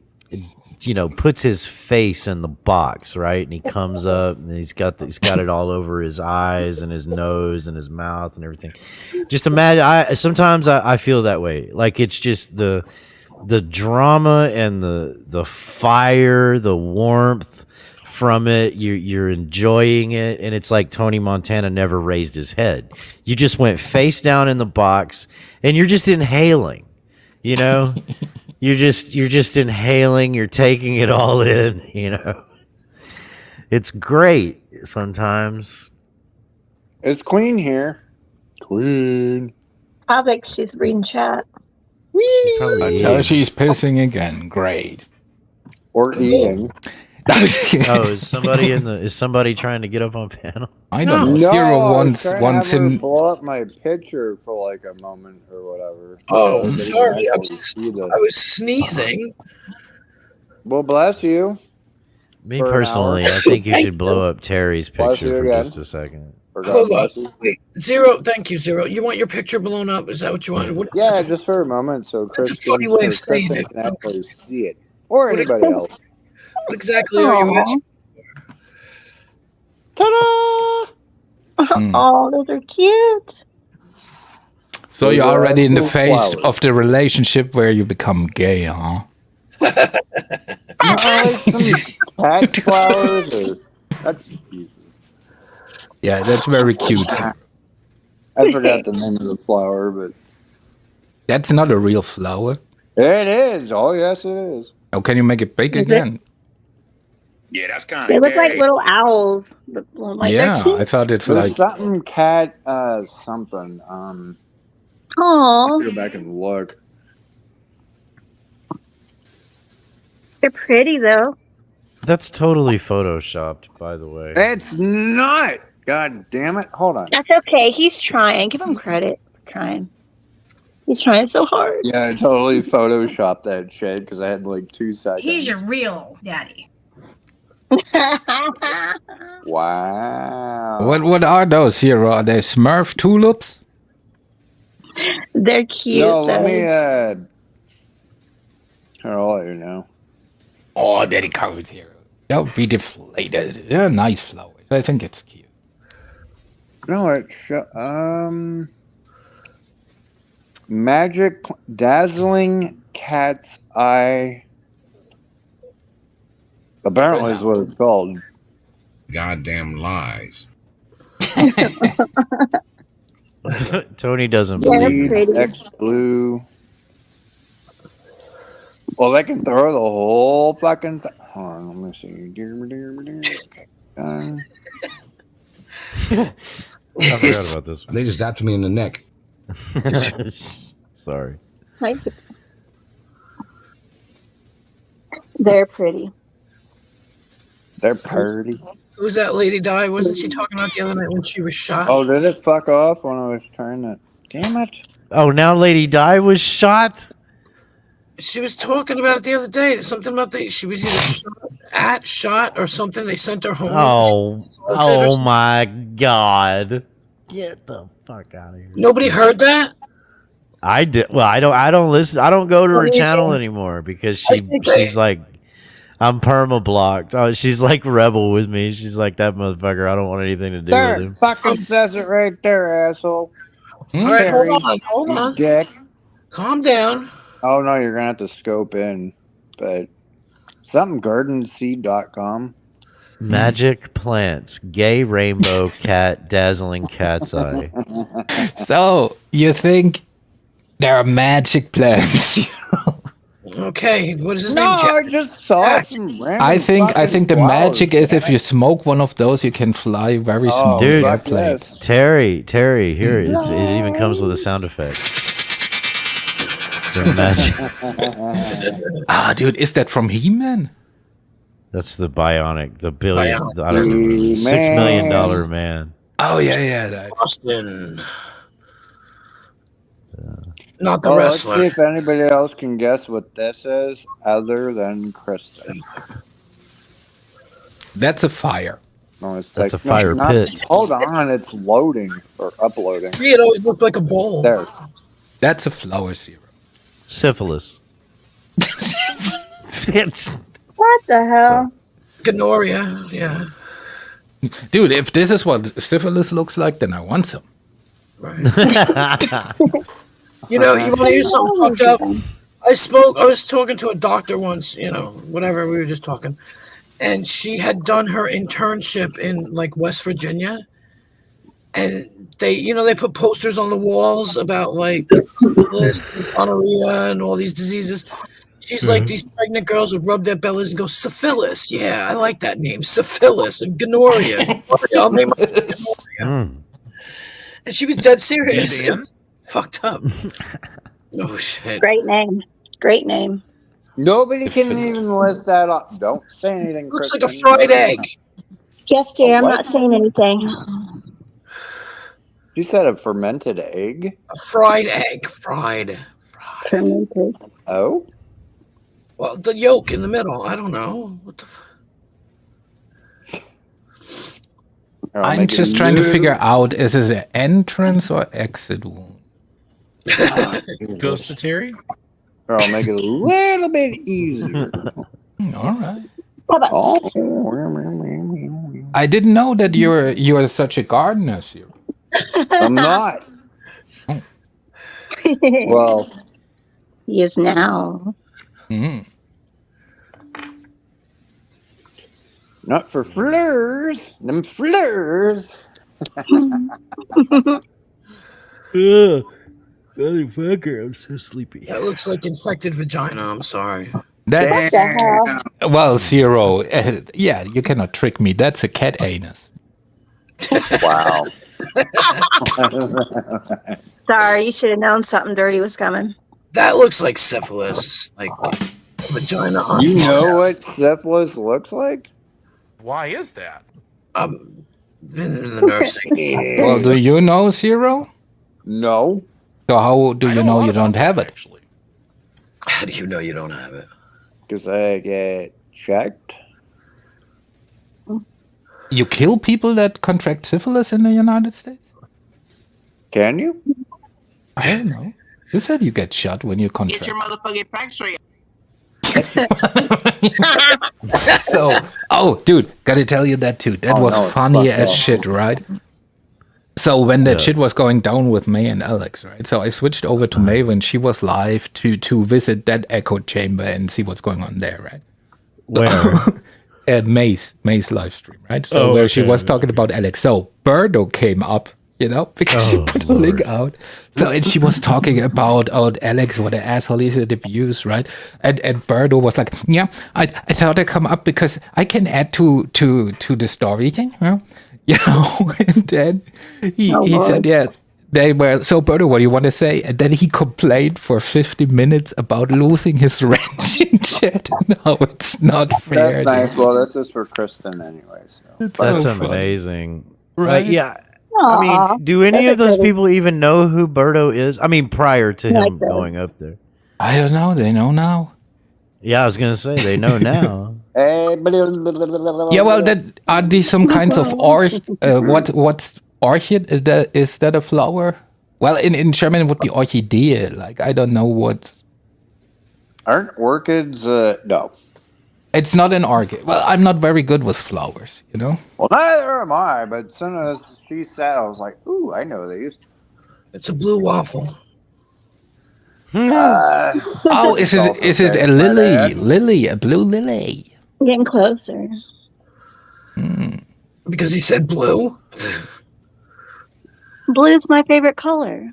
puts his face in the box, right? And he comes up and he's got it all over his eyes and his nose and his mouth and everything. Just imagine sometimes I feel that way. Like it's just the drama and the fire, the warmth from it, you're enjoying it, and it's like Tony Montana never raised his head. You just went face down in the box, and you're just inhaling. You're just inhaling. You're taking it all in. It's great sometimes.
Is Queen here? Queen.
I think she's reading chat.
She probably
So
is.
she's pissing again. Great.
Or eating.
Oh, is somebody trying to get up on panel?
I don't know.
No,
Zero
I was
once
trying to have her
in.
pull up my picture for like a moment or whatever.
Oh,
So they can
sorry. I
actually see the-
was sneezing.
Well, bless you.
Me
For an
personally,
hour.
I think you should blow up Terry's
Bless
picture
you
for
again.
just a second.
Or God
Hold on.
bless you.
Wait, Zero. Thank you, Zero. You want your picture blown up? Is that what you want? What,
Yeah, just for a moment, so
that's a funny way of saying
Kristen
it.
can actually see it, or
What
anybody else.
What exactly are you asking?
Ta-da!
Oh, those are cute.
So
Those
you're
are
already in the
actual
phase
flowers.
of the relationship where you become gay, huh?
No, like some cat flowers or that's easy.
Yeah, that's very cute.
I forgot the name of the flower, but
That's not a real flower.
it is. Oh yes, it is.
Oh, can you make it big
Is it?
again?
Yeah, that's kind
They
of
look like
gay.
little owls. Like
Yeah,
they're cute.
I thought it's
There's
like.
something cat something.
Aw,
Go back and look.
they're pretty though.
That's totally photoshopped, by the way.
It's not. God damn it! Hold on.
That's okay. He's trying. Give him credit for trying. He's trying so hard.
Yeah, I totally photoshopped that shit because I had like 2 seconds.
He's your real daddy.
Wow.
What are those here? Are they Smurf tulips?
They're cute.
No, let
though.
me I'll let you know.
Oh, there it goes here. They'll be deflated. They're nice flowers. I think it's cute.
No, magic dazzling cat's eye. Apparently, is what it's called.
Goddamn lies.
Tony doesn't
Yeah, they're
believe.
pretty.
X blue. Well, they can throw the whole fucking thing. Hold on, let me see. Okay.
I forgot about this one.
They just zapped me in the neck.
Sorry.
They're pretty.
They're pretty.
Who's that lady die? Wasn't she talking about the other night when she was shot?
Oh, did it fuck off when I was trying to? Damn it!
Oh, now Lady Di was shot?
She was talking about it the other day. Something about she was either shot or something. They sent her home.
Oh my God. Get the fuck out of here.
Nobody heard that?
I did. Well, I don't listen. I don't go to
What
her
do you
channel
think?
anymore because
I think
she's like, I'm perma blocked. Oh, she's like rebel with me. She's like, that motherfucker. I don't want anything to do with
There,
him.
fucking says it right there, asshole.
All right,
Terry,
hold
you
on.
dick.
Calm down.
Oh no, you're gonna have to scope in, but something gardenseed.com.
Magic plants, gay rainbow cat, dazzling cat's eye.
So you think there are magic plants?
Okay, what is his
No,
name?
I just saw some random
I think the
flowers,
magic is if
man.
you smoke one of those, you can fly very
Oh,
small
dude,
airplanes.
Terry, here it even comes with a sound effect. So magic.
Ah, dude, is that from He-Man?
That's the bionic, the billion.
Bionic.
I don't remember. $6 million man.
Oh yeah, that.
Austin. Not the
Well, let's see
wrestler.
if anybody else can guess what this is other than Kristen.
That's a fire.
No, it's
That's
like,
a fire
not-
pit.
Hold on, it's loading or uploading.
To me, it always looked like a bowl.
There.
That's a flower zero.
Syphilis.
What the hell?
Gonorrhea, yeah.
Dude, if this is what syphilis looks like, then I want some.
Right. You want to hear something fucked up? I was talking to a doctor once, whatever, we were just talking. And she had done her internship in like West Virginia. And they put posters on the walls about like syphilis and gonorrhea and all these diseases. She's like these pregnant girls who rub their bellies and go, syphilis. Yeah, I like that name. Syphilis and gonorrhea. I'll name my gonorrhea. And she was dead serious. It's fucked up. Oh, shit.
Great name. Great name.
Nobody can even list that up. Don't say anything.
Looks like
Kristen.
a fried egg.
Yes, dear. I'm
what?
not saying anything.
You said a fermented egg?
A fried egg. Fried.
Fermented.
Oh?
Well, the yolk in the middle. I don't know. What the
I'm just trying to figure out, is this an entrance or exit wound?
Goes to Terry?
Or I'll make it a little bit easier.
All right.
Oh.
I didn't know that you're such a gardener, Cyril.
I'm not. Well,
he is now.
Not for fleurs. Them fleurs.
Motherfucker, I'm so sleepy.
That looks like infected vagina. I'm sorry.
That's well, Zero. Yeah, you cannot trick me. That's a cat anus.
Wow.
Sorry, you should have known something dirty was coming.
That looks like syphilis. Like vagina.
You know what syphilis looks like?
Why is that?
Been in the nursing.
Well, do you know, Zero?
No.
So how do you know you don't have it?
How do you know you don't have it?
Because I get checked.
You kill people that contract syphilis in the United States?
Can you?
I don't know. You said you get shot when you
Get
contract.
your motherfucking facts straight.
So, dude, gotta tell you that too. That was
no,
funny
fuck
as
off.
shit, right? So when that shit was going down with May and Alex, right? So I switched over to May when she was live to visit that echo chamber and see what's going on there, right?
Where?
At May's live stream, right? So where she was talking about Alex. So Birdo came up, because she put a link out. So and she was talking about Alex, what an asshole he's at abuse, right? And Birdo was like, yeah, I thought I'd come up because I can add to the story thing, and then he said, yeah, they were, so Birdo, what do you want to say? And then he complained for 50 minutes about losing his wrench in chat. No, it's not fair.
That's nice. Well, this is for Kristen anyway. So.
That's
so funny.
amazing.
Right?
Yeah.
Aw,
I mean, do any
that's
of those
good.
people even know who Birdo is? I mean, prior to him going up there.
I don't know. They know now.
Yeah, I was going to say, they know now.
Yeah, well, are these some kinds of what's orchid? Is that a flower? Well, in German it would be Orchidee. Like, I don't know what.
Aren't orchids? No.
It's not an orchid. Well, I'm not very good with flowers,
Well, neither am I. But as soon as she said, I was like, "Ooh, I know these."
It's a blue waffle.
Oh, is it a lily? Lily, a blue lily.
Getting closer.
Because he said blue.
Blue's my favorite color.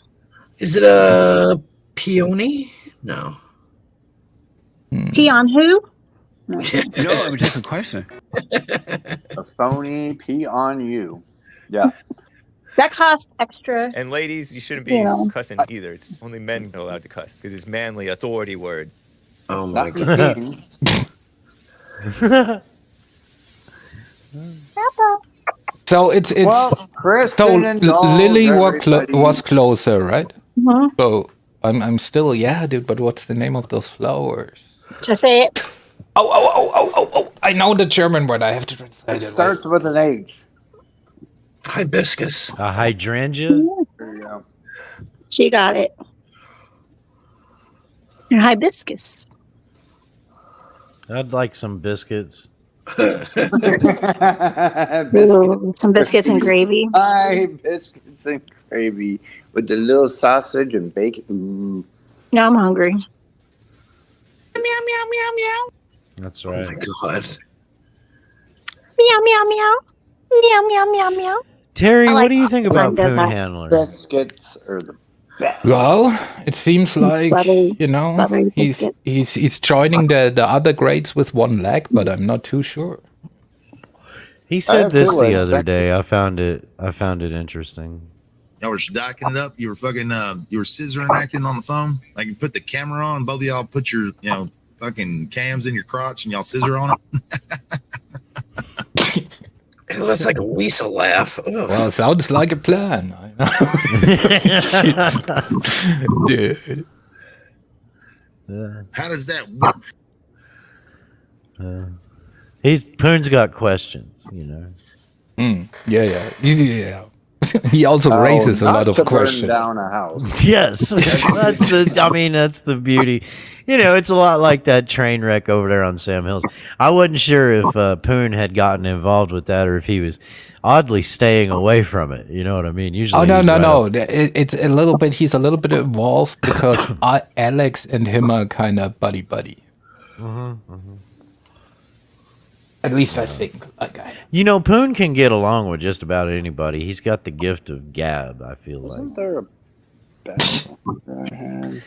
Is it a peony? No.
Peon who?
No, it was just a question.
A phony pee on you. Yeah.
That costs extra.
And ladies, you shouldn't be
Yeah.
cussing either. It's only men are allowed to cuss because it's manly authority word.
Oh my
Not
god.
me.
So it's
Well, Kristen
so
indulged
Lily
everybody.
was closer, right?
Mm-hmm.
So I'm still dude. But what's the name of those flowers?
To say it.
Oh! I know the German word. I have to translate
It
it.
starts with an H.
Hibiscus.
A hydrangea?
There you go.
She got it. And hibiscus.
I'd like some biscuits.
Ooh, some biscuits and gravy.
Hi, biscuits and gravy with the little sausage and bacon. Ooh.
Now I'm hungry.
Meow, meow, meow, meow.
That's
Oh
right.
my god.
Meow, meow, meow. Meow, meow, meow, meow.
Terry,
I
what
like
do you think about
mine does
poon
that.
handlers?
Biscuits are the
Well, it seems like
Buttery-
you know
buttery
he's
biscuit.
he's joining the other grades with one leg, but I'm not too sure.
He
I
said
have
this
two
the
legs.
other day. I found it interesting.
Y'all were stacking it up. You were fucking, you were scissoring acting on the phone. Like you put the camera on, both of y'all put your, fucking cams in your crotch and y'all scissor on it.
It looks like a Lisa laugh. Ugh.
Well, sounds like a plan. I know. Dude.
How does that work?
Poon's got questions, you know.
Yeah. He also raises a lot of
to burn
questions.
down a house.
Yes, that's the beauty. You know, it's a lot like that train wreck over there on Sam Hills. I wasn't sure if Poon had gotten involved with that or if he was oddly staying away from it. You know what I mean? Usually,
No.
up-
It's a little bit. He's a little bit involved because Alex and him are kind of buddy. At least I think. Okay.
You know, Poon can get along with just about anybody. He's got the gift of gab, I feel like.
Isn't there a best one I had?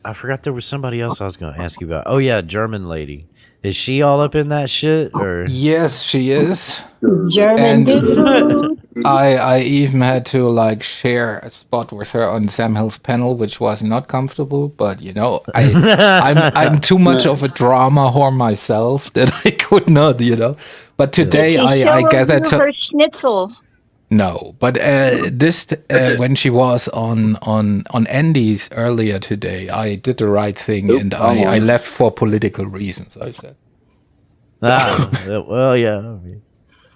I forgot there was somebody else I was going to ask you about. Oh, yeah, German lady. Is she all up in that shit? Or
Yes, she is.
German
And
dude.
I even had to like share a spot with her on Sam Hill's panel, which was not comfortable. But you know, I'm too much of a drama whore myself that I could not, you know. But today
Did she
I
show
gathered
you her schnitzel?
no. But when she was on Andy's earlier today, I did the right thing and I left for political reasons. I said.
Well, yeah.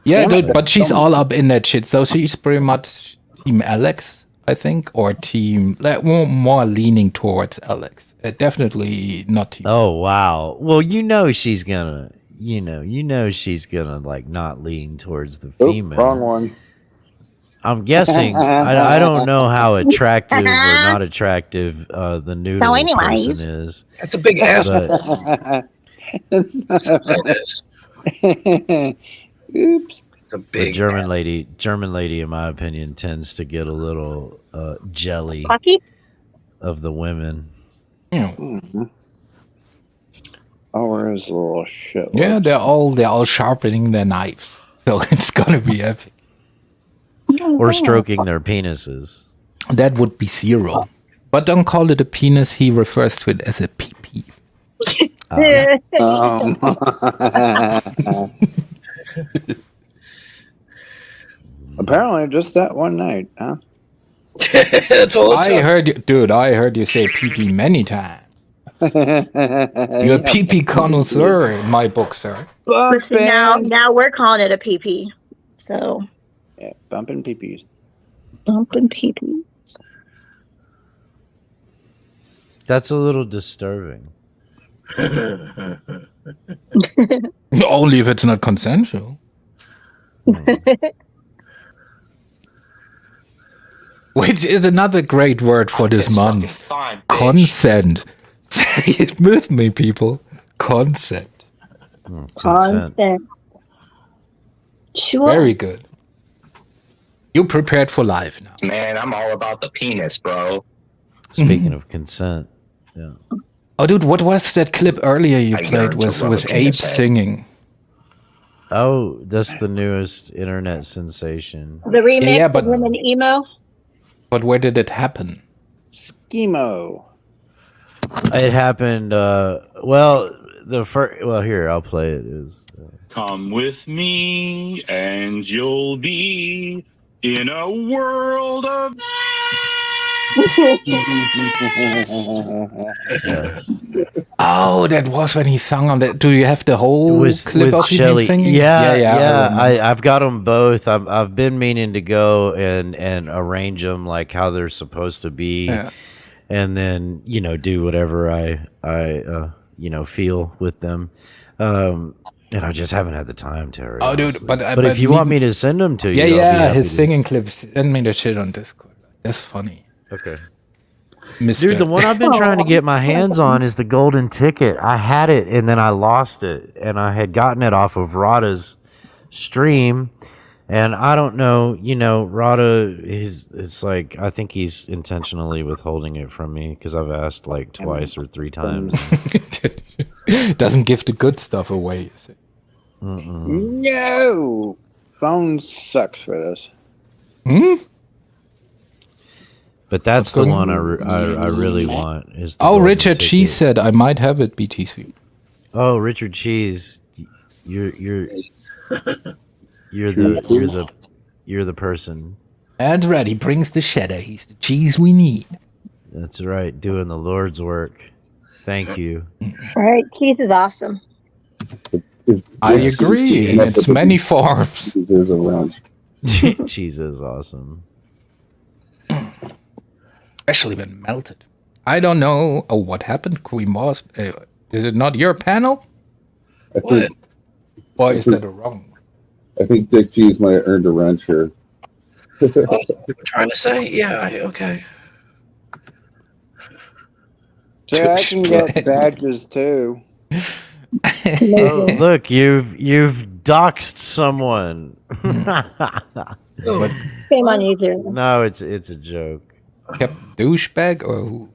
Yeah, dude, but she's all up in that shit. So she's pretty much Team Alex, I think, or Team more leaning towards Alex. Definitely not Team.
Oh wow. Well, you know she's gonna, she's gonna like not lean towards the female.
Wrong one.
I'm guessing. I don't know how attractive or not attractive the noodle person is.
That's a big ass.
Oops.
A big
German lady, in my opinion, tends to get a little jelly
Cocky?
of the women.
Mm-hmm. Oh, where is the little shit?
Yeah, they're all sharpening their knives, so it's gonna be epic.
Or stroking their penises.
That would be zero. But don't call it a penis. He refers to it as a pee-pee.
Apparently, just that one night, huh?
That's all.
I heard you, dude. I heard you say pee-pee many times. You're a pee-pee connoisseur in my book, sir.
Listen, now we're calling it a PP. So
Yeah, bumping pee-pees.
bumping PP.
That's a little disturbing.
Only if it's not consensual. Which is another great word for this month.
Fine,
Consent. Say it with me, people. Consent.
Consent. Sure.
Very good. You prepared for life now.
Man, I'm all about the penis, bro.
Speaking of consent, yeah.
Oh, dude, what was that clip earlier you
I
played
yearn to
with
rub a
Abe
penis head.
singing?
Oh, that's the newest internet sensation.
The remix
Yeah, but-
of Women Emo.
But where did it happen?
Schemo.
It happened. Here I'll play it.
Come with me and you'll be in a world of
Yes.
Oh, that was when he sung on that. Do you have the whole clip of him
Shelley.
singing?
Yeah. I've got them both. I've been meaning to go and arrange them like how they're supposed to be, and then do whatever I feel with them. And I just haven't had the time, Terry.
Oh, dude,
honestly.
but
if you want me to send them to you, I'll be
yeah,
happy
his
to.
singing clips. Send me the shit on Discord. That's funny.
Okay.
Mister.
Dude, the one I've been trying to get my hands on is the golden ticket. I had it and then I lost it, and I had gotten it off of Rada's stream, And I don't know, Rada it's like I think he's intentionally withholding it from me because I've asked like twice or 3 times.
Doesn't give the good stuff away. Is it?
No, phone sucks for this.
But that's the one I really want. Is the
oh,
golden
Richard
ticket.
Cheese said I might have it. BTC.
Oh, Richard Cheese, you're the person.
And Reddy brings the cheddar. He's the cheese we need.
That's right, doing the Lord's work. Thank you.
All right, cheese is awesome.
I agree. In its many forms.
Cheese is awesome.
Especially when melted. I don't know. Oh, what happened, Queen Boss? Is it not your panel?
What?
Or is that a wrong one?
I think Dick Cheese might have earned a wrench here.
I'm trying to say, yeah, okay.
So I can get badges too.
Oh, look, you've doxed someone.
Shame on you, Drew.
No, it's a joke.
Douchebag or who?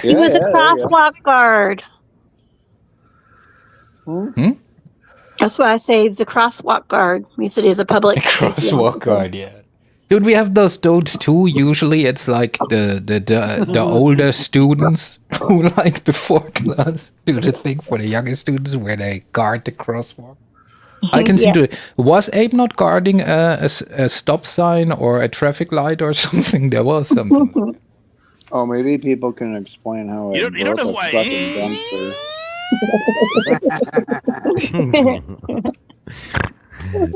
He was a crosswalk guard. That's why I say he's a crosswalk guard. He said he's a public
Crosswalk guard, yeah. Dude, we have those dudes too. Usually it's like the older students who like before class do the thing for the younger students where they guard the crosswalk. I can see it. Was Abe not guarding a stop sign or a traffic light or something? There was something.
Oh, maybe people can explain how it
You don't know why.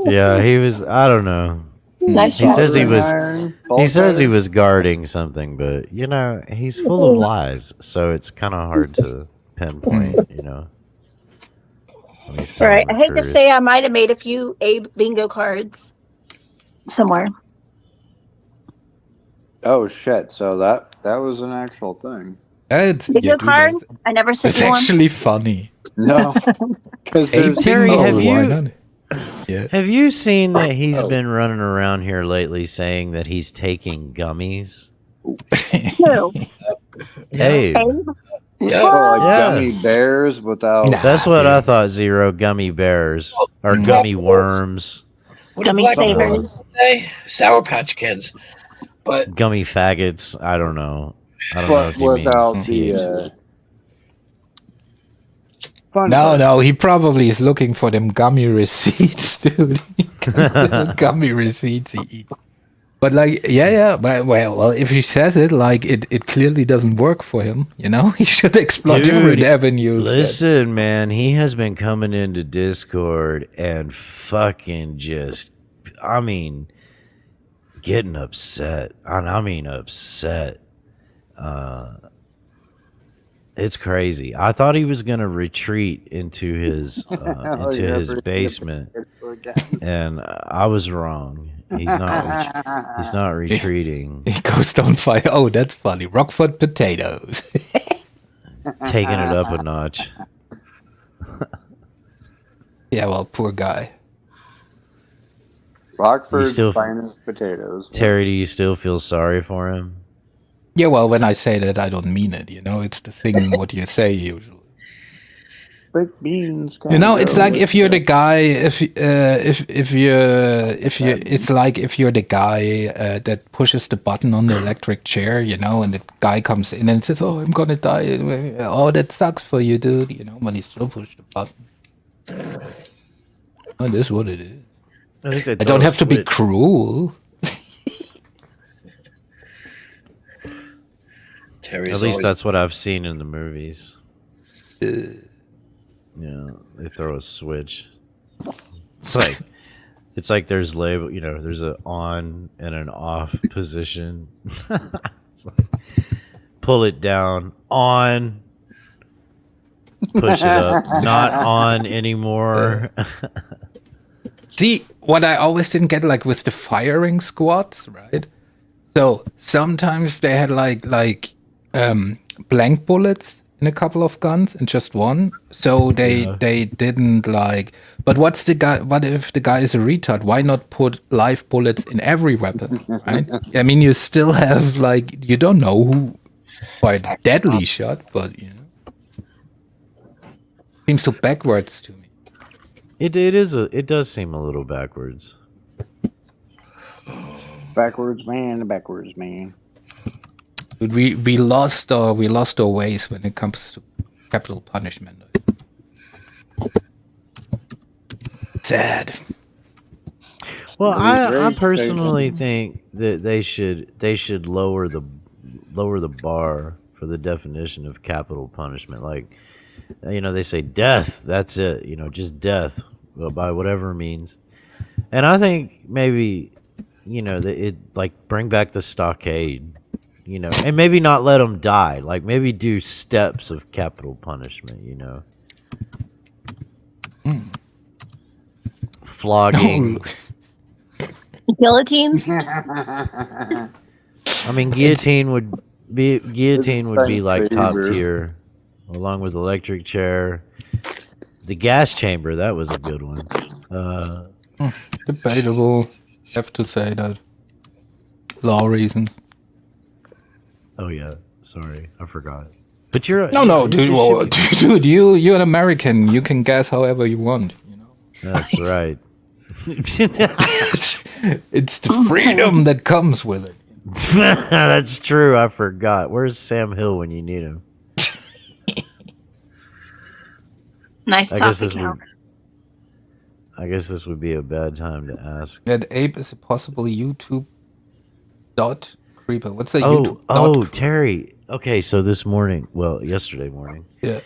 Yeah, he was. I don't know.
Nice
he
job.
says he was. He says he was guarding something, but he's full of lies, so it's kind of hard to pinpoint. When he's telling
Right.
the
I hate to
truth.
say I might have made a few Abe bingo cards somewhere.
Oh shit! So that was an actual thing.
Bingo cards? I never sent
It's
you one.
actually funny.
No, because
Hey, Terry,
why not? Yeah.
have you seen that he's been running around here lately saying that he's taking gummies?
No.
Hey,
gummy bears without.
that's what I thought. Zero gummy bears or gummy worms,
What
Gummy
did Black
savers.
Widow say? Sour Patch Kids. But
gummy faggots. I don't know. I don't know
But
if he
without
means
the fun
No,
part.
no, he probably is looking for them gummy receipts, dude. Little gummy receipts he eats. But but well, if he says it, like it clearly doesn't work for him, He should explore different avenues.
Listen, man, he has been coming into Discord and fucking just, getting upset. I mean upset. It's crazy. I thought he was gonna retreat into his basement, and I was wrong. He's not. He's not retreating.
He goes on fire. Oh, that's funny. Rockford potatoes.
Taking it up a notch.
Yeah, well, poor guy.
Rockford's finest potatoes.
Terry, do you still feel sorry for him?
Yeah, well, when I say that, I don't mean it. It's the thing what you say usually.
Baked beans.
It's like if you're the guy, if you're, it's like if you're the guy that pushes the button on the electric chair, and the guy comes in and says, "Oh, I'm gonna die." Oh, that sucks for you, dude. But he still pushed the button. Oh, that's what it is. I don't have to be cruel.
At least that's what I've seen in the movies. Yeah, they throw a switch. It's like there's label, there's an on and an off position. It's like, pull it down, on, push it up, not on anymore.
See, what I always didn't get, like with the firing squads, right? So sometimes they had like blank bullets in a couple of guns and just one. So they didn't like. But what's the guy? What if the guy is a retard? Why not put live bullets in every weapon? Right? I mean, you still have like you don't know who quite deadly shot, but you know, seems so backwards to me.
It does seem a little backwards.
Backwards man.
We lost our ways when it comes to capital punishment. Sad.
Well, I personally think that they should lower the bar for the definition of capital punishment. Like, you know, they say death. That's it. You know, just death by whatever means. And I think maybe, you know, it like bring back the stockade. You know, and maybe not let them die. Like maybe do steps of capital punishment. You know, flogging.
Guillotines.
I mean, guillotine would be like top tier, along with electric chair. The gas chamber, that was a good one.
Debatable. Have to say that. Law reasons.
Oh yeah, sorry, I forgot. But you're
no, dude. Well, dude, you're an American. You can guess however you want. You know.
That's right.
It's the freedom that comes with it.
That's true. I forgot. Where's Sam Hill when you need him?
Nice.
I guess this would be a bad time to ask.
That Abe is a possible YouTube dot creeper. What's the
YouTube?
Oh,
Terry. Okay, so yesterday morning.
Yeah.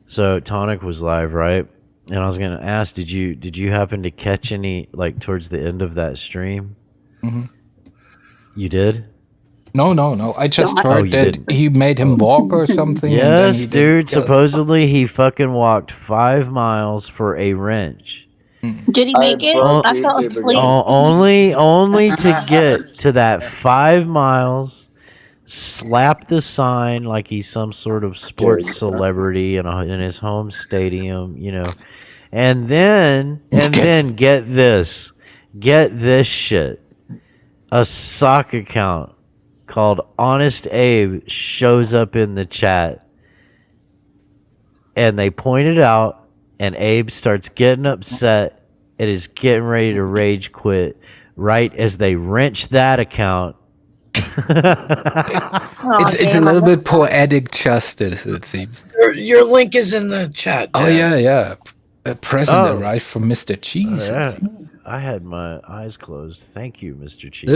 So Tonic was live, right? And I was gonna ask, did you happen to catch any like towards the end of that stream?
Mm-hmm.
You did?
No. I just heard that he made him walk or something.
Yes, dude. Supposedly he fucking walked 5 miles for a wrench.
Did he make it? I fell asleep.
Only to get to that 5 miles, slap the sign like he's some sort of sports celebrity in his home stadium, you know, and then get this shit. A sock account called Honest Abe shows up in the chat, and they point it out, and Abe starts getting upset and is getting ready to rage quit right as they wrench that account.
It's a little bit poetic justice, it seems.
Your link is in the chat.
Oh yeah. A present arrived from Mr. Cheese.
I had my eyes closed. Thank you, Mr. Cheese.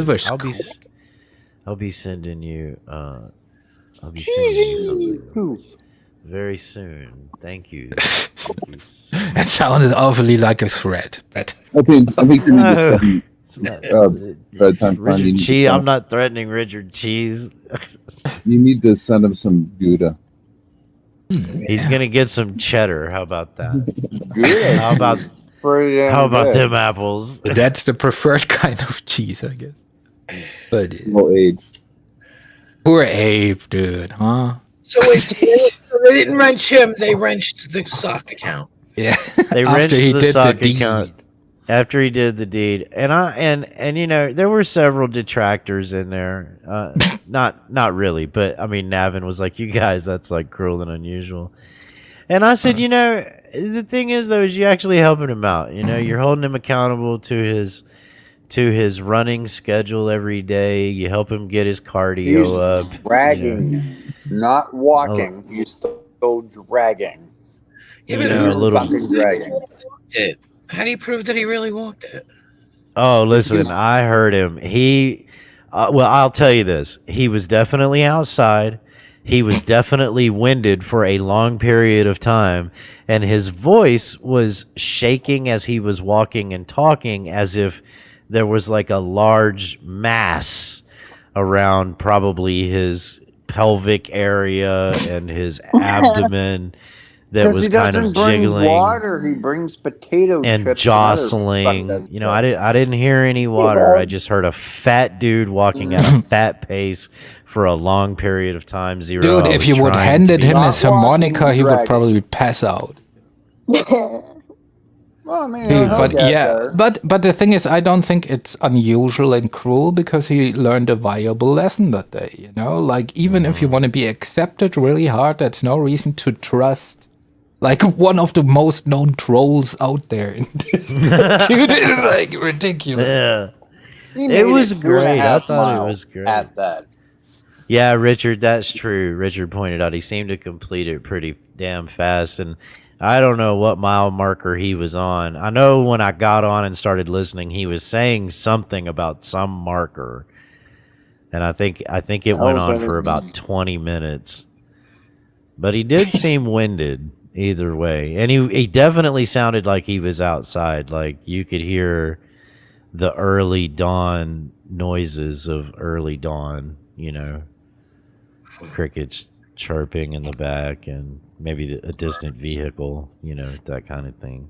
I'll be sending you something very soon. Thank you.
That sounded awfully like a threat. But
I think you need to bedtime
Richard Cheese. I'm not threatening Richard Cheese.
You need to send him some Gouda.
He's gonna get some cheddar. How about that?
Good.
How about them apples?
That's the preferred kind of cheese, I guess. But
well aged.
Poor Abe, dude, huh?
So wait, so they didn't wrench him; they wrenched the sock account.
Yeah,
they wrenched the sock account after he did the deed, and you know there were several detractors in there. Not really, but I mean Navin was like, "You guys, that's like cruel and unusual." And I said, you know, the thing is though, is you actually helping him out. You know, you're holding him accountable to his running schedule every day. You help him get his cardio up.
Dragging, not walking. He's still dragging.
Yeah,
you know, a little
dragging.
How do you prove that he really walked it?
Oh, listen, I heard him. Well, I'll tell you this. He was definitely outside. He was definitely winded for a long period of time, and his voice was shaking as he was walking and talking as if there was like a large mass around probably his pelvic area and his abdomen that was
he
kind of
doesn't bring
jiggling
water. He brings potato
and
chips
jostling.
and other
You know, I didn't hear any water. I just heard a fat dude walking at a fat pace for a long period of time. Zero.
Dude,
I
if
was
you would
trying
handed
to be
him
nice.
his harmonica, he would probably pass out.
Well, I mean,
Dude,
he'll
but
get
yeah,
there.
but the thing is, I don't think it's unusual and cruel because he learned a valuable lesson that day. You know, like even if you want to be accepted really hard, that's no reason to trust. Like one of the most known trolls out there. Dude, it's like ridiculous.
Yeah.
He
It
made
was
2.5
great. I thought it
miles
was great.
at that.
Yeah, Richard, that's true. Richard pointed out he seemed to complete it pretty damn fast, and I don't know what mile marker he was on. I know when I got on and started listening, he was saying something about some marker, and I think it went on for about 20 minutes. But he did seem winded either way, and he definitely sounded like he was outside. Like you could hear the early dawn noises of early dawn. You know, crickets chirping in the back and maybe a distant vehicle, you know, that kind of thing.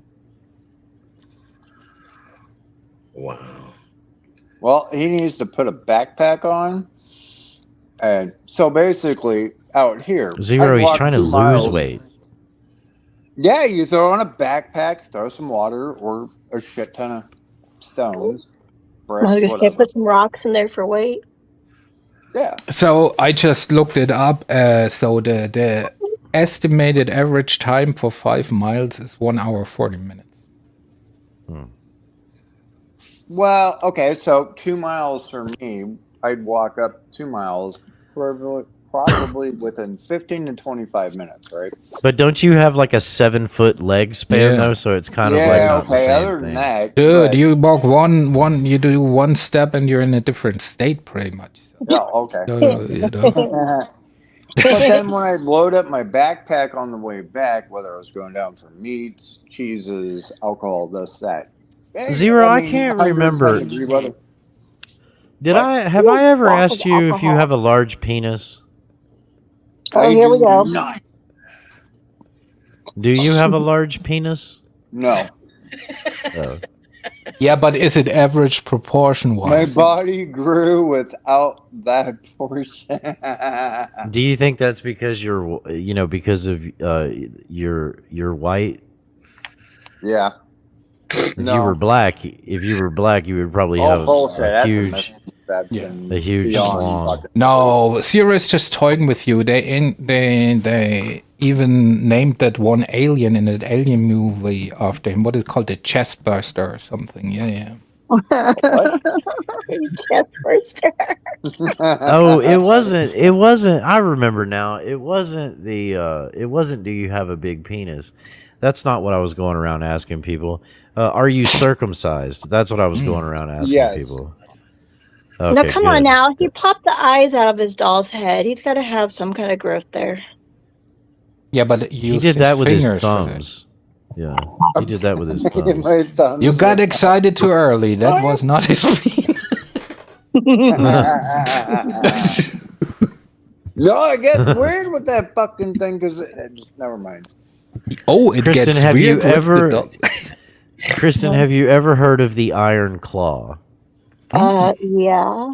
Wow.
Well, he needs to put a backpack on. And so basically, out here,
Zero,
I'd
he's
walk
trying to
2
lose
miles.
weight.
Yeah, you throw on a backpack, throw some water or a shit ton of stones,
I
bricks,
was gonna say,
whatever.
put some rocks in there for weight.
Yeah.
So I just looked it up. So the estimated average time for 5 miles is 1 hour 40 minutes.
Well, okay, so 2 miles for me, I'd walk up 2 miles probably within 15 to 25 minutes, right?
But don't you have like a 7-foot leg span
Yeah.
though? So it's kind of like
Yeah,
not the
okay,
same
other
thing.
than that.
Dude,
but-
you walk one, you do one step and you're in a different state pretty much.
Oh, okay.
So, you know.
But then when I load up my backpack on the way back, whether I was going down for meats, cheeses, alcohol, this, that.
Zero, I
mean,
can't
110
remember.
degree weather.
Have
What?
I ever
Lots of
asked you if you
alcohol.
have a large penis?
Oh, here we go.
Not.
Do you have a large penis?
No.
Oh.
Yeah, but is it average proportion
My
wise?
body grew without that portion.
Do you think that's because because of you're white?
Yeah.
If
No.
you were black, you would probably
All
have
bullshit.
a
That's
huge,
misconception
a huge
beyond
schlong.
fucking-
No, Sirius just toying with you. They even named that one alien in that alien movie after him. What is it called? The chest burster or something. Yeah.
Chest burster.
Oh, it wasn't. I remember now. It wasn't do you have a big penis? That's not what I was going around asking people. Are you circumcised? That's what I was going around asking
Yes.
people.
No,
Okay,
come
good.
on now. He popped the eyes out of his doll's head. He's got to have some kind of growth there.
Yeah, but
He did that with his thumbs. Yeah, he did that with his thumbs.
My thumbs.
You got excited too early. That was not his penis.
No, it gets weird with that fucking thing because just never mind.
Oh, it
Kristen,
gets
have you
weird with the
ever?
dog.
Kristen, have you ever heard of the iron claw?
Yeah.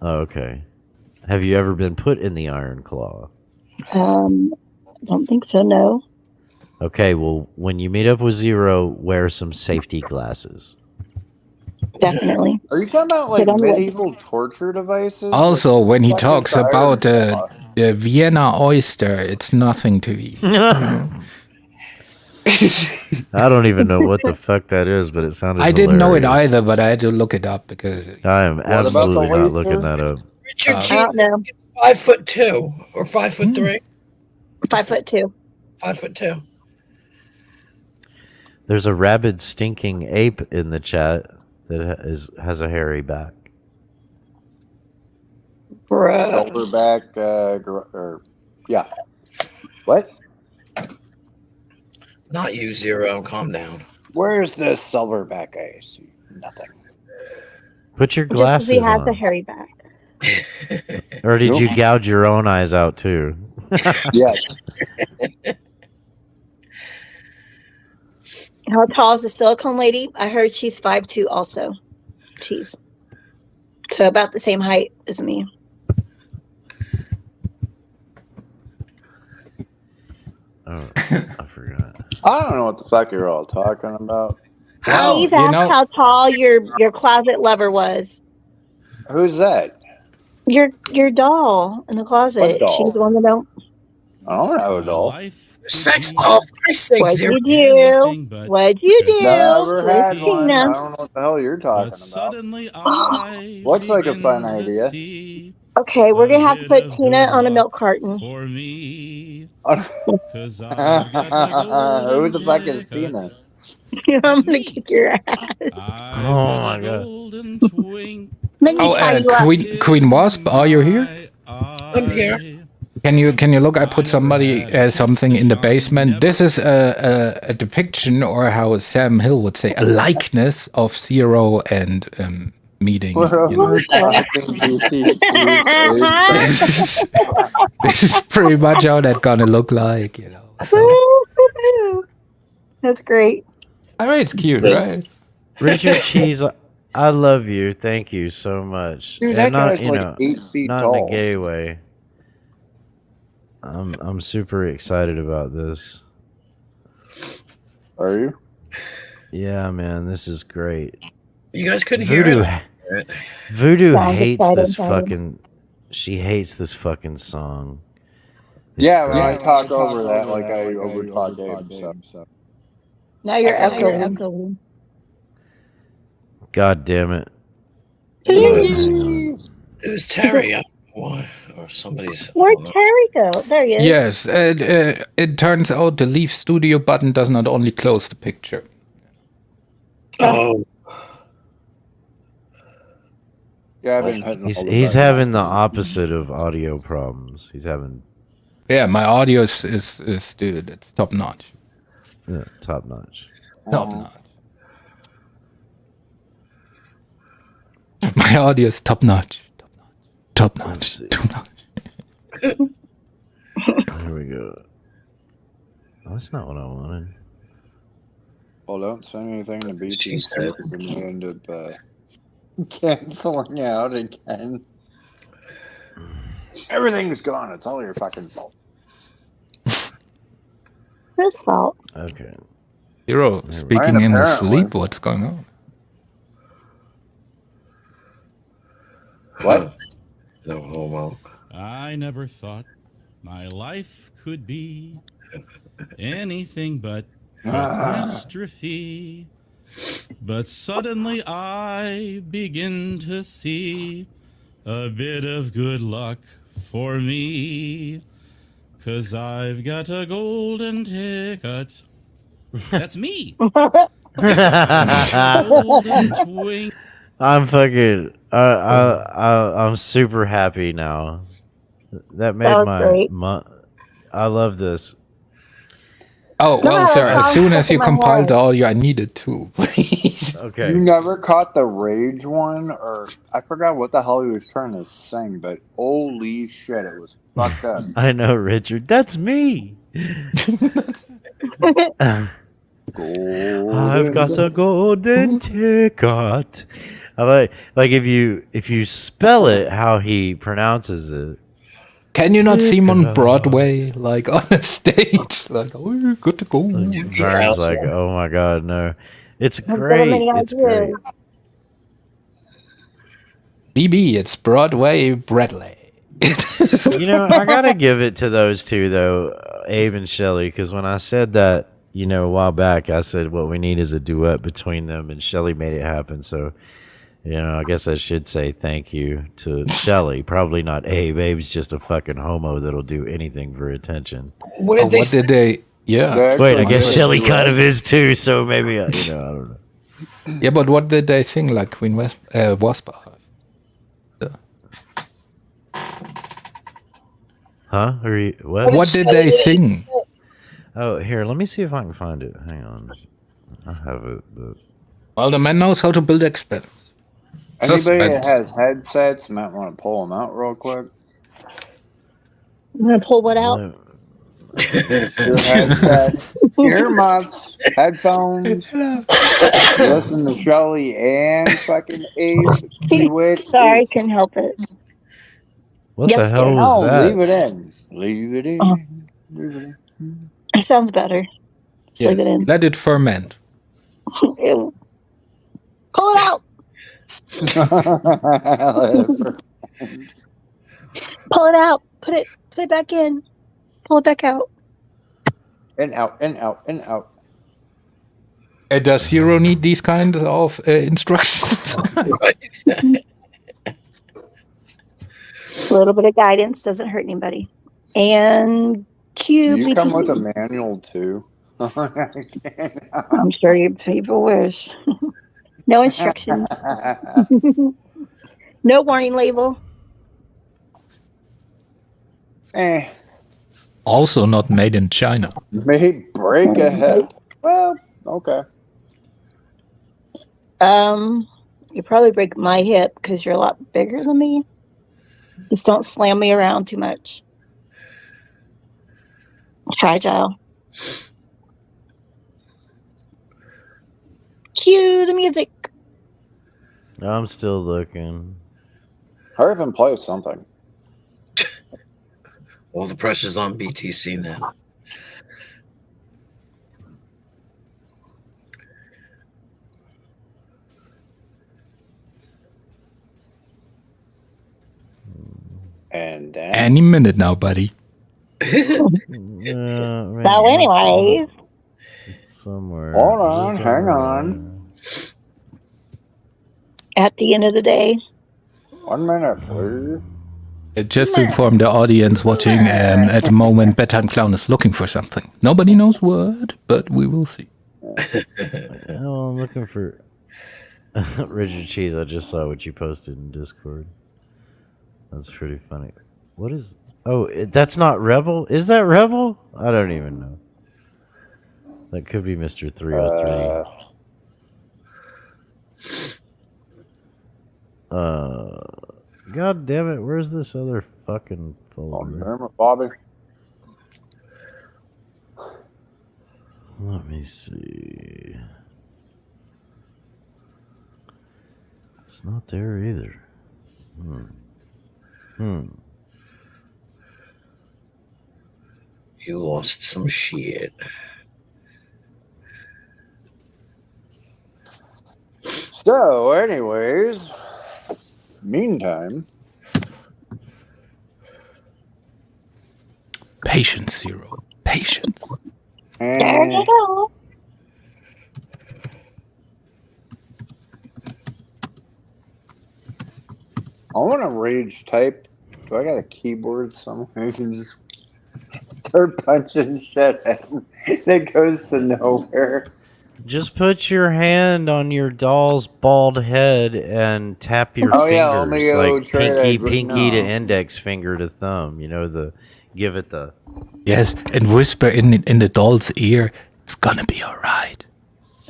Oh, okay. Have you ever been put in the iron claw?
Don't think so. No.
Okay, well, when you meet up with Zero, wear some safety glasses.
Definitely.
Are you talking about like
Get on the-
medieval torture devices?
Also, when he
What is
talks
the iron
about
claw?
the Vienna oyster, it's nothing to eat.
I don't even know what the fuck that is, but it sounded
I didn't know it
hilarious.
either, but I had to look it up because
I am
about the
absolutely not
oyster?
looking that up.
Richard
I
Cheese
don't know.
5'2" or 5'3".
5'2".
5'2".
There's a rabid stinking ape in the chat that has a hairy back.
Bruh.
Silverback, yeah. What?
Not you, Zero. Calm down.
Where's this silverback ace? Nothing.
Put your
Just 'cause
glasses
he has a
on.
hairy back.
Or did
Nope.
you gouge your own eyes out too?
Yes.
How tall is the silicone lady? I heard she's 5'2" also. She's so about the same height as me.
Oh, I forgot.
I don't know what the fuck you're all talking about.
She's asked how tall your closet lover was.
Who's that?
Your doll in the closet.
doll?
She's the one that don't.
I don't have a doll.
Sex doll, for Christ's sake,
What'd
Zero.
you do? What'd you do?
Never had
Where's
one.
Tina?
I don't know what the hell you're talking about. Looks like a fun idea.
Okay, we're gonna have to put Tina on a milk carton.
Who the fuck is Tina?
I'm gonna kick your ass.
Oh my god.
Let me tie you up.
Queen Wasp, are you here?
I'm here.
Can you look? I put something in the basement. This is a depiction, or how Sam Hill would say, a likeness of Zero and meeting. You know? This is pretty much how that's gonna look like, you know. So.
That's great.
I mean, it's cute, right?
Richard Cheese, I love you. Thank you so much.
Dude,
And
that
not,
guy's
you
like
know,
8 feet
not
tall.
in a gay way. I'm super excited about this.
Are you?
Yeah, man, this is great.
You guys couldn't hear it.
Voodoo
Yeah, I'm
hates
excited,
this
excited.
fucking. She hates this fucking song. It's
Yeah, when I
great.
talk over that, like I over talk Abe. So.
Now you're
I can hear
echoing.
God damn it.
It was Terry. Or somebody's.
Where'd Terry go? There he is.
Yes, it turns out the Leave Studio button does not only close the picture.
Oh.
Yeah, I've been hitting all the
He's
buttons.
having the opposite of audio problems. He's having
Yeah, my audio is dude, it's top notch.
yeah, top notch.
Top notch. My audio is top notch. Top notch. Top notch.
Here we go. Oh, that's not what I wanted.
Well, don't send anything to be
She
too
said.
stupid when you end up canceling out again. Everything's gone. It's all your fucking fault.
Whose fault?
Okay.
Hero speaking in his sleep. What's going on?
What?
No homo.
I never thought my life could be anything but catastrophe. But suddenly I begin to see a bit of good luck for me. 'Cause I've got a golden ticket. That's me. Golden twink.
I'm fucking. I'm super happy now. That made
That was
my
great.
I love this.
Oh, well,
No,
sir,
it
as
sounds
soon
like
as you
in my
compiled
head.
the audio, I needed to, please.
Okay.
You never caught the rage one, or I forgot what the hell he was trying to sing, but holy shit, it was fucked up.
I know, Richard. That's me. I've got a golden ticket. I like if you spell it how he pronounces it.
Can you not see him on Broadway, like on a stage? Like, oh, you're good to go.
Vern's like, oh my god, no. It's
I've got
great.
many
It's great.
ideas.
BB, it's Broadway Bradley.
You know, I gotta give it to those two though, Abe and Shelly, because when I said that, you know, a while back, I said what we need is a duet between them, and Shelly made it happen. So, you know, I guess I should say thank you to Shelly. Probably not Abe. Abe's just a fucking homo that'll do anything for attention.
What did they
Yeah.
Wait, I guess Shelly kind of is too. So maybe I don't know.
Yeah, but what did they sing like Queen Wasp?
Huh? Or what?
What did they sing?
Oh, here, let me see if I can find it. Hang on. I have it, but
Well, the man knows how to build experiments.
Anybody that has headsets might want to pull them out real quick.
I'm gonna pull what out?
Your headset, earmuffs, headphones. Listen to Shelly and fucking Abe Hewitt.
Sorry, couldn't help it.
What
Yes,
the hell
dear.
was
No,
that?
leave it in. Leave it in. Leave it in.
It sounds better. Just leave it in.
Let it ferment.
Ew. Pull it out. Pull it out. Put it back in. Pull it back out.
In, out, in, out, in, out.
Does Zero need these kinds of instructions?
A little bit of guidance doesn't hurt anybody. And cue.
Do you come with a manual too?
I'm sure you people wish. No instructions. No warning label.
Also not made in China.
May break a hip. Well, okay.
You probably break my hip because you're a lot bigger than me. Just don't slam me around too much. Fragile. Cue the music.
I'm still looking.
Hurry up and play something.
All the pressure's on BTC now.
And then
Any minute now, buddy.
So anyways.
Somewhere.
Hold on, hang on.
At the end of the day.
1 minute, please.
Just to inform the audience watching, at the moment, Bedtime Clown is looking for something. Nobody knows what, but we will see.
Oh, I'm looking for Richard Cheese. I just saw what you posted in Discord. That's pretty funny. What is... Oh, that's not Rebel? Is that Rebel? I don't even know. That could be Mr. 303. God damn it, where's this other fucking folder?
Bobby.
Let me see. It's not there either.
You lost some shit.
So, anyways, meantime.
Patience, Zero. Patience.
There you go.
I want to rage type. Do I got a keyboard somewhere? I can just start punching shit and it goes to nowhere.
Just put your hand on your doll's bald head and tap your
Oh,
fingers,
yeah, let me go
like
try that right
pinky to
now.
index finger to thumb. You know, give it the...
Yes, and whisper in the doll's ear, it's gonna be alright.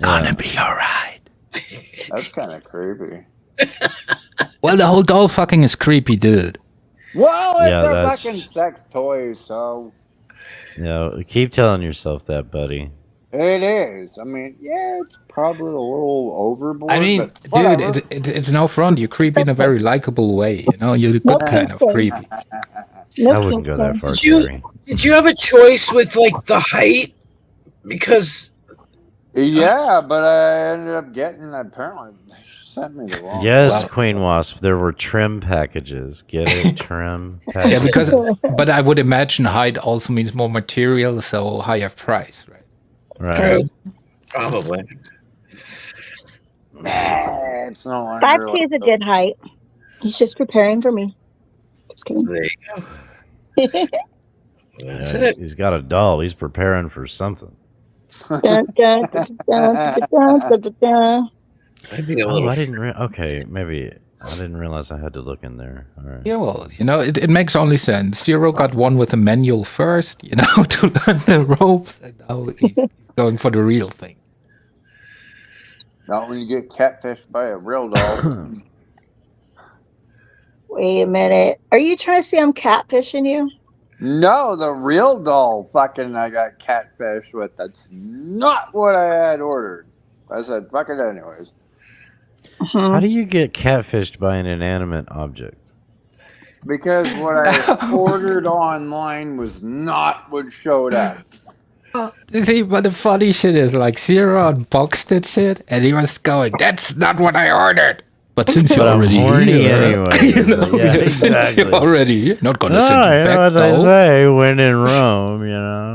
Gonna be alright.
That's kind of creepy.
Well, the whole doll fucking is creepy, dude.
Well, it's
Yeah,
a
that's-
fucking sex toy, so
keep telling yourself that, buddy.
it is. I mean, yeah, it's probably a little overboard.
I mean,
but
dude,
whatever.
it's no front. You're creepy in a very likable way. You know, you're the good kind of creepy.
I wouldn't go that far,
Did you,
Terry.
did you have a choice with like the height? Because
Yeah, but I ended up getting, apparently, they sent me the wrong
Yes,
one.
Queen Wasp, there were trim packages. Get it? Trim packages.
Yeah, because, but I would imagine height also means more material, so higher price, right?
Right.
Probably.
It's no longer
5'2" is a good height. He's just preparing for me. Just kidding.
There you go.
That's it. He's got a doll. He's preparing for something.
Dun, dun, dun, dun, dun, dun, dun, dun, dun.
I didn't. Okay, maybe I didn't realize I had to look in there. All right.
Yeah, well, you know, it makes only sense. Zero got one with a manual first, you know, to learn the ropes, and now he's going for the real thing.
Not when you get catfished by a real dog.
Wait a minute. Are you trying to say I'm catfishing you?
No, the real doll fucking I got catfished with. That's not what I had ordered. I said, fuck it anyways.
How do you get catfished by an inanimate object?
Because what I ordered online was not what showed up.
See, but the funny shit is like Zero unboxed that shit, and he was going, "That's not what I ordered." But since you're
But I'm
already
horny
here,
anyway.
you know,
Yeah,
since
exactly.
you're already here, not gonna
No,
send you
you know
back
what they
though.
say, when in Rome, you know.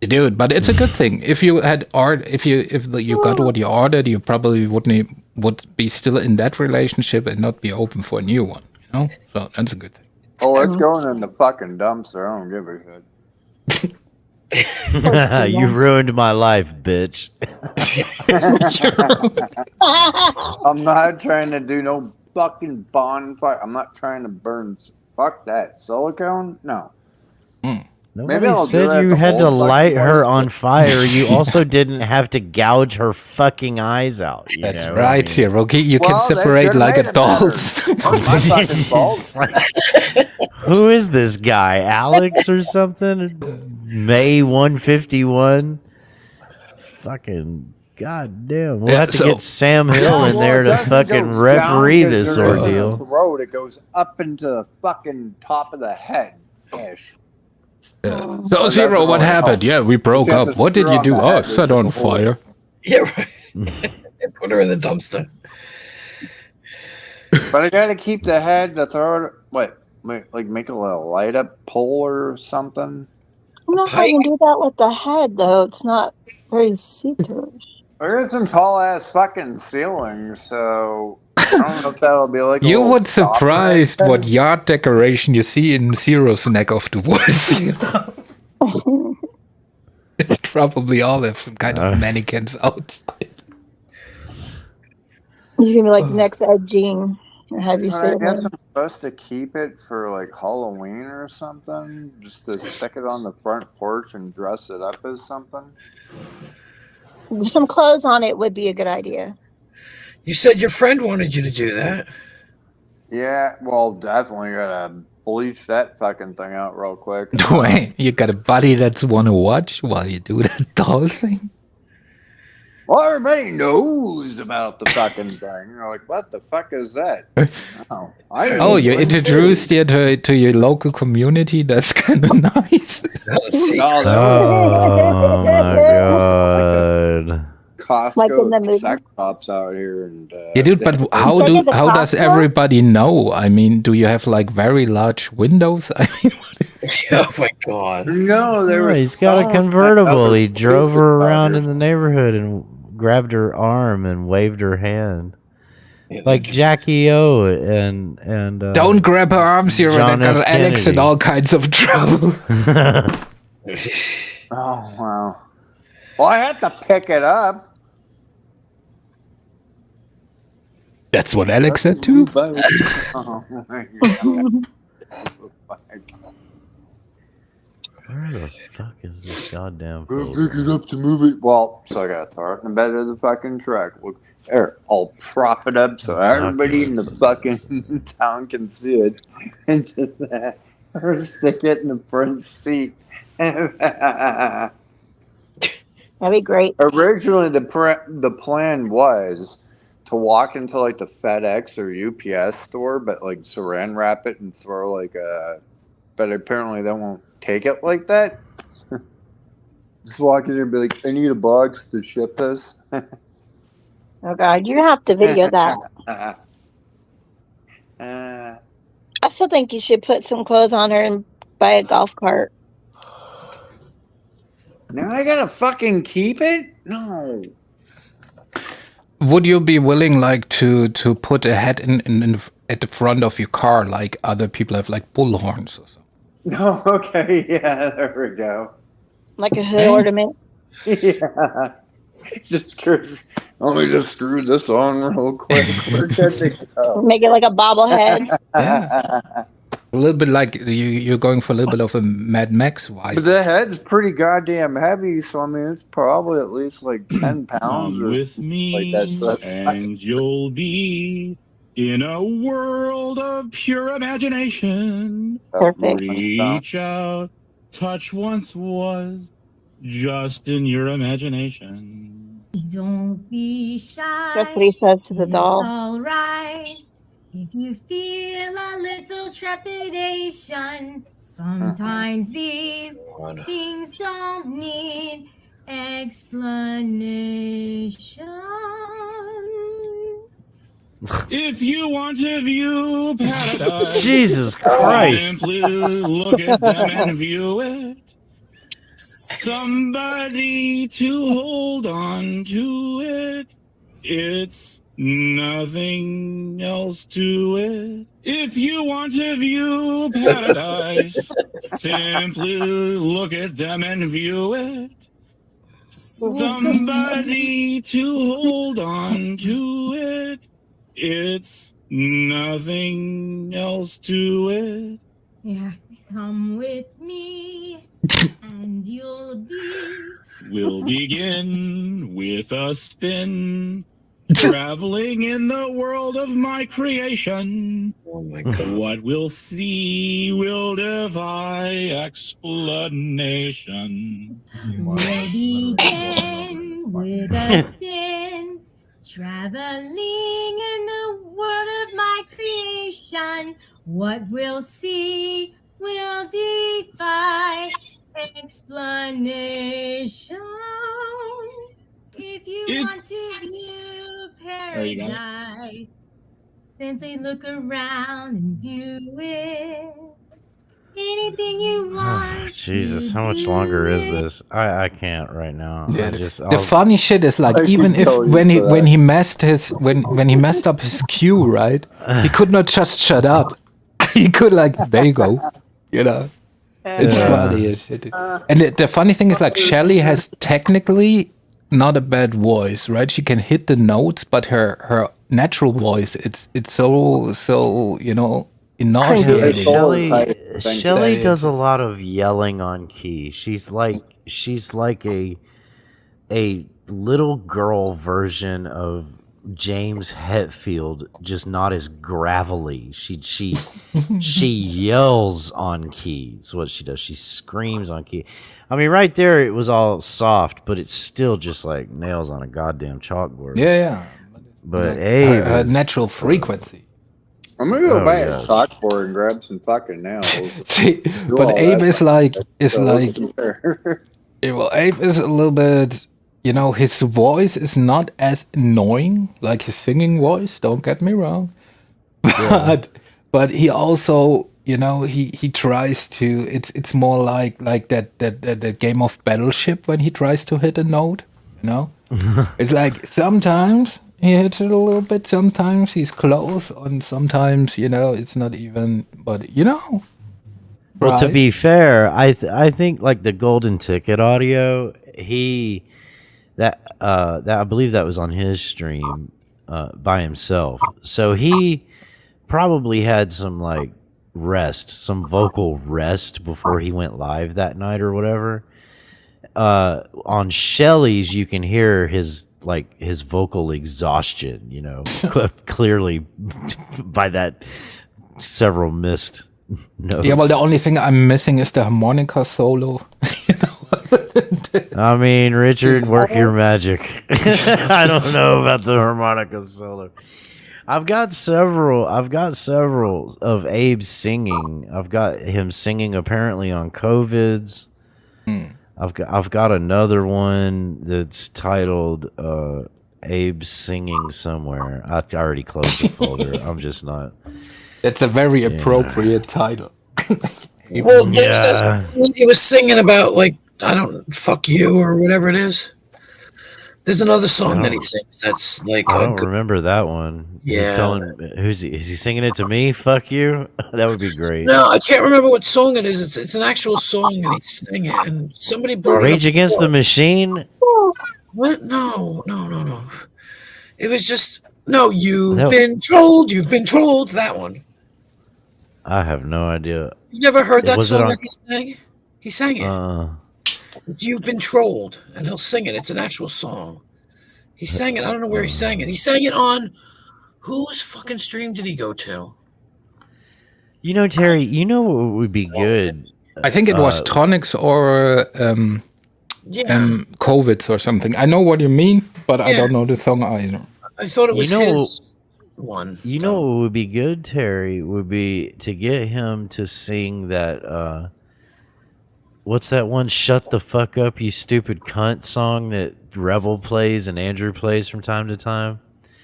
Dude, but it's a good thing. If you had if you got what you ordered, you probably would be still in that relationship and not be open for a new one. You know, so that's a good thing.
Oh, it's going in the fucking dumpster. I don't give a shit.
You ruined my life, bitch.
I'm not trying to do no fucking bonfire. I'm not trying to burn. Fuck that. Silicone? No.
Nobody said you had to light her on fire. You also didn't have to gouge her fucking eyes out.
That's right, Zero. You can separate like adults.
Who is this guy? Alex or something? May 151? Fucking goddamn. We'll have to get Sam Hill in there to fucking referee this ordeal.
Throat, it goes up into the fucking top of the head. Ish.
So Zero, what happened? Yeah, we broke up. What did you do? Oh, set on fire.
Yeah, right. Put her in the dumpster.
But I gotta keep the head to throw it. What? Like make a little light up pole or something?
I don't know how you can do that with the head, though. It's not very see-through.
There is some tall ass fucking ceilings, so I don't know if that'll be like.
You would surprised what yard decoration you see in Zero's neck of the woods. They probably all have some kind of mannequins outside.
You're gonna be like the next Ed Gein and have you say
I guess
that.
I'm supposed to keep it for like Halloween or something, just to stick it on the front porch and dress it up as something.
Some clothes on it would be a good idea.
You said your friend wanted you to do that.
Yeah, well, definitely gotta bleach that fucking thing out real quick.
Wait, you got a buddy that's wanna watch while you do that doll thing?
Well, everybody knows about the fucking thing. You're like, what the fuck is that?
Oh, you introduced it to your local community? That's kind of nice.
Oh my god.
Costco sex shops out here. And,
yeah, dude, but how does everybody know? I mean, do you have like very large windows? I mean,
oh my god.
No,
he's got a convertible. He drove her around in the neighborhood and grabbed her arm and waved her hand. Like Jackie O and
don't grab her arms here. That got Alex in all kinds of trouble.
Oh wow. Well, I had to pick it up.
That's what Alex said too.
Oh my God.
Where the fuck is this goddamn
Go
folder?
pick it up to move it. Well, so I gotta throw it in the bed of the fucking truck. Look, there, I'll prop it up so everybody in the fucking town can see it, and just or stick it in the front seat.
That'd be great.
Originally, the plan was to walk into like the FedEx or UPS store, but like saran wrap it and throw like a. But apparently, they won't take it like that. Just walk in there and be like, I need a box to ship this.
Oh god, you have to video that. I still think you should put some clothes on her and buy a golf cart.
Now I gotta fucking keep it? No.
Would you be willing, like, to put a head in at the front of your car, like other people have, like bull horns or something?
No, okay, yeah, there we go.
Like a hood ornament?
Yeah. Let me just screw this on real quick. We're good to go.
Make it like a bobblehead.
Yeah. A little bit like you're going for a little bit of a Mad Max vibe.
But the head's pretty goddamn heavy, so I mean, it's probably at least like 10 pounds
Come
or
with
something
me,
like that. So that's
and you'll be in a world of pure imagination.
Perfect.
Reach out, touch once was just in your imagination.
Don't be shy.
That's what he said to the
It's
doll.
all right. If you feel a little trepidation, sometimes these things don't need explanation.
If you want to view paradise,
Jesus Christ.
simply look at them and view it. Somebody to hold on to it. It's nothing else to it. If you want to view paradise, simply look at them and view it. Somebody to hold on to it. It's nothing else to it.
Yeah, come with me, and you'll be.
We'll begin with a spin, traveling in the world of my creation.
Oh my God.
What we'll see will defy explanation.
We'll begin with a spin, traveling in the world of my creation. What we'll see will defy explanation. If you want to view
There you go.
paradise, simply look around and view it. Anything you want.
Jesus, how much longer is this? I can't right now.
Yeah,
I just
the funny shit is like, even if when he messed up his cue, right, he could not just shut up. He could like, there you go, you know. It's funny as shit. And the funny thing is, like, Shelly has technically not a bad voice, right? She can hit the notes, but her natural voice, it's so you know, nauseating.
Shelly does a lot of yelling on key. She's like a little girl version of James Hetfield, just not as gravelly. She yells on key. That's what she does. She screams on key. I mean, right there, it was all soft, but it's still just like nails on a goddamn chalkboard.
Yeah.
But Abe
her
is,
natural frequency.
I'm gonna go buy a
yes.
chalkboard and grab some fucking nails.
See,
Do
but
all
Abe
that
is
fucking
like
shit,
is
so
like
yeah.
well, Abe is a little bit, you know, his voice is not as annoying like his singing voice, don't get me wrong. But he also, you know, he tries to, it's more like that game of Battleship when he tries to hit a note, you know? It's like sometimes he hits it a little bit, sometimes he's close, and sometimes, you know, it's not even, but you know.
Well, to
right?
be fair, I think like the golden ticket audio, that I believe that was on his stream by himself. So he probably had some like some vocal rest before he went live that night or whatever. On Shelly's, you can hear his vocal exhaustion, you know, clearly by that several missed notes.
Yeah, well, the only thing I'm missing is the harmonica solo.
I mean, Richard, work your magic. I don't know about the harmonica solo. I've got several of Abe's singing. I've got him singing apparently on COVID's. I've got another one that's titled Abe's singing somewhere. I already closed the folder. I'm just not.
That's a very appropriate title.
Well, he was singing about, like, I don't, fuck you or whatever it is. There's another song that he sings that's like.
I don't remember that one.
Yeah.
He's telling, is he singing it to me? Fuck you. That would be great.
No, I can't remember what song it is. It's an actual song and he's singing it. And somebody brought
Rage
it up
Against the
before.
Machine?
What? No. It was just, no, you've been trolled. That one.
I have no idea.
You've never heard that
Was it
song
on?
that he sang? He sang it. It's You've Been Trolled, and he'll sing it. It's an actual song. He sang it. I don't know where he sang it. He sang it on whose fucking stream did he go to?
You know, Terry. You know what would be good?
I think it was Tonics or COVIDs or something. I know what you mean, but I don't know the song either.
I thought it was
You know-
his one.
You know what would be good, Terry, would be to get him to sing that what's that one "Shut the Fuck Up, You Stupid Cunt" song that Rebel plays and Andrew plays from time to time?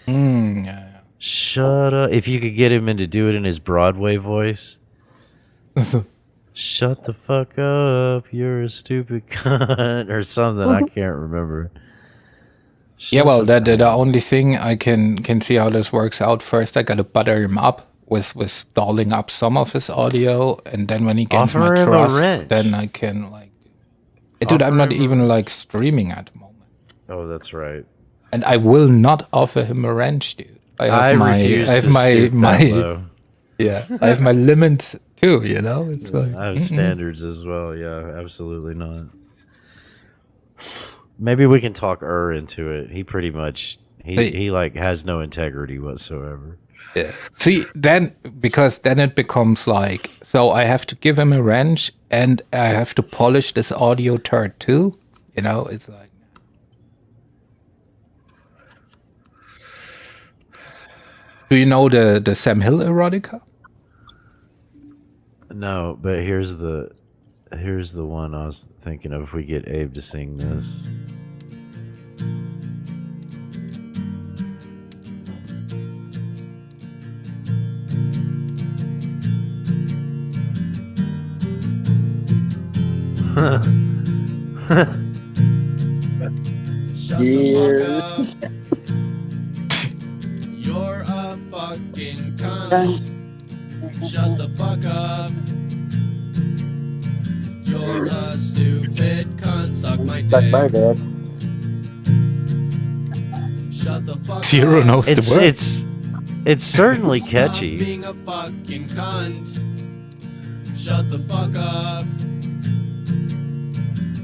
Yeah.
Shut up. If you could get him in to do it in his Broadway voice. Shut the fuck up, you're a stupid cunt, or something. I can't remember.
Yeah, well, the only thing I can see how this works out. First, I gotta butter him up with stalling up some of his audio, and then when he gains
Offer
my
him a
trust,
wrench.
then I can dude, I'm
Offer
not
him a
even like streaming at the moment,
Oh, that's right.
and I will not offer him a wrench, dude. I
refuse to stoop that low.
yeah, I have my limits too. You know, it's like
I have standards as well. Yeah, absolutely not. Maybe we can talk into it. He pretty much he like has no integrity whatsoever.
Yeah. See, then because then it becomes like, so I have to give him a wrench and I have to polish this audio turd too. You know, it's like. Do you know the Sam Hill erotica?
No, but here's the one I was thinking of. If we get Abe to sing this.
You're a fucking cunt. Shut the fuck up. You're a stupid cunt. Suck my dick. Shut the fuck
Zero
up.
knows the word.
It's certainly catchy.
Stop being a fucking cunt. Shut the fuck up.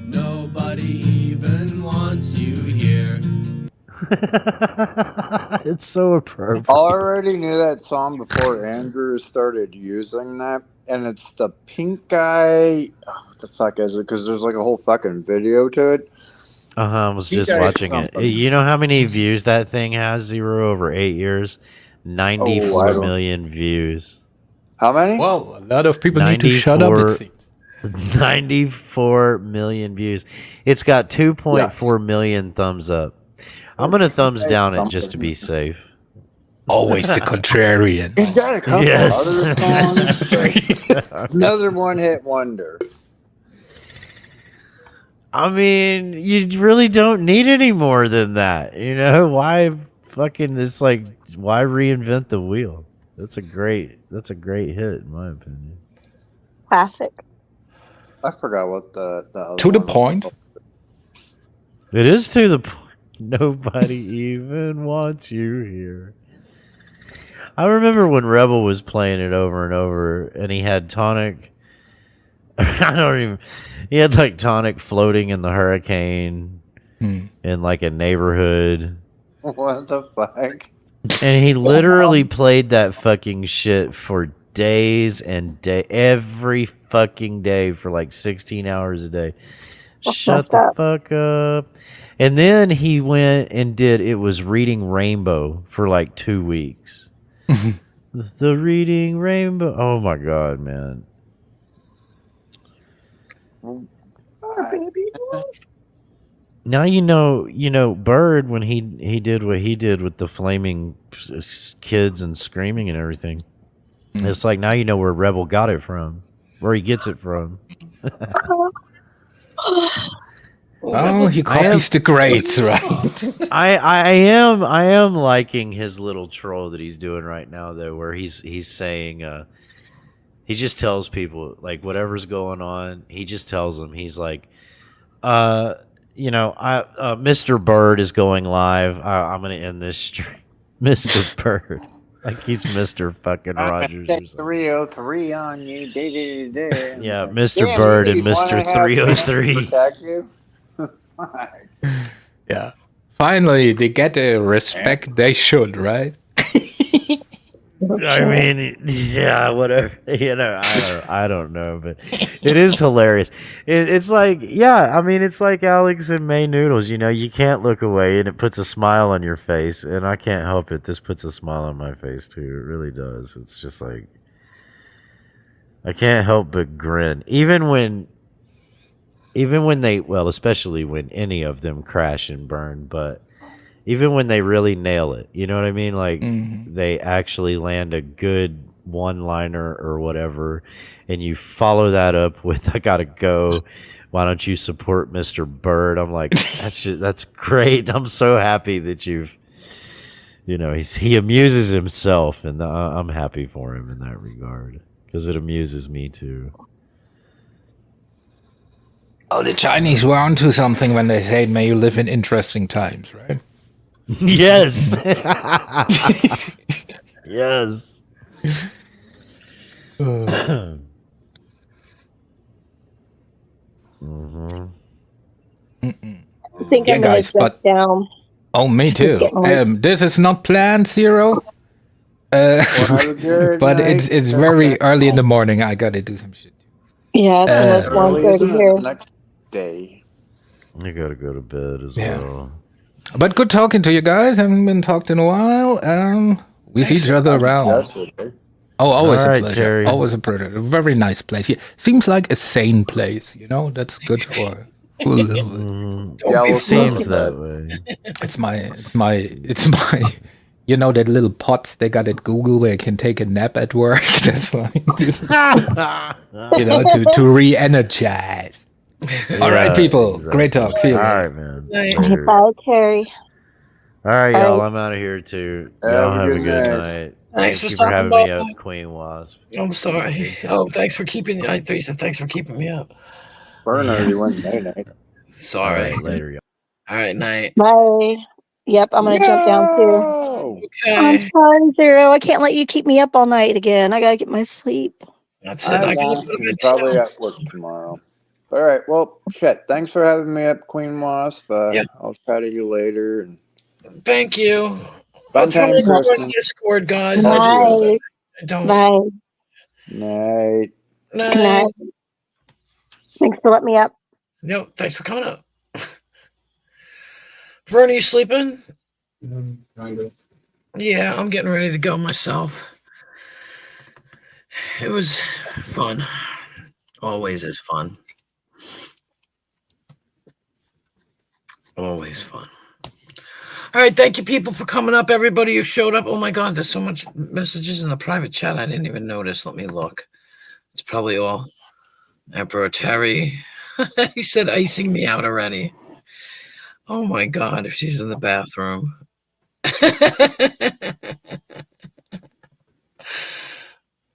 Nobody even wants you here.
It's so appropriate.
I already knew that song before Andrew started using that, and it's the pink guy. Oh, what the fuck is it? Because there's like a whole fucking video to it.
I was
He
just
got
watching it.
something.
You know how many views that thing has? 0 over 8 years. 94
don't-
million views.
How many?
Well, a lot of people need to shut up. It seems.
94 million views. It's got 2.4 million thumbs up. I'm gonna thumbs down it just to be safe.
Always the contrarian.
He's got a couple
Yes.
other songs. Another one-hit wonder.
I mean, you really don't need any more than that. You know, why fucking it's like why reinvent the wheel? That's a great hit in my opinion.
Classic.
I forgot what the other
To the
one was.
point.
It is to the point. Nobody even wants you here. I remember when Rebel was playing it over and over, and he had Tonic. He had like Tonic floating in the hurricane in like a neighborhood.
What the fuck?
And he literally played that fucking shit for days and every fucking day for like 16 hours a day. Shut the fuck up. And then he went and did It Was Reading Rainbow for like 2 weeks. The Reading Rainbow. Oh my god, man. Now you know Bird when he did what he did with the flaming kids and screaming and everything. It's like now you know where Rebel got it from, where he gets it from.
Oh, he copies the greats, right?
I am liking his little troll that he's doing right now though, where he's saying he just tells people like whatever's going on, he just tells them. He's like, Mr. Bird is going live. I'm gonna end this stream. Mr. Bird. Like he's Mr. fucking
I'm
Rogers
gonna
or
take
something.
303 on you.
Yeah, Mr.
Damn,
Bird
Eddie,
and
wanna
Mr.
have Grant
303.
protect you? Fuck.
Yeah. Finally, they get the respect they should, right?
I mean, yeah, whatever. You know, I don't know, but it is hilarious. It's like, yeah, I mean, it's like Alex and May Noodles. You know, you can't look away, and it puts a smile on your face, and I can't help it. This puts a smile on my face too. It really does. It's just like I can't help but grin, even when they, well, especially when any of them crash and burn, but even when they really nail it, you know what I mean? Like they actually land a good one-liner or whatever, and you follow that up with "I gotta go. Why don't you support Mr. Bird?" I'm like, that's great. I'm so happy that you've, you know, he amuses himself, and I'm happy for him in that regard because it amuses me too.
Oh, the Chinese were onto something when they said, "May you live in interesting times," right?
Yes. Yes.
I think
Yeah,
I'm gonna
guys,
jump
but
down.
oh, me
It's
too.
getting late.
This is not planned, Zero.
Well, have a good
But
night.
it's very early in the morning. I gotta do some shit.
Yeah, it's almost
Early,
1:30
isn't it?
here.
The next day.
You gotta go to bed as
Yeah.
well.
But good talking to you guys. Haven't been talked in a while. We see each other around. Oh, always
All
a
right,
pleasure.
Terry.
Always a pleasure. A very nice place. Yeah, seems like a sane place. You know, that's good for. Who live it.
Yeah, we'll
Seems
start
that
with
way.
It's my. You know that little pots they got at Google where you can take a nap at work. That's like, you know, to re-energize. All right, people. Great talk. See you
All
later.
right, man.
Night.
Later.
Bye, Terry.
All right,
Bye.
y'all. I'm out of here too. Y'all have a good night.
Thanks
Thank
for
you for
stopping
having
by.
me up, Queen Wasp.
I'm sorry. Oh, thanks for keeping. I thought you said thanks for keeping me up.
Burner, you went night.
Sorry.
All right, later, y'all.
All right, night.
Bye. Yep, I'm gonna jump down too. I'm
Okay.
sorry, Zero. I can't let you keep me up all night again. I gotta get my sleep.
That's it.
I
I gotta
won't.
go to
You're
bed
probably
too.
at work tomorrow. All right. Well, shit. Thanks for having me up, Queen Wasp.
Yeah.
I'll chat to you later. And
Thank you.
fun
I'll try
time,
to join
Kristen.
Discord, guys.
Bye.
I don't.
Bye.
Night.
Good night. Thanks for letting me up.
No, thanks for coming up. Vern, are you sleeping?
Kind of.
Yeah, I'm getting ready to go myself. It was fun. Always is fun. Always fun. All right, thank you, people, for coming up. Everybody who showed up. Oh my God, there's so much messages in the private chat. I didn't even notice. Let me look. It's probably all Emperor Terry. He said icing me out already. Oh my God, if she's in the bathroom.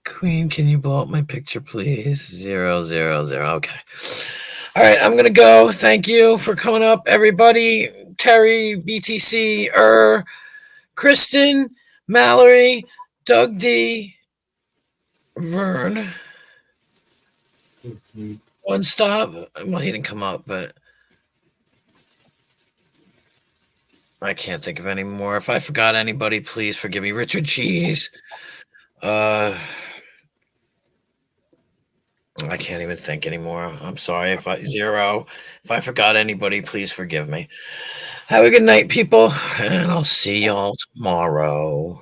Queen, can you blow up my picture, please? 000. Okay. All right, I'm gonna go. Thank you for coming up, everybody. Terry, BTC, Kristen, Mallory, Doug D, Vern. One stop. Well, he didn't come up, but I can't think of any more. If I forgot anybody, please forgive me. Richard Cheese. I can't even think anymore. I'm sorry if I forgot anybody, please forgive me. Have a good night, people, and I'll see y'all tomorrow.